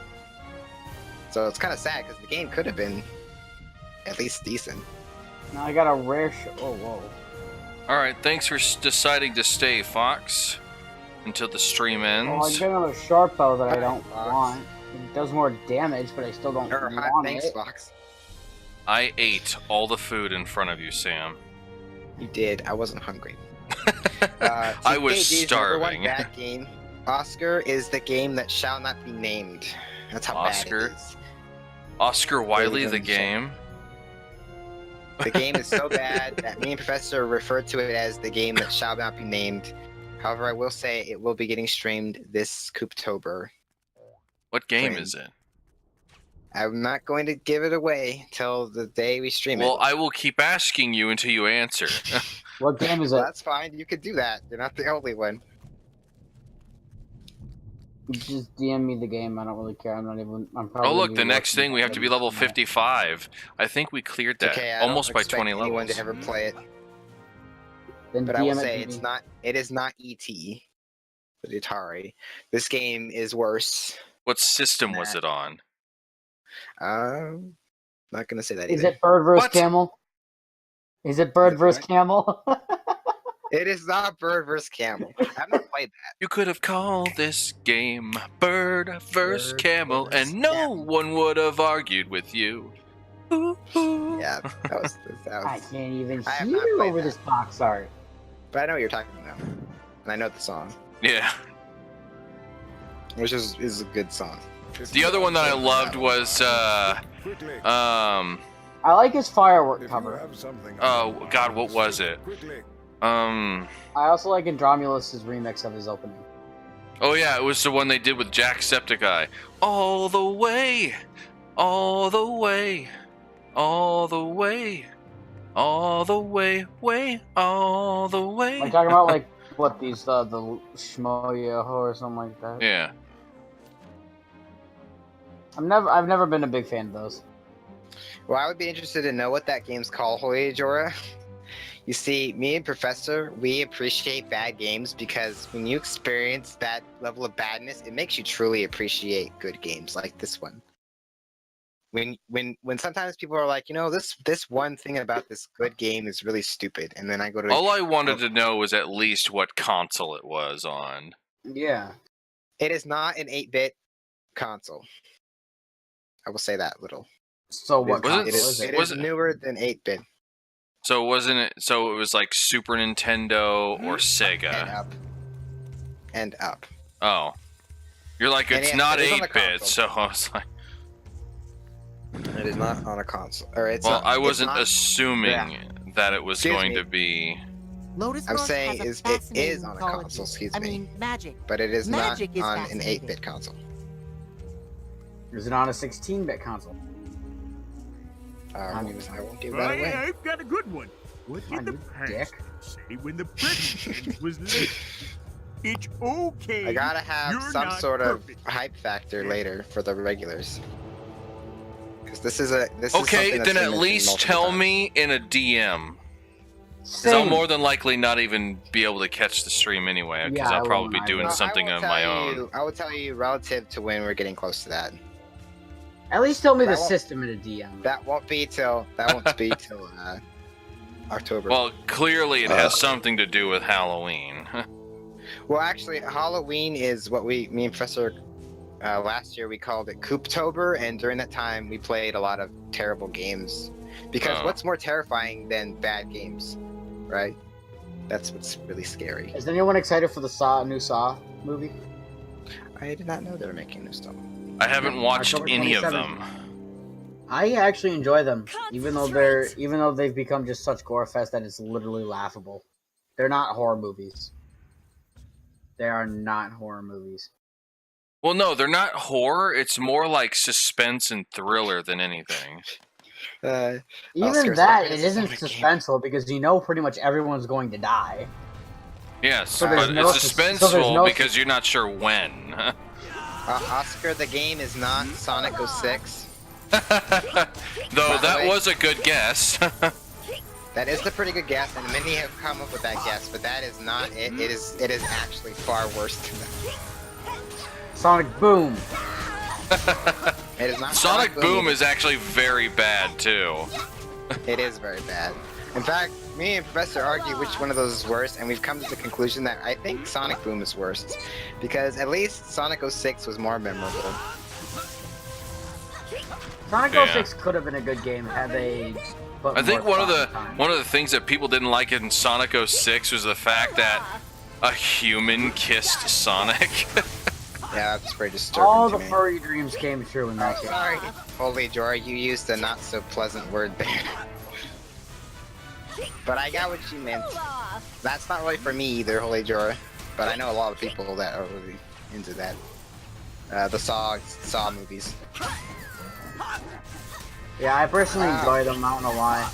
So it's kind of sad because the game could have been at least decent. Now I got a rare oh, whoa. Alright, thanks for deciding to stay, Fox, until the stream ends. Oh, I got another short bow that I don't want. It does more damage, but I still don't want Thanks, it. Fox. I ate all the food in front of you, Sam. You did. I wasn't hungry. I was starving. Number one bad game. Oscar is the game that shall not be named. That's how bad it is. Oscar Wiley, the game. The game is so bad that me and Professor refer to it as the game that shall not be named. However, I will say it will be getting streamed this Cooptober. What game is it? I'm not going to give it away till the day we stream it. Well, I will keep asking you until you answer. What game is it? That's fine. You could do that. You're not the only one. Just DM me the game. I don't really care. I'm probably. Oh, look, the next thing, we have to be level 55. I think we cleared that almost by 20 levels. Anyone to ever play it. Then but DM I will it, say BB. it is not ET, for the Atari. This game is worse. What system was it on? Not gonna say that Is either. it Bird vs. Camel? Is it Bird vs. Camel? It is not bird versus camel. I've not played that. You could have called this game Bird vs. Bird Camel, versus and no camel. one would have argued with you. Ooh, ooh. Yeah, that was. I can't even I have hear not played over that. this box art. But I know what you're talking about, and I know the song, Yeah. which is a good song. The other one that I loved was Quickly. I like his firework If you cover. have something Oh, on God, what was say it? Quickly. I also like Andromulus's remix of his opening. Oh yeah, it was the one they did with Jacksepticeye. All the way, all the way, all the way, all the way, all the way. I'm talking about like what these the Shmoya or something like that. Yeah. I've never been a big fan of those. Well, I would be interested to know what that game's called, Holy Jorah. You see, me and Professor, we appreciate bad games because when you experience that level of badness, it makes you truly appreciate good games like this one. When sometimes people are like, you know, this one thing about this good game is really stupid, and then I go to All I wanted to know was at least what console it was on. Yeah. It is not an 8-bit console. I will say that little. So what Was it- console is It it? Was is it- newer than 8-bit So wasn't it? So it was like Super Nintendo or and Sega. up. And up. Oh, you're like And it's yeah, not it is on the 8-bit. So console. I was like, It is not on a console. Or it's well, not, I it's wasn't not- assuming that it was Excuse going me. to be. Lotus I'm Rock saying has a is it is fascinating on a mythology. console, excuse I me. mean, magic. But it is Magic is not on an fascinating. 8-bit console. Is it on a 16-bit console? I won't give that away. I've got a good one. What Come on, did the you past dick. say when the present was late? It's okay. I gotta have You're some not sort of perfect. hype factor later for the regulars. Because this is Okay, something that's then been at mentioned least multiple tell times. me in a DM. Because I'll Same. more than likely not even be able to catch the stream anyway. Because Yeah, I I'll probably be won't doing either. something I will on tell my you- own. I will tell you relative to when we're getting close to that. At least tell me the That won't- system in a DM. That won't be till October. Well, clearly it has something to do with Halloween. Well, actually, Halloween is what me and Professor last year we called it Cooptober, and during that time we played a lot of terrible games. Because Oh. what's more terrifying than bad games, right? That's what's really scary. Is anyone excited for the new Saw movie? I did not know they were making new stuff. I haven't watched October any of 27th. them. I actually enjoy them, even though they've become just such gore fest that it's literally laughable. They're not horror movies. They are not horror movies. Well, no, they're not horror. It's more like suspense and thriller than anything. Even Oscar's that, like, it "This is isn't not a game." suspenseful because you know pretty much everyone's going to die. Yes, So there's but no it's sus- so there's suspenseful no because you're not sure when. Oscar, the game is not Sonic 06. Though By the that way- was a good guess. That is a pretty good guess, and many have come up with that guess, but that is not it. It is actually far worse than that. Sonic Boom. It is not Sonic Boom either. is actually very bad too. It is very bad. In fact, me and Professor argue which one of those is worse, and we've come to the conclusion that I think Sonic Boom is worst. Because at least Sonic 06 was more memorable. Sonic Yeah. 06 could have been a good game had they put I think more one of thought the in time. one of the things that people didn't like in Sonic 06 was the fact that a human kissed Sonic. Yeah, that's very disturbing All to the me. furry dreams came true in that Oh, game. sorry. Holy Jorah, you used a not so pleasant word there. But I got what you meant. That's not really for me either, Holy Jorah. But I know a lot of people that are really into that. The Saw movies. Yeah, I personally enjoy them, I don't know why.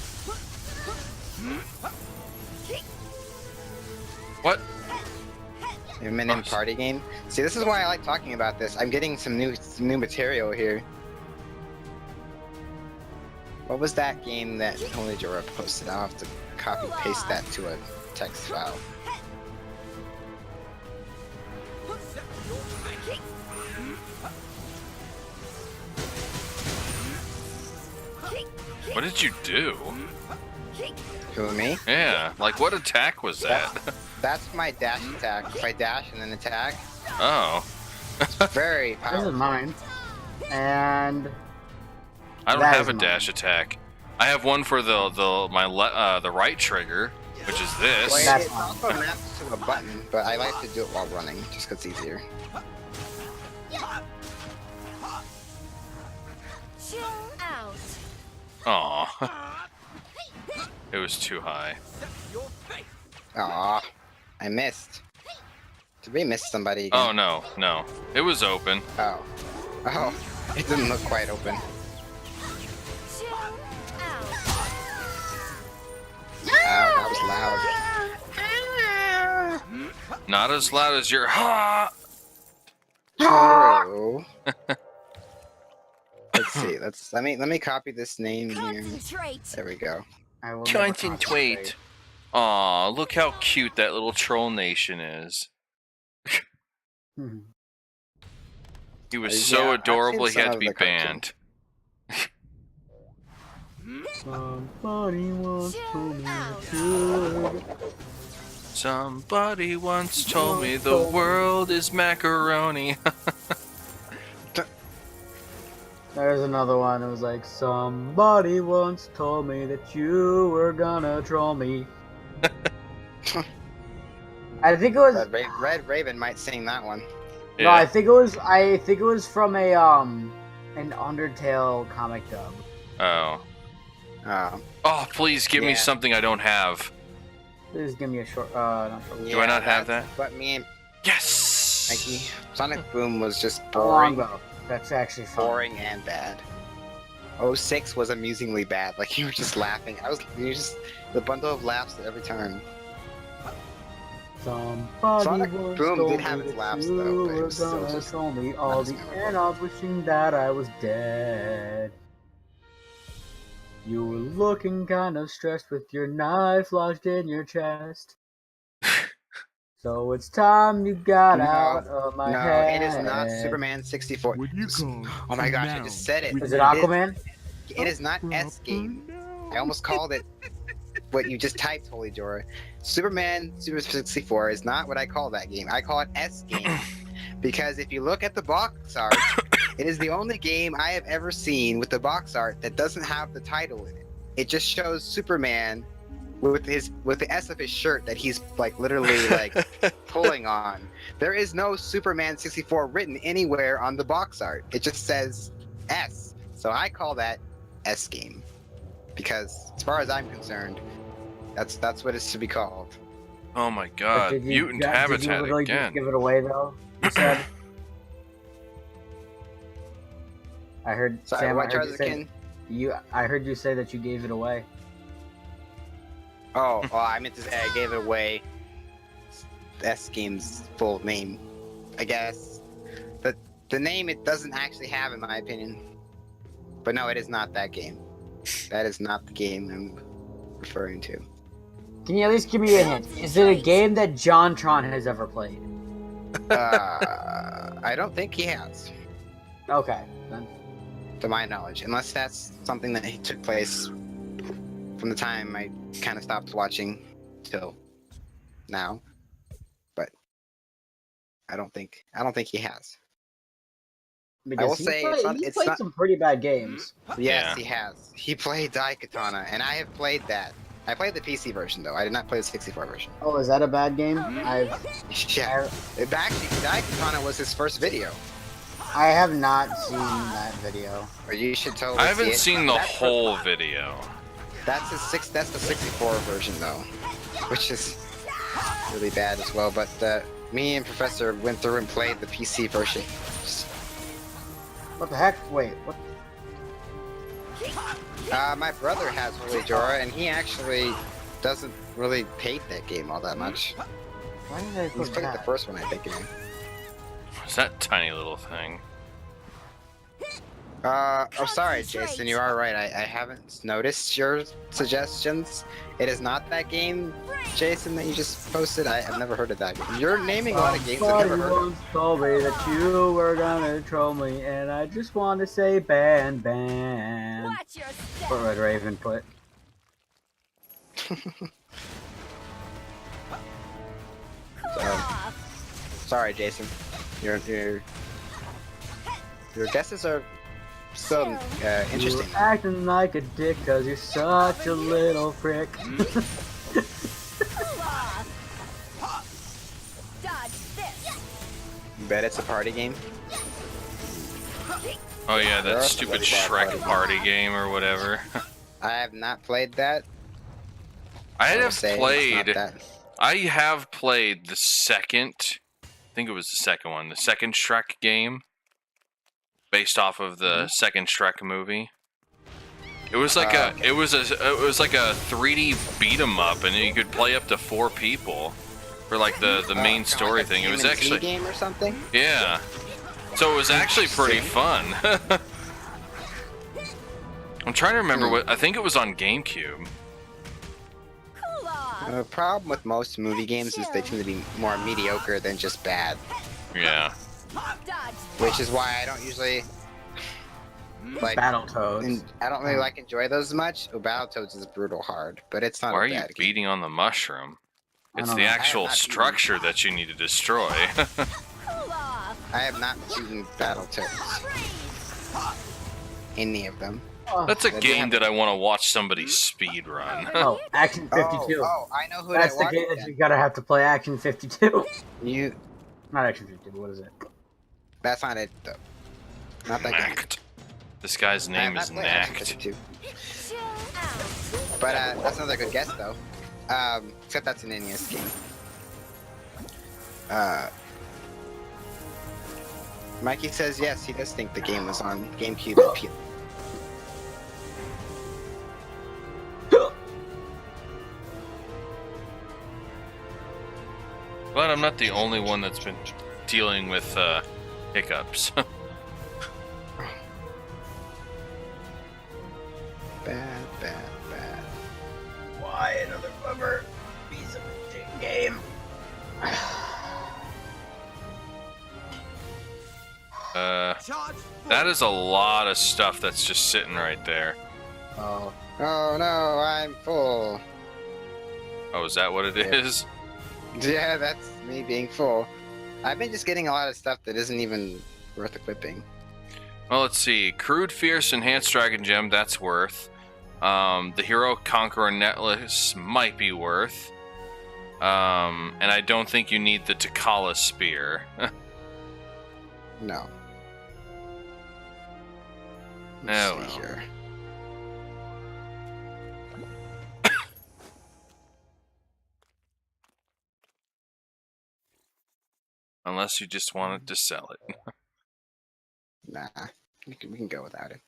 What? Eminem party game. See, this is why I like talking about this. I'm getting some new material here. What was that game that Holy Jorah posted? I'll have to copy paste that to a text file. What did you do? Who, me? Yeah, like what attack was that? That's my dash attack. If I dash and then attack, Oh. very This powerful. is mine. And I don't that have is a mine. dash attack. I have one for the right trigger, which is this. Well, That's it's also mapped to a button, but I like to do it while running, just 'cause it's easier. Chill out. Aw. It was too high. Aw, I missed. Did we miss somebody again? Oh no. It was open. Oh. Oh, it didn't look quite open. Chill out. That was loud. Not as loud as your ha. True. Let's see. Let me copy this name here. Concentrate. There we go. I will never Concentrate. Aw, look how cute that little troll nation is. Mhm. He was Yeah, so I've adorable seen he had some to of be the cartoon. banned. Somebody once told me out. to. Somebody once told me the world is macaroni. There's another one. It was like, somebody once told me that you were gonna troll me. I think it was. Red Raven might sing that one. No, I think it was. I think it was from a an Undertale comic dub. Oh. Oh. Oh, please give me Yeah. something I don't have. Please give me a short. Not short. Do I not have that? But me and Yes. Mikey, Sonic Boom was just How long boring. ago? That's actually fun. Boring and bad. 06 was amusingly bad. Like you were just laughing. You were just the bundle of laughs at every turn. Somebody Sonic once Boom told did me have its that laughs, you though, but it were was still gonna just troll me not all as the memorable. and I was wishing that I was dead. You were looking kind of stressed with your knife lodged in your chest. So it's time you got out of my head. It is not Superman 64. What do you call Oh my gosh, I now? just said it. Is it Aquaman? It is not S game. I almost called it what you just typed, Holy Jorah. Superman Super 64 is not what I call that game. I call it S game. Because if you look at the box art, it is the only game I have ever seen with the box art that doesn't have the title in it. It just shows Superman with the S of his shirt that he's like literally like pulling on. There is no Superman 64 written anywhere on the box art. It just says S. So I call that S game. Because as far as I'm concerned, that's what it's to be called. Oh my But god. did Mutant did you Habitat literally again. just give it away though? You said. I heard. Sorry, Sam, what I heard you say, Charziken? I heard you say that you gave it away. Oh, I meant to say I gave it away. S game's full name, I guess. The name it doesn't actually have, in my opinion. But no, it is not that game. That is not the game I'm referring to. Can you at least give me a hint? Is it a game that JonTron has ever played? I don't think he has, Okay, then. to my knowledge, unless that's something that took place from the time I kind of stopped watching till now. But I don't think he has. Because will say he played some pretty bad games. Yes, Yeah. he has. He played Daikatana, and I have played that. I played the PC version though. I did not play the 64 version. Oh, is that a bad game? Yeah. Actually, Daikatana was his first video. I have not seen that video. Or you should totally. I haven't see it. seen the That's whole video. That's That's the 64 version though, which is really bad as well. But me and Professor went through and played the PC version. What the heck? Wait, what? My brother has Holy Jorah, and he actually doesn't really hate that game all that much. Why did I He's put played the that? first one, I think. What's that tiny little thing? Oh, sorry, Jason. You are right. I haven't noticed your suggestions. It is not that game, Jason, that you just posted. I've never heard of that game. You're naming a lot of games I've never heard of. Once told me that you were gonna troll me, and I just want to say ban. Watch your step. What Red Raven put. Sorry, Jason. Your guesses are so interesting. You're acting like a dick because you're such a little prick. Bet it's a party game. Oh yeah, that stupid Shrek party game or whatever. I have not played that. I have played the second. I think it was the second one, the second Shrek game, based off of the second Shrek movie. It was like it was like a 3D beat 'em up, and you could play up to 4 people for like the main story thing. It was actually game or something. Yeah. So it was actually pretty fun. I'm trying to remember what I think it was on GameCube. The problem with most movie games is they tend to be more mediocre than just bad. Yeah. Which is why I don't usually like Battletoads. I don't really enjoy those as much. Oh, Battletoads is brutal hard, but it's not. Why a are you bad beating on the mushroom? It's the know. actual structure that you need to destroy. I have not beaten Battletoads. Any of them. That's a game that I want to watch somebody speed run. Oh, Action 52. Oh, I know who That's the game that you gotta have to play. Action 52. You. Not Action 52. What is it? That's not it though. Not that game. This guy's name is Knacked. But that's another good guess though. Except that's an NES game. Mikey says yes, he does think the game was on GameCube and PS. But I'm not the only one that's been dealing with hiccups. Bad. Why another bummer piece of shit game? That is a lot of stuff that's just sitting right there. Oh no, I'm full. Oh, is that what it is? Yeah, that's me being full. I've been just getting a lot of stuff that isn't even worth equipping. Well, let's see. Crude, Fierce, Enhanced Dragon Gem, that's worth. The Hero Conqueror Necklace might be worth. And I don't think you need the Takala Spear. No. Oh, Let's see here. Unless you just wanted to sell it. Nah, we can go without it.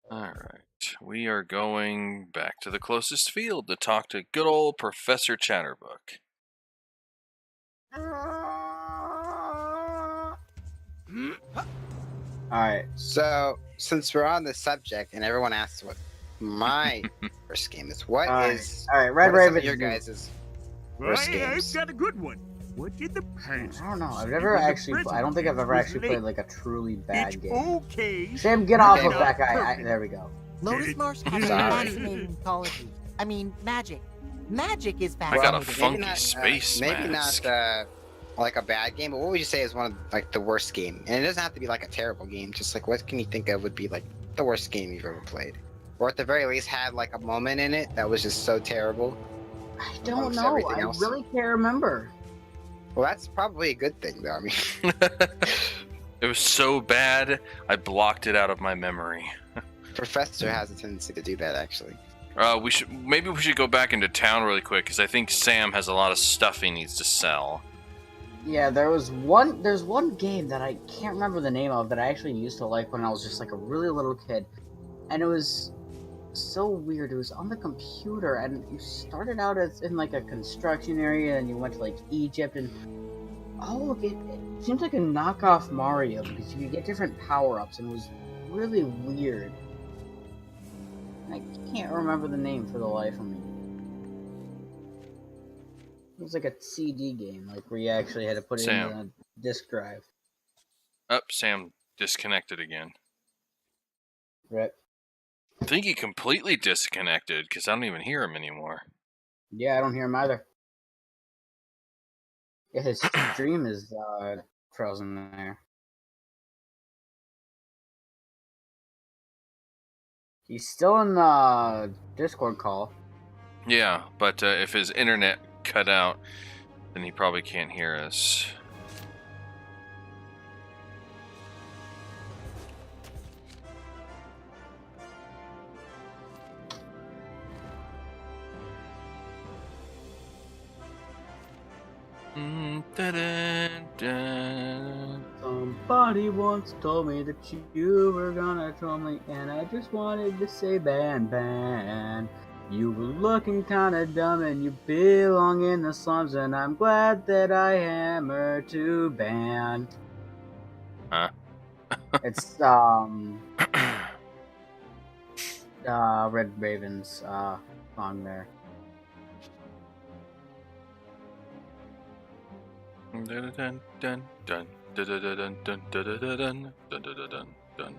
Alright, we are going back to the closest field to talk to good old Professor Chatterbook. Alright. So, since we're on the subject and everyone asks what my first game is, what is Red Raven? Your guys' Well, first I've games? got a good one. What did the past? I don't know. I've never actually. I don't think I've ever actually played like a truly bad It's game. okay. Sam, get off of that guy. There we go. Lotus Marsh has a fascinating mythology. I mean, magic. Magic is I got a fascinating. funky space maybe mask. not like a bad game, but what would you say is one of like the worst game? And it doesn't have to be like a terrible game. Just like what can you think of would be like the worst game you've ever played, or at the very least had like a moment in it that was just so terrible. I don't know. I really can't remember. Well, that's probably a good thing, though. I mean, it was so bad, I blocked it out of my memory. Professor has a tendency to do that, actually. Maybe we should go back into town really quick because I think Sam has a lot of stuff he needs to sell. Yeah, there's one game that I can't remember the name of that I actually used to like when I was just like a really little kid, and it was so weird. It was on the computer, and you started out as in like a construction area, and you went to like Egypt, and it seems like a knockoff Mario because you could get different power-ups, and it was really weird. I can't remember the name for the life of me. It was like a CD game, like where you actually had to put it in a disk drive. Oh, Sam disconnected again. Right. think he completely disconnected because I don't even hear him anymore. Yeah, I don't hear him either. Yeah, his stream is frozen there. He's still in the Discord call. Yeah, but if his internet cut out, then he probably can't hear us. Somebody once told me that you were gonna troll me, and I just wanted to say ban ban. You were looking kinda dumb and you belong in the slums, and I'm glad that I hammered to ban. Huh? It's Red Raven's song there. Dun dun dun dun dun dun dun dun dun dun dun dun dun dun dun.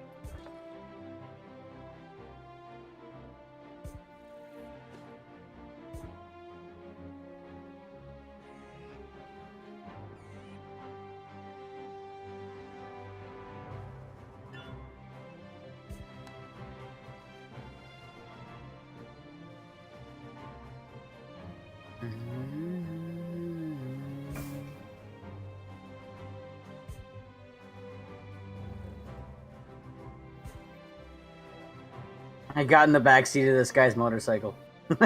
I got in the backseat of this guy's motorcycle. He's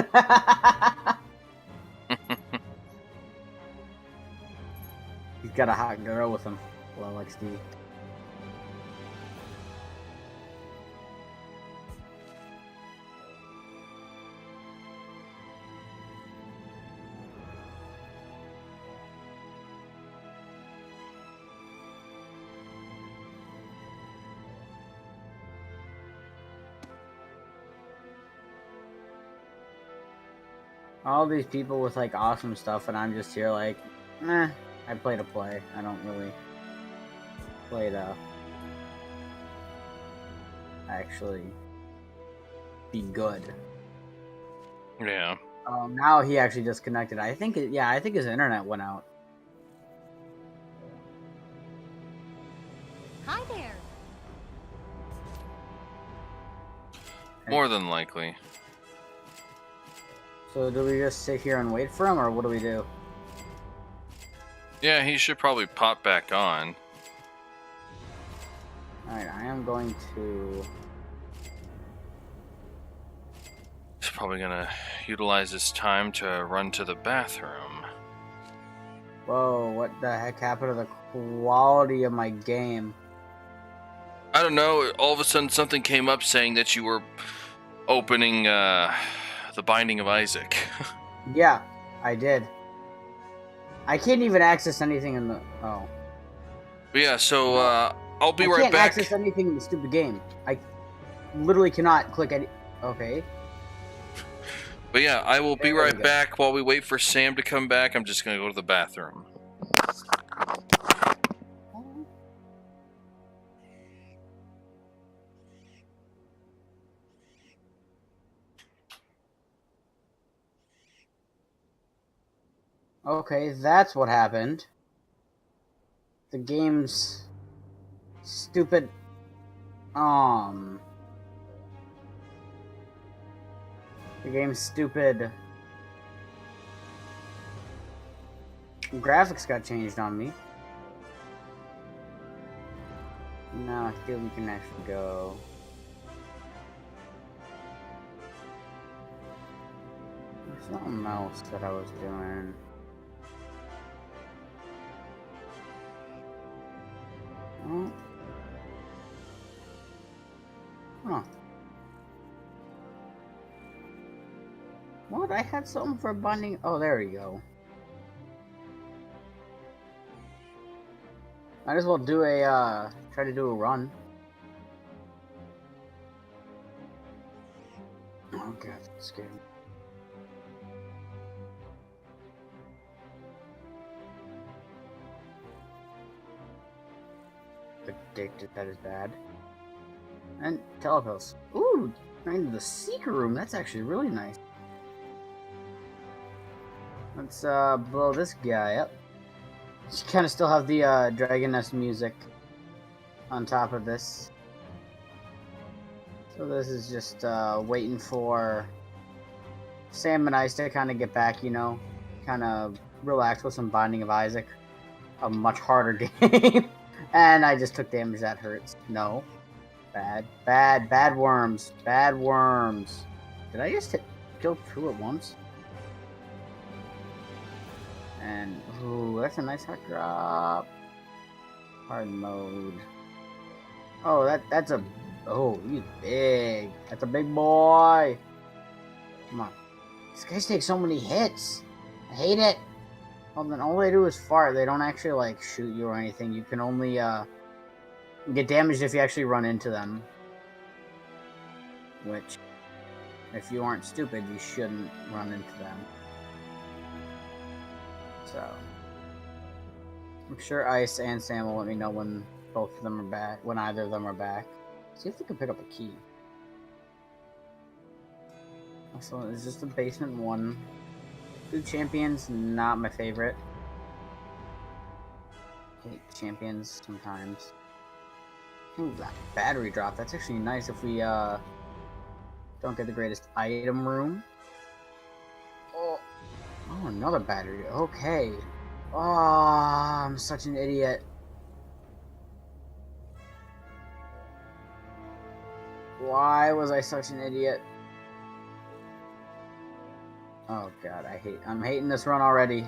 got a hot girl with him. Well, like Steve. All these people with like awesome stuff, and I'm just here like, I play to play. I don't really play to actually be good. Yeah. Now he actually disconnected. I think I think his internet went out. Hi there. More than likely. So do we just sit here and wait for him, or what do we do? Yeah, he should probably pop back on. Alright, I am going to... He's probably gonna utilize his time to run to the bathroom. Whoa, what the heck happened to the quality of my game? I don't know, all of a sudden something came up saying that you were opening The Binding of Isaac. Yeah, I did. I can't even access anything in the... Oh. But yeah, so I'll be right I can't back. access anything in the stupid game. I literally cannot click any... Okay. But yeah, I will be There we right go. back while we wait for Sam to come back. I'm just gonna go to the bathroom. Okay, that's what happened. The game's stupid. The game's stupid. Graphics got changed on me. Now here we can actually go. There's something else that I was doing. Oh. Huh. What? I had something for binding. Oh, there you go. Might as well do a, try to do a run. Oh god, that's scary. Addicted, that is bad. And telepills. Ooh, right into the secret room. That's actually really nice. Let's blow this guy up. Just kind of still have the Dragon Nest music on top of this. So this is just waiting for Sam and Ice to kind of get back, you know, kind of relax with some Binding of Isaac. A much harder game. And I just took damage. That hurts. No. Bad worms. Bad worms. Did I just kill 2 at once? And, ooh, that's a nice hard drop. Hard mode. Oh, that's a... Oh, he's big. That's a big boy. Come on. These guys take so many hits. I hate it. Well, then all they do is fart. They don't actually, like, shoot you or anything. You can only, get damaged if you actually run into them. Which, if you aren't stupid, you shouldn't run into them. So, I'm sure Ice and Sam will let me know when both of them are back, when either of them are back. See if they can pick up a key. Also, it's just a basement 1. 2 champions, not my favorite. Hate champions sometimes. Ooh, that battery drop. That's actually nice if we don't get the greatest item room. Oh, another battery. Okay. Oh, I'm such an idiot. Why was I such an idiot? Oh god, I'm hating this run already.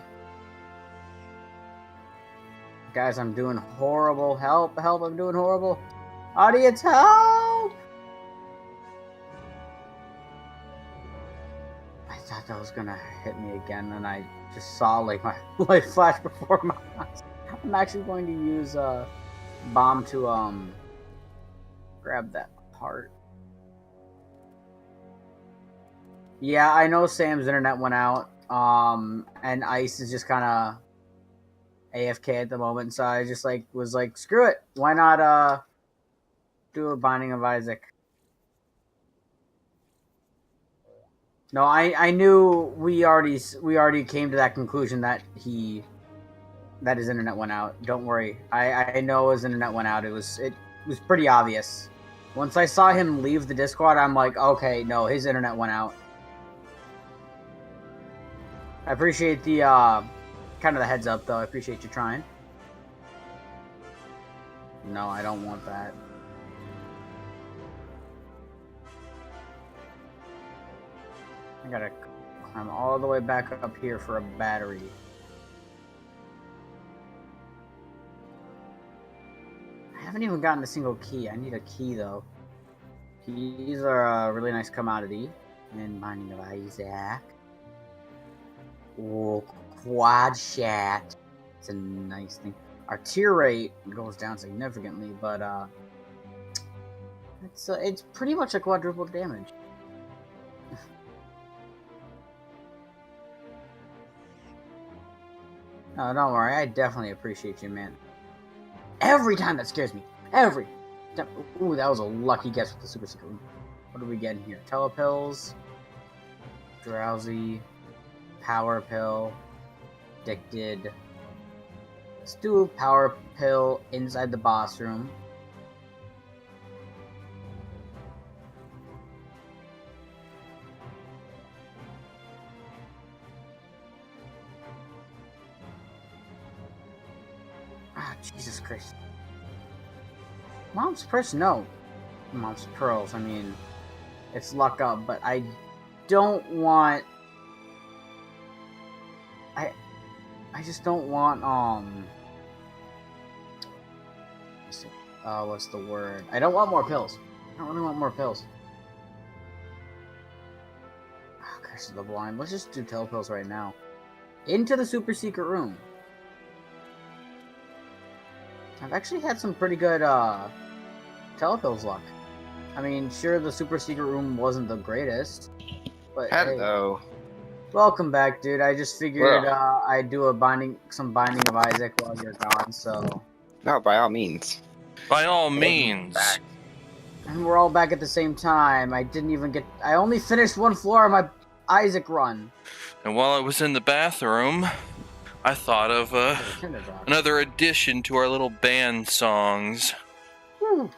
Guys, I'm doing horrible. Help, I'm doing horrible. Audience, help! I thought that was gonna hit me again, and I just saw like my light flash before my eyes. I'm actually going to use bomb to grab that heart. Yeah, I know Sam's internet went out, and Ice is just kind of AFK at the moment, so I just was like, screw it, why not do a Binding of Isaac? No, I knew we already came to that conclusion that his internet went out. Don't worry, I know his internet went out. It was pretty obvious. Once I saw him leave the Discord, I'm like, okay, no, his internet went out. I appreciate the, kind of the heads up, though. I appreciate you trying. No, I don't want that. I gotta climb all the way back up here for a battery. I haven't even gotten a single key. I need a key, though. Keys are a really nice commodity in Binding of Isaac. Oh, quad shat. It's a nice thing. Our tier rate goes down significantly, but it's pretty much a quadruple damage. No, don't worry. I definitely appreciate you, man. Every time that scares me. Every time. Ooh, that was a lucky guess with the super secret room. What are we getting here? Telepills. Drowsy. Power pill. Addicted. Let's do a power pill inside the boss room. Ah, Jesus Christ. Mom's Purse? No. Mom's Pearls. I mean, it's luck up, but I don't want... I just don't want, what's the word? I don't want more pills. I don't really want more pills. Oh, Curse of the Blind. Let's just do telepills right now. Into the super secret room. I've actually had some pretty good, telepills luck. I mean, sure, the super secret room wasn't the greatest, but hello. Hey, welcome back, dude. I just figured I'd do some Binding of Isaac while you're gone, so... No, by all means. By all means. And we're all back at the same time. I didn't even get. I only finished one floor of my Isaac run. And while I was in the bathroom, I thought of another addition to our little band songs. Whew.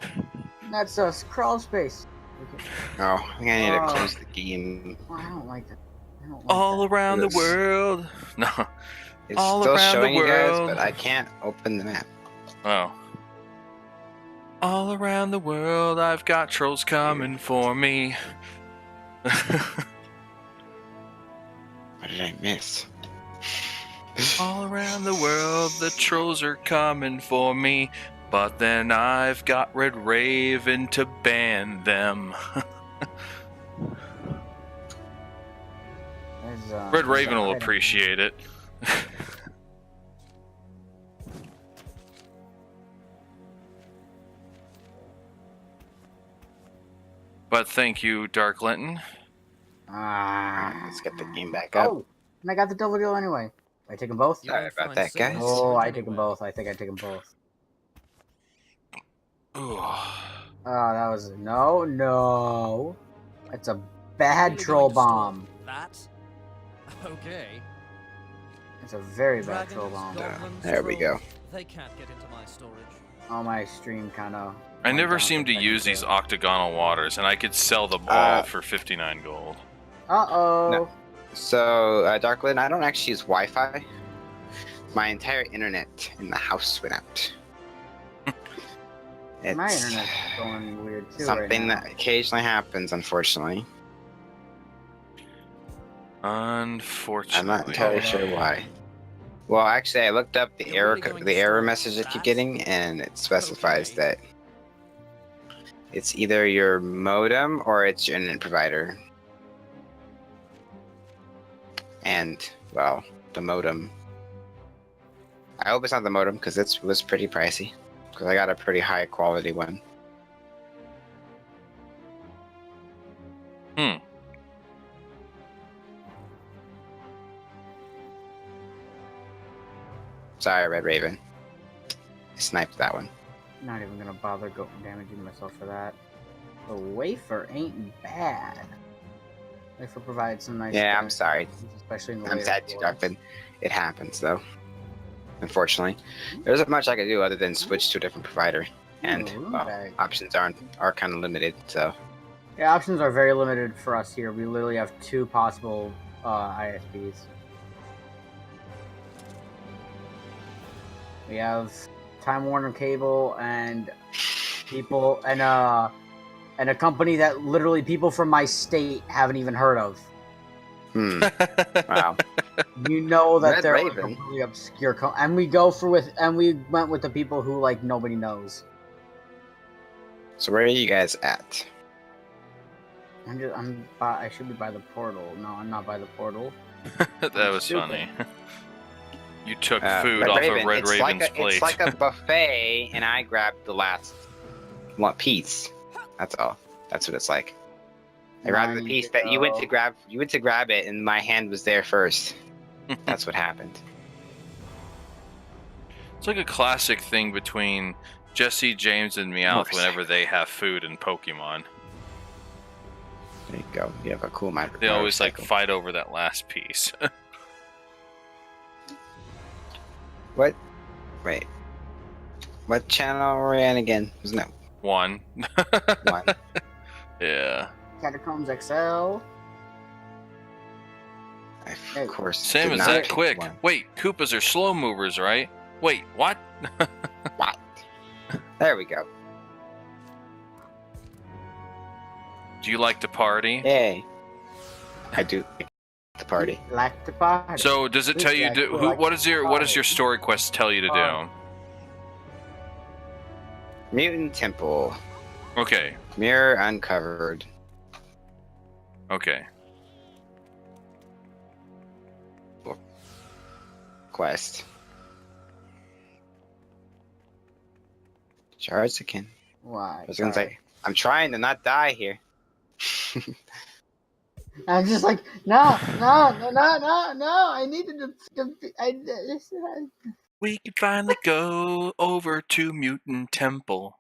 That's a crawl space. Okay. Oh, I think I need to close the game. Oh, I don't like that. All around the world. No. It's all still around showing the world. You guys, but I can't open the map. Oh. All around the world, I've got trolls coming for me. What did I miss? All around the world, the trolls are coming for me. But then I've got Red Raven to ban them. Red Raven will appreciate it. But thank you, Dark Linton. Let's get the game back up. Oh, and I got the double deal anyway. I take them both? Sorry about that, guys. Oh, I take them both. I think I take them both. Oh, that was no. That's a bad troll bomb. That? Okay. It's a very bad troll bomb. There we go. They can't get into my storage. Oh, my stream kind of. I never seem to use these octagonal waters, and I could sell them all for 59 gold. Uh-oh. No. So, Darklin, I don't actually use Wi-Fi. My entire internet in the house went out. My internet's going weird too. Something right that occasionally happens, unfortunately. Unfortunately. I'm not entirely sure why. Well, actually, I looked up the error message that you're getting, and it specifies that it's either your modem or it's your internet provider. And, well, the modem. I hope it's not the modem, because it was pretty pricey. Because I got a pretty high quality one. Sorry, Red Raven. I sniped that one. Not even gonna bother damaging myself for that. The wafer ain't bad. Wafer provides some nice. Yeah, I'm sorry. Especially in the I'm sad to Darkman. It happens though. Unfortunately, there isn't much I can do other than switch to a different provider, and well, options are kind of limited. So yeah, options are very limited for us here. We literally have 2 possible ISPs. We have Time Warner Cable and people and a company that literally people from my state haven't even heard of. Wow. You know that Red they're Raven. a completely obscure and we went with the people who like nobody knows. So where are you guys at? I should be by the portal. No, I'm not by the portal. That was funny. You took food Red off Raven, of Red it's Raven's like plate. It's like a buffet, and I grabbed the last piece. That's all. That's what it's like. I grabbed the piece that you went to grab. You went to grab it, and my hand was there first. That's what happened. It's like a classic thing between Jesse, James, and Meowth whenever they have food in Pokemon. There you go. You have a cool mind. They always like fight over that last piece. What? Wait. What channel were we on again? Wasn't it 1? 1? Yeah. Catacombs XL. Of course. Same as that quick. Wait, Koopas are slow movers, right? Wait, what? What? There we go. Do you like to party? Yay. I do like the party. Like to party. So does it tell you what does your story quest tell you to do? Mutant Temple. Okay. Mirror uncovered. Okay. Quest. Charziken. Why? I was gonna say, I'm trying to not die here. I'm just like, no. I needed to. We can finally go over to Mutant Temple.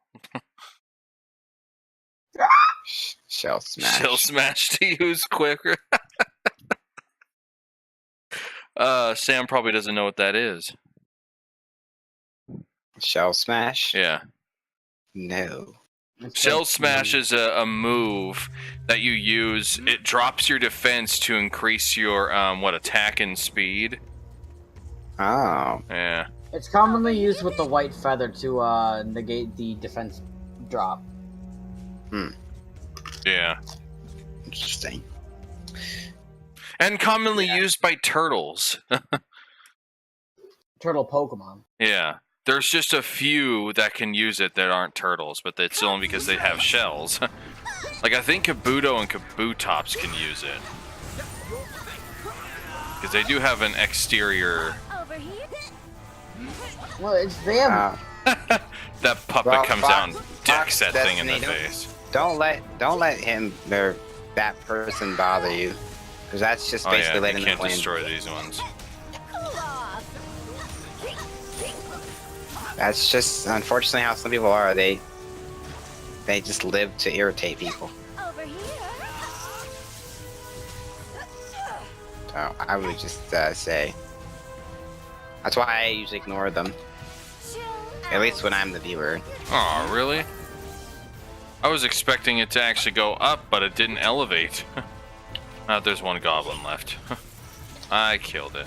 Shell smash. Shell smash to use quicker. Sam probably doesn't know what that is. Shell smash? Yeah. No. Shell smash is a move that you use. It drops your defense to increase your attack and speed. Oh. Yeah. It's commonly used with the white feather to negate the defense drop. Yeah. Interesting. And commonly used by turtles. Turtle Pokemon. Yeah. There's just a few that can use it that aren't turtles, but it's only because they have shells. Like, I think Kabuto and Kabutops can use it. Because they do have an exterior... Well, they have... that puppet comes out and decks that thing in the face. Don't let him or that person bother you. Because that's just basically letting them win. You can't destroy these ones. That's just unfortunately how some people are. They just live to irritate people. So I would just say that's why I usually ignore them. At least when I'm the viewer. Oh, really? I was expecting it to actually go up, but it didn't elevate. There's one goblin left. I killed it.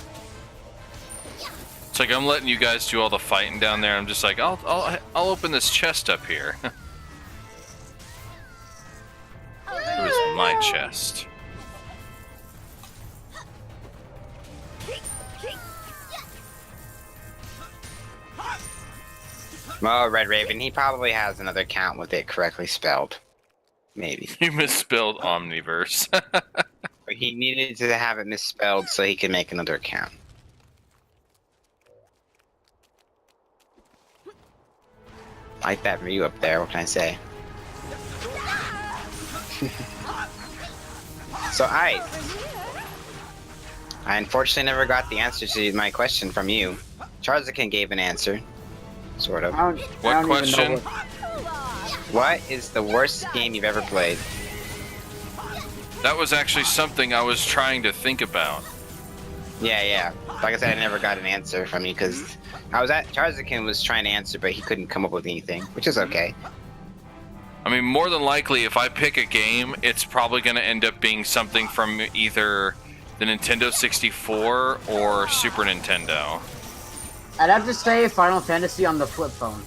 It's like I'm letting you guys do all the fighting down there. I'm just like, I'll open this chest up here. It was my chest. Well, Red Raven, he probably has another account with it correctly spelled. Maybe. You misspelled Omniverse. But he needed to have it misspelled so he could make another account. Like that view up there, what can I say? So I unfortunately never got the answer to my question from you. Charziken gave an answer. Sort of. What question? What is the worst game you've ever played? That was actually something I was trying to think about. Yeah. Like I said, I never got an answer from you because Charziken was trying to answer, but he couldn't come up with anything, which is okay. I mean, more than likely, if I pick a game, it's probably going to end up being something from either the Nintendo 64 or Super Nintendo. I'd have to say Final Fantasy on the flip phone.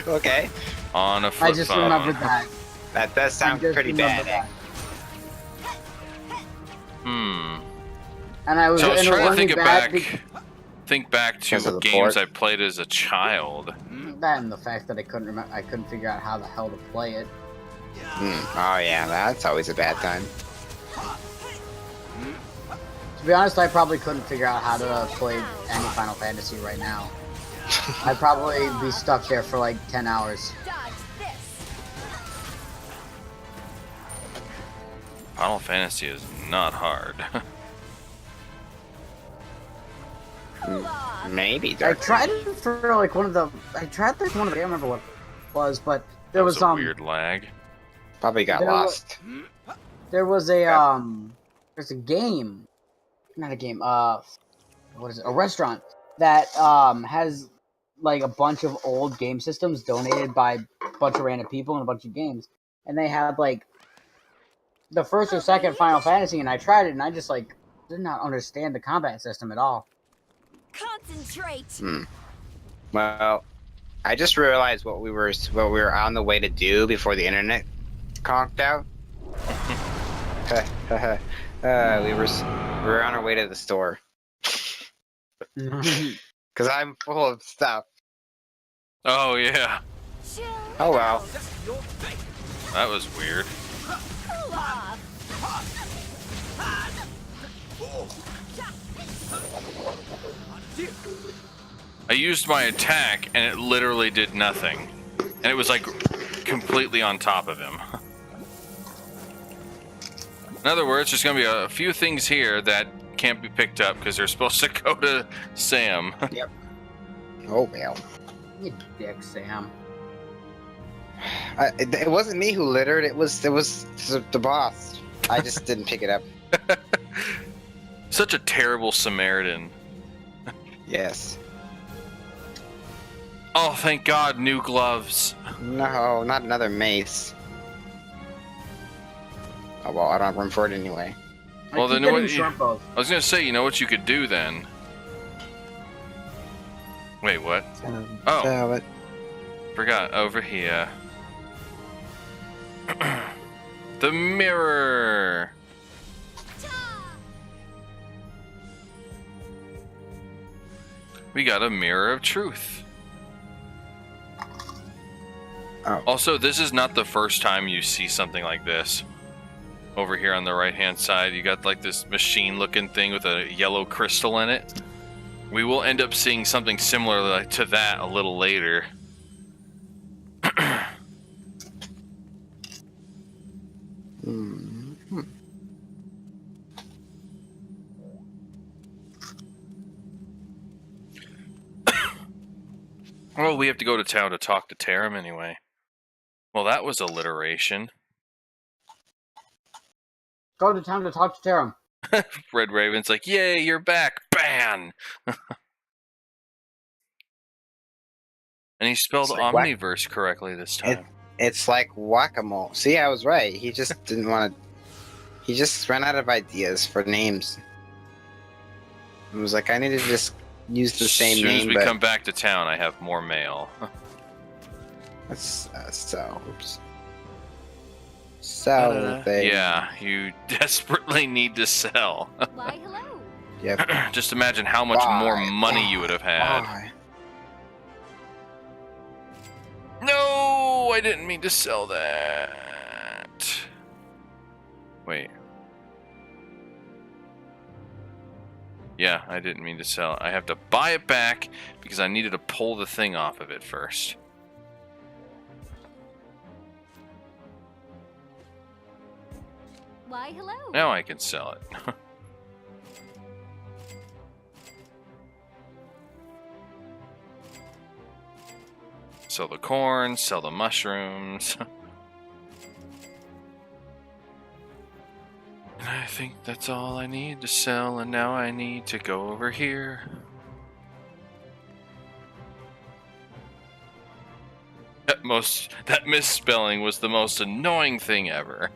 Okay. On a flip phone. I just remembered that. That does sound pretty bad. And I was, so I was trying to think back to games I played as a child. That and the fact that I couldn't figure out how the hell to play it. Oh yeah, that's always a bad time. To be honest, I probably couldn't figure out how to play any Final Fantasy right now. I'd probably be stuck there for like 10 hours. Final Fantasy is not hard. Maybe. I tried it for like one of the. I don't remember what it was, but there was a weird lag. Probably got lost. There was a there's a game, not a game. What is it? A restaurant that has like a bunch of old game systems donated by a bunch of random people and a bunch of games, and they had like the first or second Final Fantasy, and I tried it, and I just like did not understand the combat system at all. Concentrate. Well, I just realized what we were on the way to do before the internet conked out. we were on our way to the store. Cause I'm full of stuff. Oh yeah. Oh well. That was weird. I used my attack and it literally did nothing. And it was like completely on top of him. In other words, there's going to be a few things here that can't be picked up because they're supposed to go to Sam. Yep. Oh well. You dick, Sam. It wasn't me who littered. It was the boss. I just didn't pick it up. Such a terrible Samaritan. Yes. Oh, thank God, new gloves. No, not another mace. Oh well, I don't have room for it anyway. Well, then what? I both. was gonna say, you know what you could do then? Wait, what? Oh, Sell it. forgot over here. The mirror. We got a mirror of truth. Oh. Also, this is not the first time you see something like this. Over here on the right-hand side, you got like this machine-looking thing with a yellow crystal in it. We will end up seeing something similar to that a little later. Well, we have to go to town to talk to Tarim anyway. Well, that was alliteration. Go to town to talk to Tarim. Red Raven's like, yay, you're back, ban! And he spelled It's like Omniverse correctly this time. It's like whack-a-mole. See, I was right. He just didn't want to... He just ran out of ideas for names. He was like, I need to just use the same name, As soon as we but... come back to town, I have more mail. That's so... Oops. So they... Yeah, you desperately need to sell. Why, hello. Yep. Just imagine how much more money you would have had. Why? No, I didn't mean to sell that. Wait. Yeah, I didn't mean to sell it. I have to buy it back because I needed to pull the thing off of it first. Why, hello. Now I can sell it. Sell the corn, sell the mushrooms. And I think that's all I need to sell, and now I need to go over here. That misspelling was the most annoying thing ever.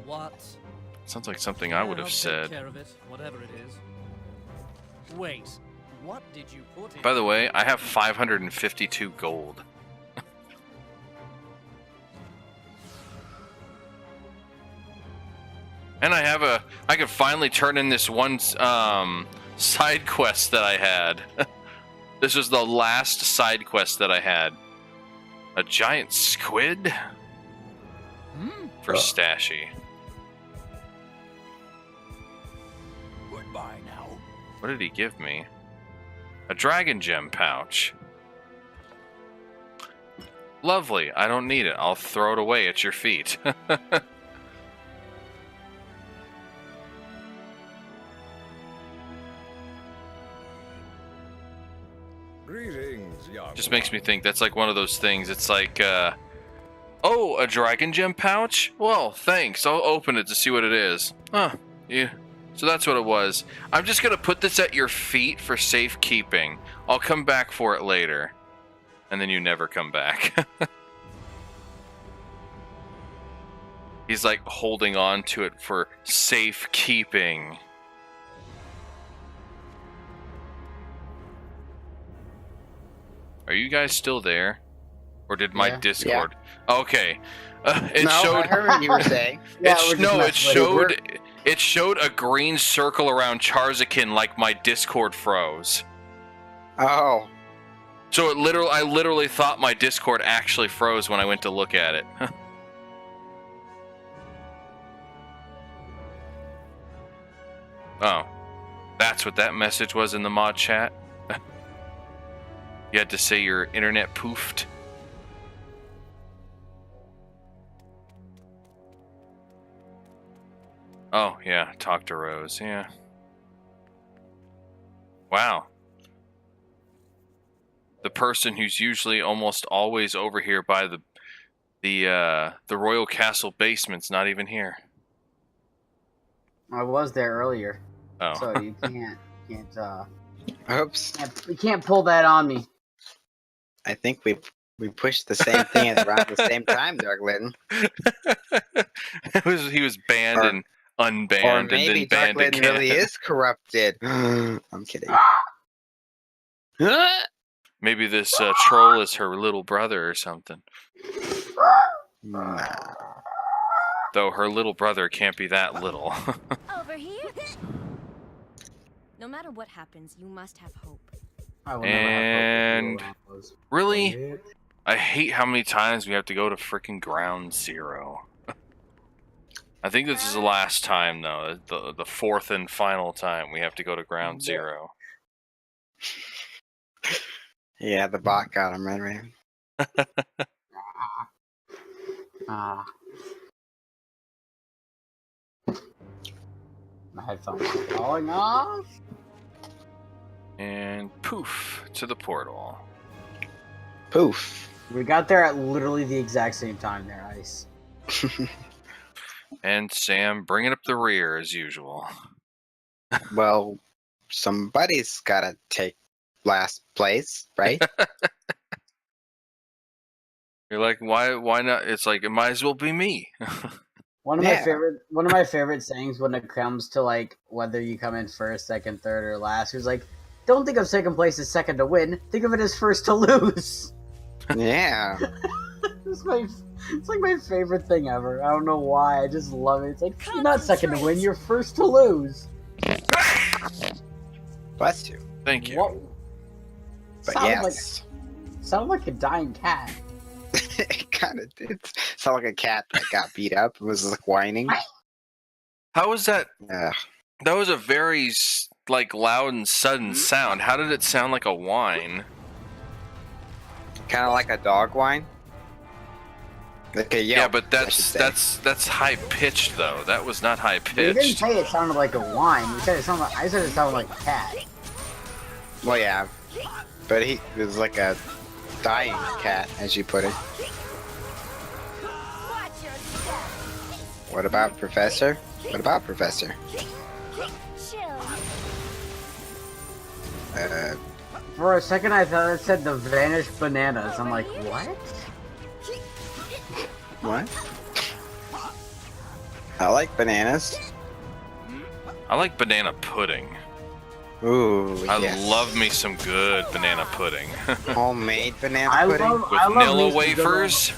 What? Sounds like something I would have I'll said. Take care of it, whatever it is. Wait, what did you put in? By the way, I have 552 gold. And I could finally turn in this one side quest that I had. This was the last side quest that I had. A giant squid? For Stashy. Goodbye now. What did he give me? A dragon gem pouch. Lovely. I don't need it. I'll throw it away at your feet. Greetings, young Just makes me think that's like one of those things. It's like, oh, a dragon gem pouch? Well, thanks. I'll open it to see what it is. Huh. Yeah. So that's what it was. I'm just going to put this at your feet for safekeeping. I'll come back for it later. And then you never come back. He's like holding on to it for safekeeping. Are you guys still there? Or did my Discord... Yeah. Okay. It showed... I heard what you were saying. It showed a green circle around Charziken like my Discord froze. Oh. So I literally thought my Discord actually froze when I went to look at it. Oh. That's what that message was in the mod chat? You had to say your internet poofed? Oh, yeah. Talk to Rose. Yeah. Wow. the person who's usually almost always over here by the royal castle basement's not even here. I was there earlier, Oh. so you can't. Oops. You can't pull that on me. I think we pushed the same thing at around the same time, Dark Litten. He was banned and unbanned, Or and then maybe Dark banned Litten again. really is corrupted. I'm kidding. Maybe this troll is her little brother or something. Nah. Though her little brother can't be that little. Over here. No matter what happens, you must have hope. I will never And have hope with you, really, I hate how many times we have to go to freaking Ground Zero. I think this is the last time, though. The fourth and final time we have to go to Ground Zero. Yeah, the bot got him, right? My headphones are falling off. And poof, to the portal. Poof. We got there at literally the exact same time there, Ice. And Sam bringing up the rear as usual. Well, somebody's gotta take last place, right? You're like, why not? It's like, it might as well be me. One of my favorite sayings when it comes to like whether you come in first, second, third, or last, who's like, don't think of second place as second to win. Think of it as first to lose. Yeah. It's like my favorite thing ever. I don't know why. I just love it. It's like, you're not second to win. You're first to lose. Bless you. Thank you. Whoa. But Sounded like a dying cat. It kind of did. Sound like a cat that got beat up and was like whining. How was that? Yeah. That was a very like loud and sudden sound. How did it sound like a whine? Kind of like a dog whine. Like a yelp, Yeah, but that's high pitched though. That was not high You didn't pitched. say it sounded like a whine. You said I said it sounded like a cat. Well, yeah, but it was like a dying cat, as you put it. What about Professor? What about Professor? For a second, I thought it said the vanished bananas. I'm like, what? What? I like bananas. I like banana pudding. Ooh, I yes. love me some good banana pudding. Homemade banana I pudding? love Vanilla me some wafers.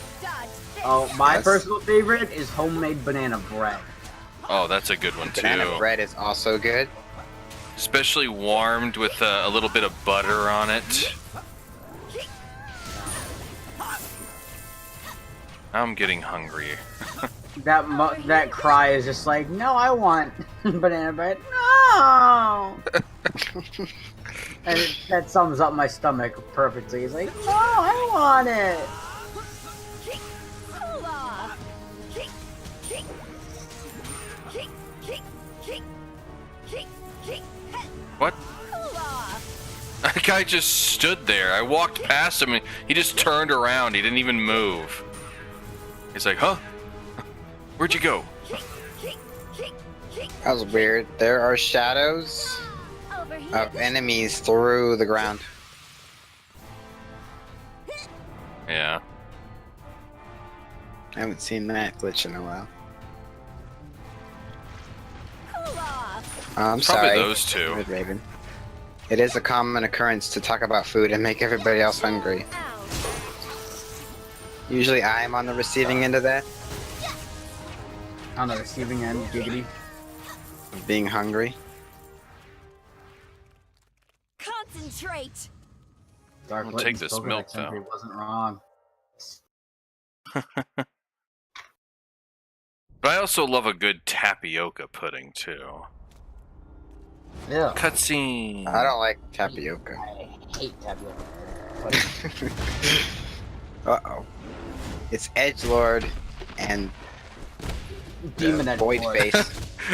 Oh, my Yes. personal favorite is homemade banana bread. Oh, that's a good one too. Banana bread is also good. Especially warmed with a little bit of butter on it. I'm getting hungry. That cry is just like, no, I want banana bread. No. And that sums up my stomach perfectly. It's like, no, I want it. What? That guy just stood there. I walked past him and he just turned around. He didn't even move. He's like, huh? Where'd you go? That was weird. There are shadows of enemies through the ground. Yeah. I haven't seen that glitch in a while. I'm Probably sorry. those two. Red Raven. It is a common occurrence to talk about food and make everybody else hungry. Usually I'm on the receiving end of that. On the receiving end, giggity. Of being hungry. Concentrate. Dark I'll Litten's take this spoken milk, accent, though. He wasn't wrong. But I also love a good tapioca pudding too. Yeah. Cutscene. I don't like tapioca. I hate tapioca. Uh-oh. It's Edgelord and Demon Void Edgelord. Face.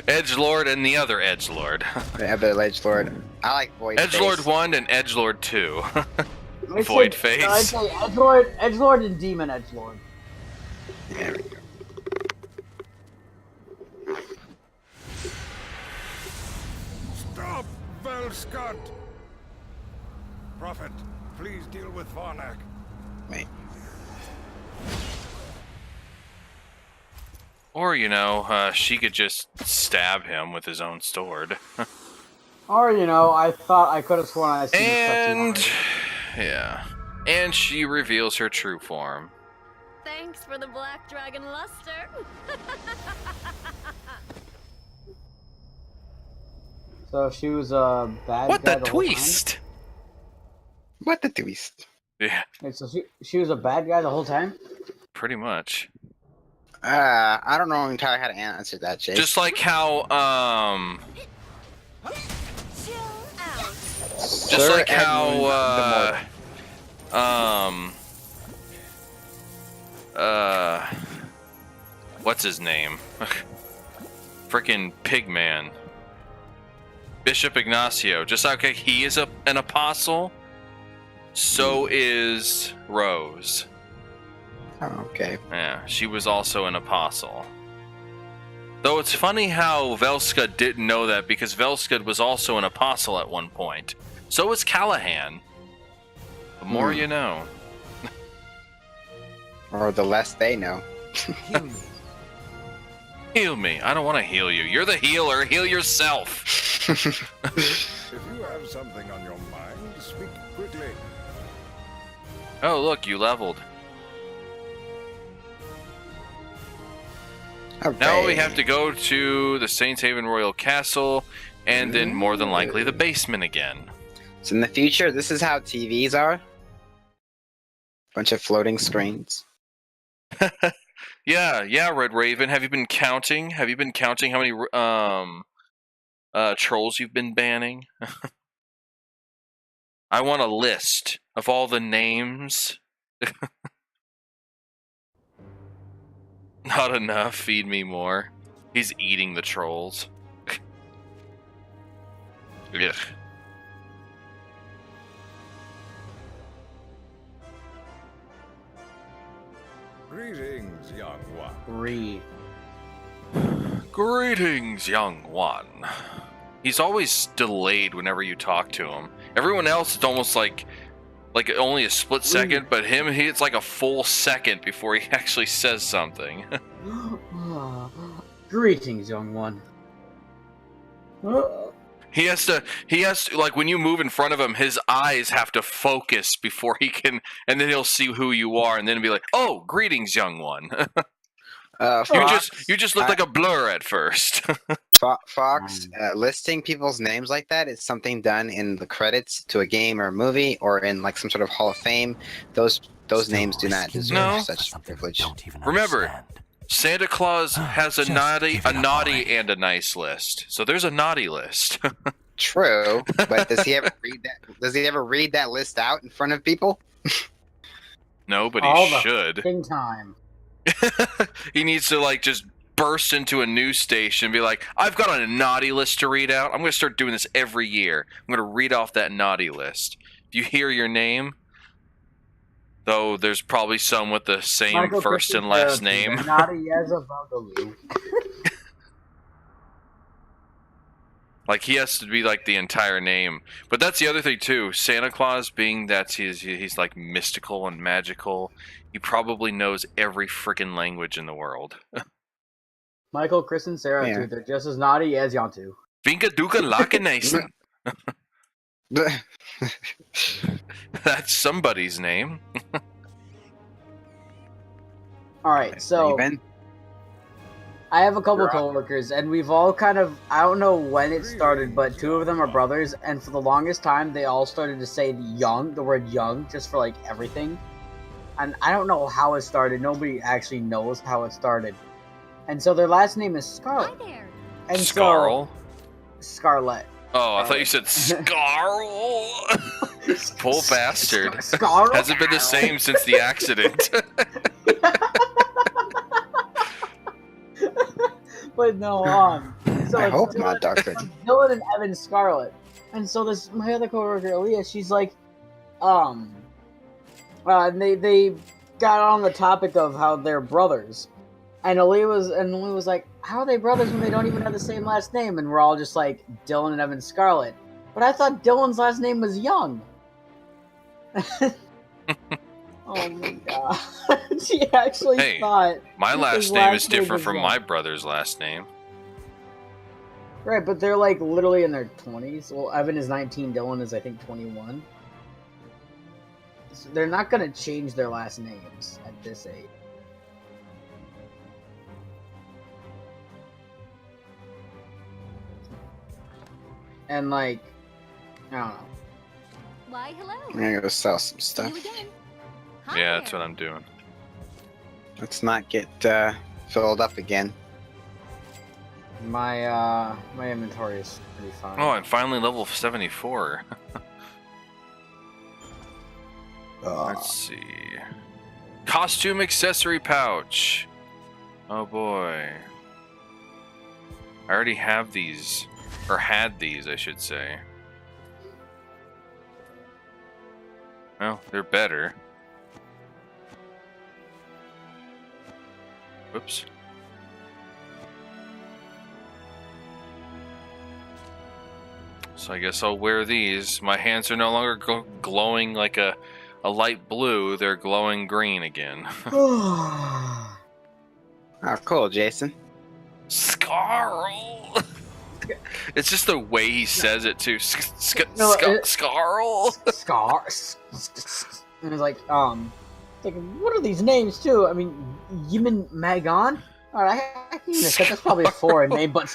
Edgelord and the other Edgelord. The other Edgelord. I like Void Face. Edgelord 1 and Edgelord 2. Void face. No, I'd say Edgelord and Demon Edgelord. There we go. Stop, Velscott! Prophet, please deal with Varnak. Wait. Or, she could just stab him with his own sword. Or, I thought I could have sworn I seen And, this yeah. And she reveals her true form. Thanks for the black dragon luster. So she was a bad What guy the the whole twist? What the twist? Yeah, time? Wait, so she was a bad guy the whole time? pretty much. I don't know entirely how to answer that, Chase. Just like how, Chill out. just Sir like how, what's his name? Frickin' Pigman. Bishop Ignacio. Just like he is an apostle, so is Rose. Oh, okay. Yeah, she was also an apostle. Though it's funny how Velska didn't know that, because Velska was also an apostle at one point. So was Callahan. The more you know. Or the less they know. Heal me. Heal me. I don't want to heal you. You're the healer. Heal yourself. If you have something on your mind, speak quickly. Oh, look, you leveled. Now we have to go to the Saints Haven Royal Castle, and then more than likely the basement again. So in the future, this is how TVs are. Bunch of floating screens. Yeah, Red Raven. Have you been counting? Have you been counting how many trolls you've been banning? I want a list of all the names. Not enough. Feed me more. He's eating the trolls. Ugh. Greetings, young one. Greetings, young one. He's always delayed whenever you talk to him. Everyone else, it's almost like only a split second, but him, it's like a full second before he actually says something. Greetings, young one. He has to, like, when you move in front of him, his eyes have to focus before he can, and then he'll see who you are, and then be like, oh, greetings, young one. You just look like a blur at first. Fox, listing people's names like that is something done in the credits to a game or a movie, or in like some sort of Hall of Fame. Those names do not deserve such privilege. Remember, Santa Claus has a naughty and a nice list. So there's a naughty list. True, but does he ever read that? Does he ever read that list out in front of people? No, but All he the should. f***ing time. He needs to like just burst into a news station and be like, I've got a naughty list to read out. I'm going to start doing this every year. I'm going to read off that naughty list. If you hear your name, though there's probably some with the same Michael first and last name. Naughty as a bugaboo. Like, he has to be like the entire name. But that's the other thing too. Santa Claus, being that he's like mystical and magical, he probably knows every freaking language in the world. Michael, Chris, and Sarah, too. They're just as naughty as Yantu. Vinka Duka Lakenason. That's somebody's name. Alright, so I have a couple coworkers, and we've all kind of, I don't know when it started, but two of them are brothers, and for the longest time, they all started to say the word young, just for like everything. And I don't know how it started. Nobody actually knows how it started. And so their last name is Scarlet. Hi there. And Scarl? Scarlet. Oh, I thought you said Scarl. Poor bastard. Scarl? Hasn't been the same since the accident. But no, so I it's hope Dylan, not, Doctor. it's Dylan and Evan Scarlet. And so my other coworker, Aaliyah, she's like, And they got on the topic of how they're brothers, and Ali was like, "How are they brothers when they don't even have the same last name?" And we're all just like, "Dylan and Evan Scarlett." But I thought Dylan's last name was Young. Oh my god! She actually thought my last name is different from my brother's last name. Right, but they're like literally in their 20s. Well, Evan is 19, Dylan is I think 21. So they're not gonna change their last names at this age. And like, I don't know. Why, hello. I'm gonna go sell some stuff. Yeah, that's what I'm doing. Let's not get filled up again. My inventory is pretty fine. Oh, I'm finally level 74. Let's see. Costume accessory pouch. Oh boy. I already have these. Or had these, I should say. Well, they're better. Whoops. So I guess I'll wear these. My hands are no longer glowing like a light blue. They're glowing green again. Oh, cool, Jason. Scarl! It's just the way he says it too. No, Scarl. And it's like, what are these names too? I mean, Yimin Magon? Alright, I can even say that's probably a foreign name, but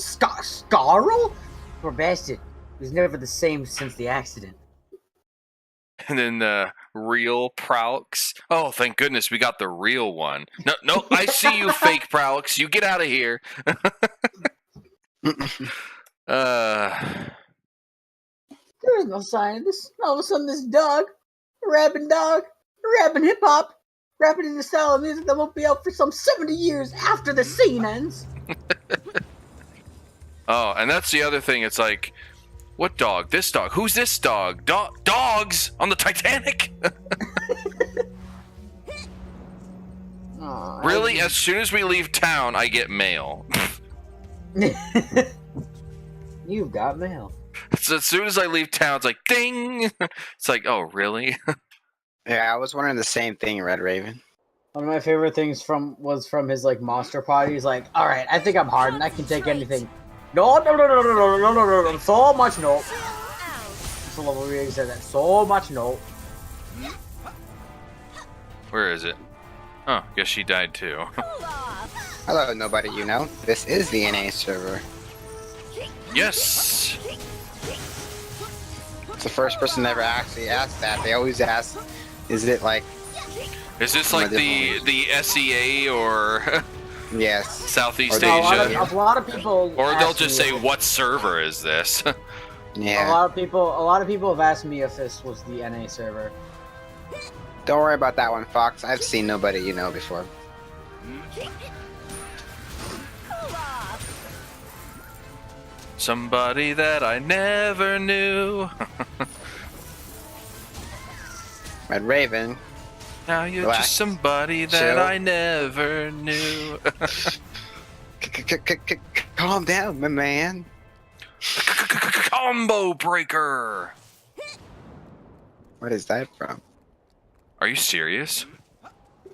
Scarl? Poor bastard. He was never the same since the accident. And then the real Praux. Oh, thank goodness we got the real one. No, I see you, fake Praux. You get out of here. There's no sign of this. All of a sudden, this dog, rapping hip hop, rapping in the style of music that won't be out for some 70 years after the scene ends. Oh, and that's the other thing. It's like, what dog? This dog. Who's this dog? Dogs on the Titanic? Really? As soon as we leave town, I get mail. You've got mail. So as soon as I leave town, it's like, ding! It's like, oh, really? Yeah, I was wondering the same thing, Red Raven. One of my favorite things was from his like monster party. He's like, all right, I think I'm hardened. I can take anything. No, so much no. That's a level where he said that. So much no. Where is it? Oh, guess she died too. Hello, nobody you know. This is the NA server. Yes! It's the first person ever actually asked that. They always ask, is it like... Is this like the SEA or... Yes. Southeast Asia? A lot of people... Or they'll just say, what server is this? Yeah. A lot of people have asked me if this was the NA server. Don't worry about that one, Fox. I've seen nobody you know before. Somebody that I never knew. Red Raven. Now you're Relax. just somebody that Chill. I never knew. Calm down, my man. Combo breaker. What is that from? Are you serious?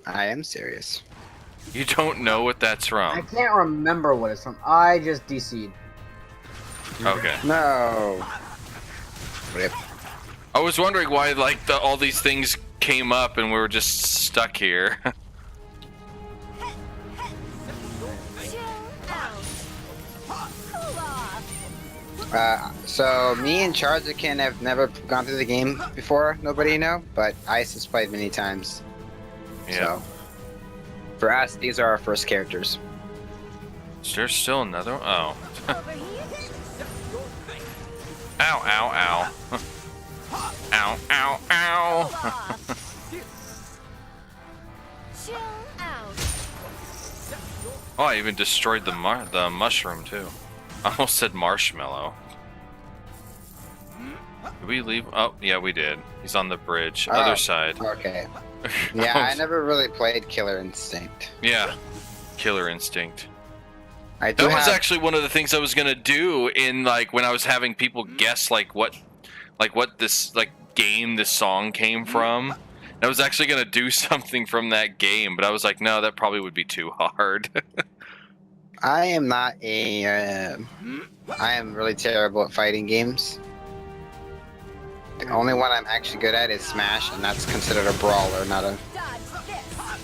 I am serious. You don't know what that's I from? can't remember what it's from. I just DC'd. Okay. No. Rip. I was wondering why like all these things came up and we were just stuck here. So me and Charziken have never gone through the game before, nobody you know, but Ice has played many times. Yeah. So, for us, these are our first characters. Is there still another one? Oh. Ow, ow, ow. Ow, ow, ow. Oh, I even destroyed the mushroom too. I almost said marshmallow. Did we leave? Oh, yeah, we did. He's on the bridge. Oh, Other side. Okay. Yeah, I never really played Killer Instinct. Yeah. Killer Instinct. That was actually one of the things I was gonna do in like when I was having people guess like what this game this song came from. I was actually gonna do something from that game, but I was like, no, that probably would be too hard. I am not a. I am really terrible at fighting games. The only one I'm actually good at is Smash, and that's considered a brawler, not a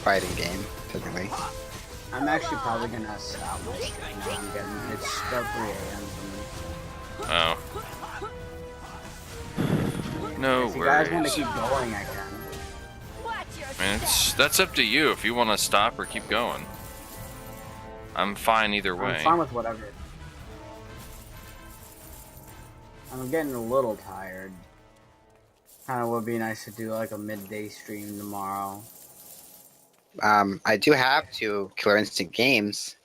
fighting game, typically. I'm actually probably gonna stop my stream now. It's about 3 a.m. for me. Oh. No If you guys want worries. to keep going, I can. Man, that's up to you if you want to stop or keep going. I'm fine either way. I'm fine with whatever. I'm getting a little tired. Kind of would be nice to do like a midday stream tomorrow. I do have 2 Killer Instinct games.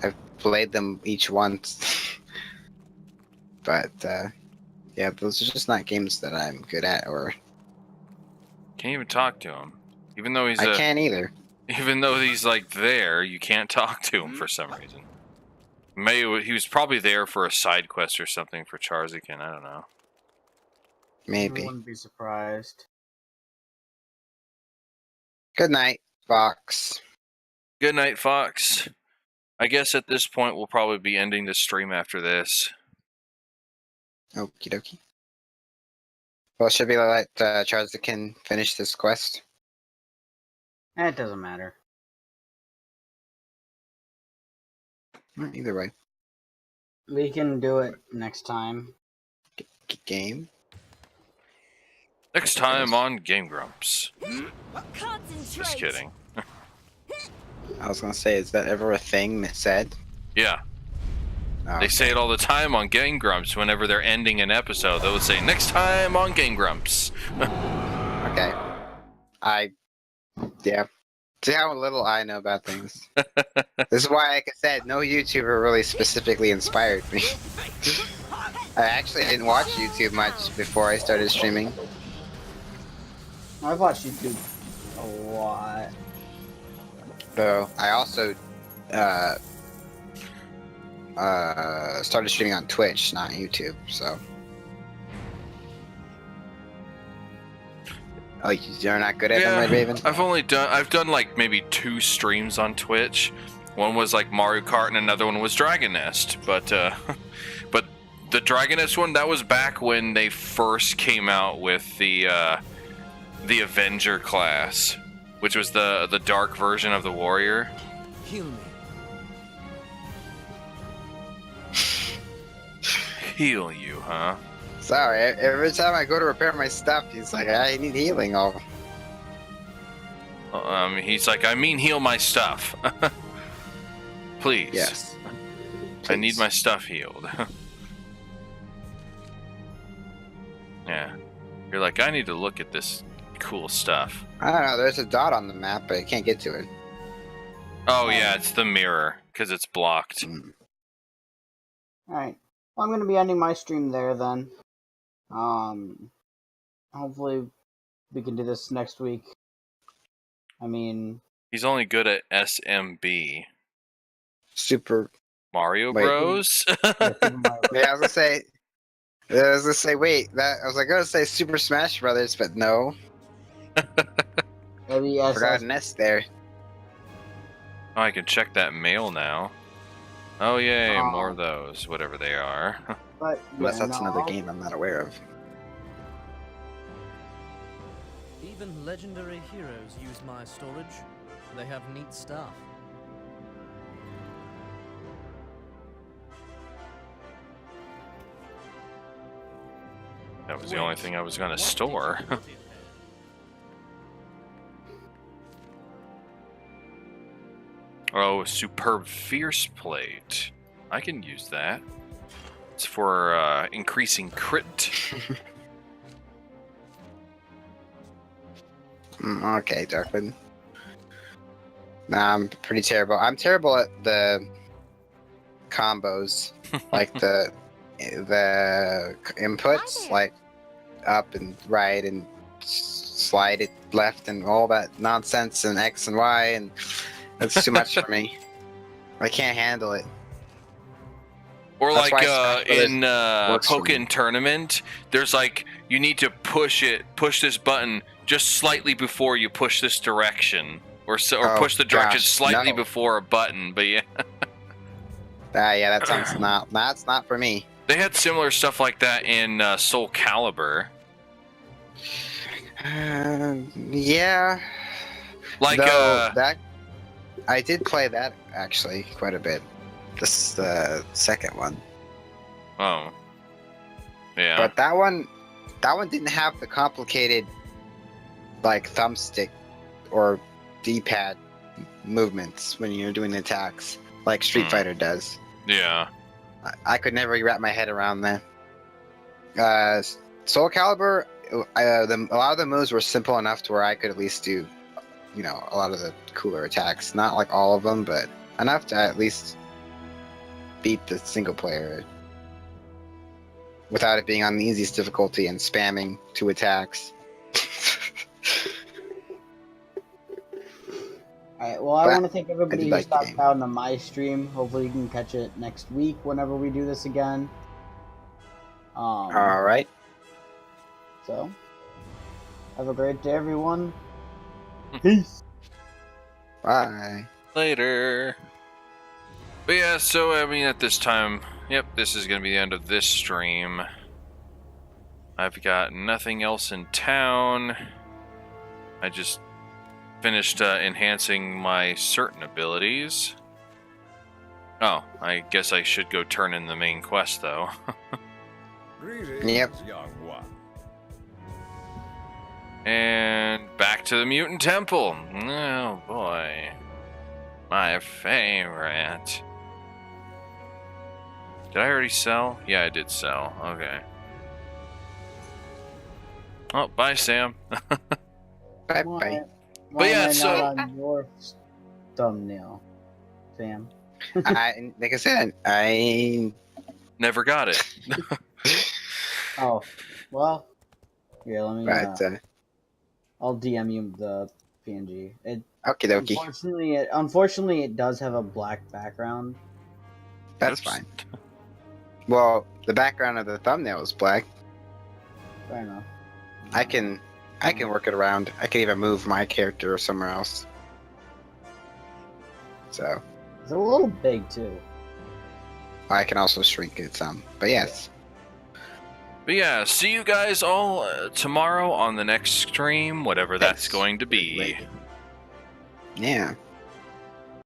I've played them each once. But, yeah, those are just not games that I'm good at, or... Can't even talk to him. Even though he's I can't either. Even though he's like there, you can't talk to him for some reason. Maybe he was probably there for a side quest or something for Charziken, I don't know. Maybe. I wouldn't be surprised. Good night, Fox. Good night, Fox. I guess at this point we'll probably be ending the stream after this. Okie dokie. Well, should we let Charziken finish this quest? It doesn't matter. Either way. We can do it next time. Game? Next time on Game Grumps. Just kidding. I was gonna say, is that ever a thing that said? Yeah. Oh, They say it all the time on Game Grumps whenever they're ending an episode. They would say, next time on Game Grumps. Okay. Yeah. See how little I know about things. This is why, like I said, no YouTuber really specifically inspired me. I actually didn't watch YouTube much before I started streaming. I've watched YouTube a lot. So I also started streaming on Twitch, not YouTube. So, oh, you're not good at them, Red Raven? I've done like maybe 2 streams on Twitch. One was like Mario Kart, and another one was Dragon Nest. But but the Dragon Nest one, that was back when they first came out with the Avenger class, which was the dark version of the warrior. Heal me. Heal you, huh? Sorry, every time I go to repair my stuff, he's like, I need healing. Oh. He's like, I mean heal my stuff. Please. Yes. I need my stuff healed. Yeah. You're like, I need to look at this cool stuff. I don't know, there's a dot on the map, but I can't get to it. Oh yeah, it's the mirror, because it's blocked. Alright. Well, I'm going to be ending my stream there then. Hopefully we can do this next week. I mean... He's only good at SMB. Super... Mario Bros? Yeah, I was gonna say, wait, I was gonna say Super Smash Brothers, but no. Maybe Forgot an S there. Oh, I can check that mail now. Oh yay, more of those, whatever they are. But, Unless that's another game I'm not aware of. Even legendary heroes use my storage. They have neat stuff. That was the only thing I was gonna store. Oh, superb fierce plate. I can use that. It's for increasing crit. Okay, Darkwood. Nah, I'm pretty terrible. I'm terrible at the combos, like the the inputs, like up and right and slide it left and all that nonsense and X and Y, and that's too much for me. I can't handle it. Or That's like why Smash in works for me. Pokken Tournament, there's like you need to push this button just slightly before you push this direction, or push the direction slightly before a button. But yeah. Yeah, that sounds that's not for me. They had similar stuff like that in Soul Calibur. Yeah. Like that, I did play that actually quite a bit. This is the second one. Oh. Yeah. But that one didn't have the complicated like thumbstick or D-pad movements when you're doing the attacks like Street Fighter does. Yeah. I could never wrap my head around that. Soul Calibur, a lot of the moves were simple enough to where I could at least do, a lot of the cooler attacks. Not like all of them, but enough to at least beat the single player without it being on the easiest difficulty and spamming 2 attacks. Alright, well, I want to thank everybody who stopped out on my stream. Hopefully you can catch it next week whenever we do this again. Alright. So, have a great day, everyone. Peace. Bye. Later. But yeah, so I mean, at this time, yep, this is going to be the end of this stream. I've got nothing else in town. I just finished enhancing my certain abilities. Oh, I guess I should go turn in the main quest, though. Yep. Young one. And back to the Mutant Temple. Oh, boy. My favorite. Did I already sell? Yeah, I did sell. Okay. Oh, bye, Sam. Bye. Why But yeah, am I so not on your thumbnail, Sam? Like I said, I never got it. Oh, well. Here, let me. But, I'll DM you the PNG. Okie dokie. Unfortunately, it does have a black background. That's fine. Well, the background of the thumbnail is black. Fair enough. I can work it around. I can even move my character somewhere else. So. It's a little big too. I can also shrink it some, but yes. But yeah, see you guys all tomorrow on the next stream, whatever that's going to be. Yeah.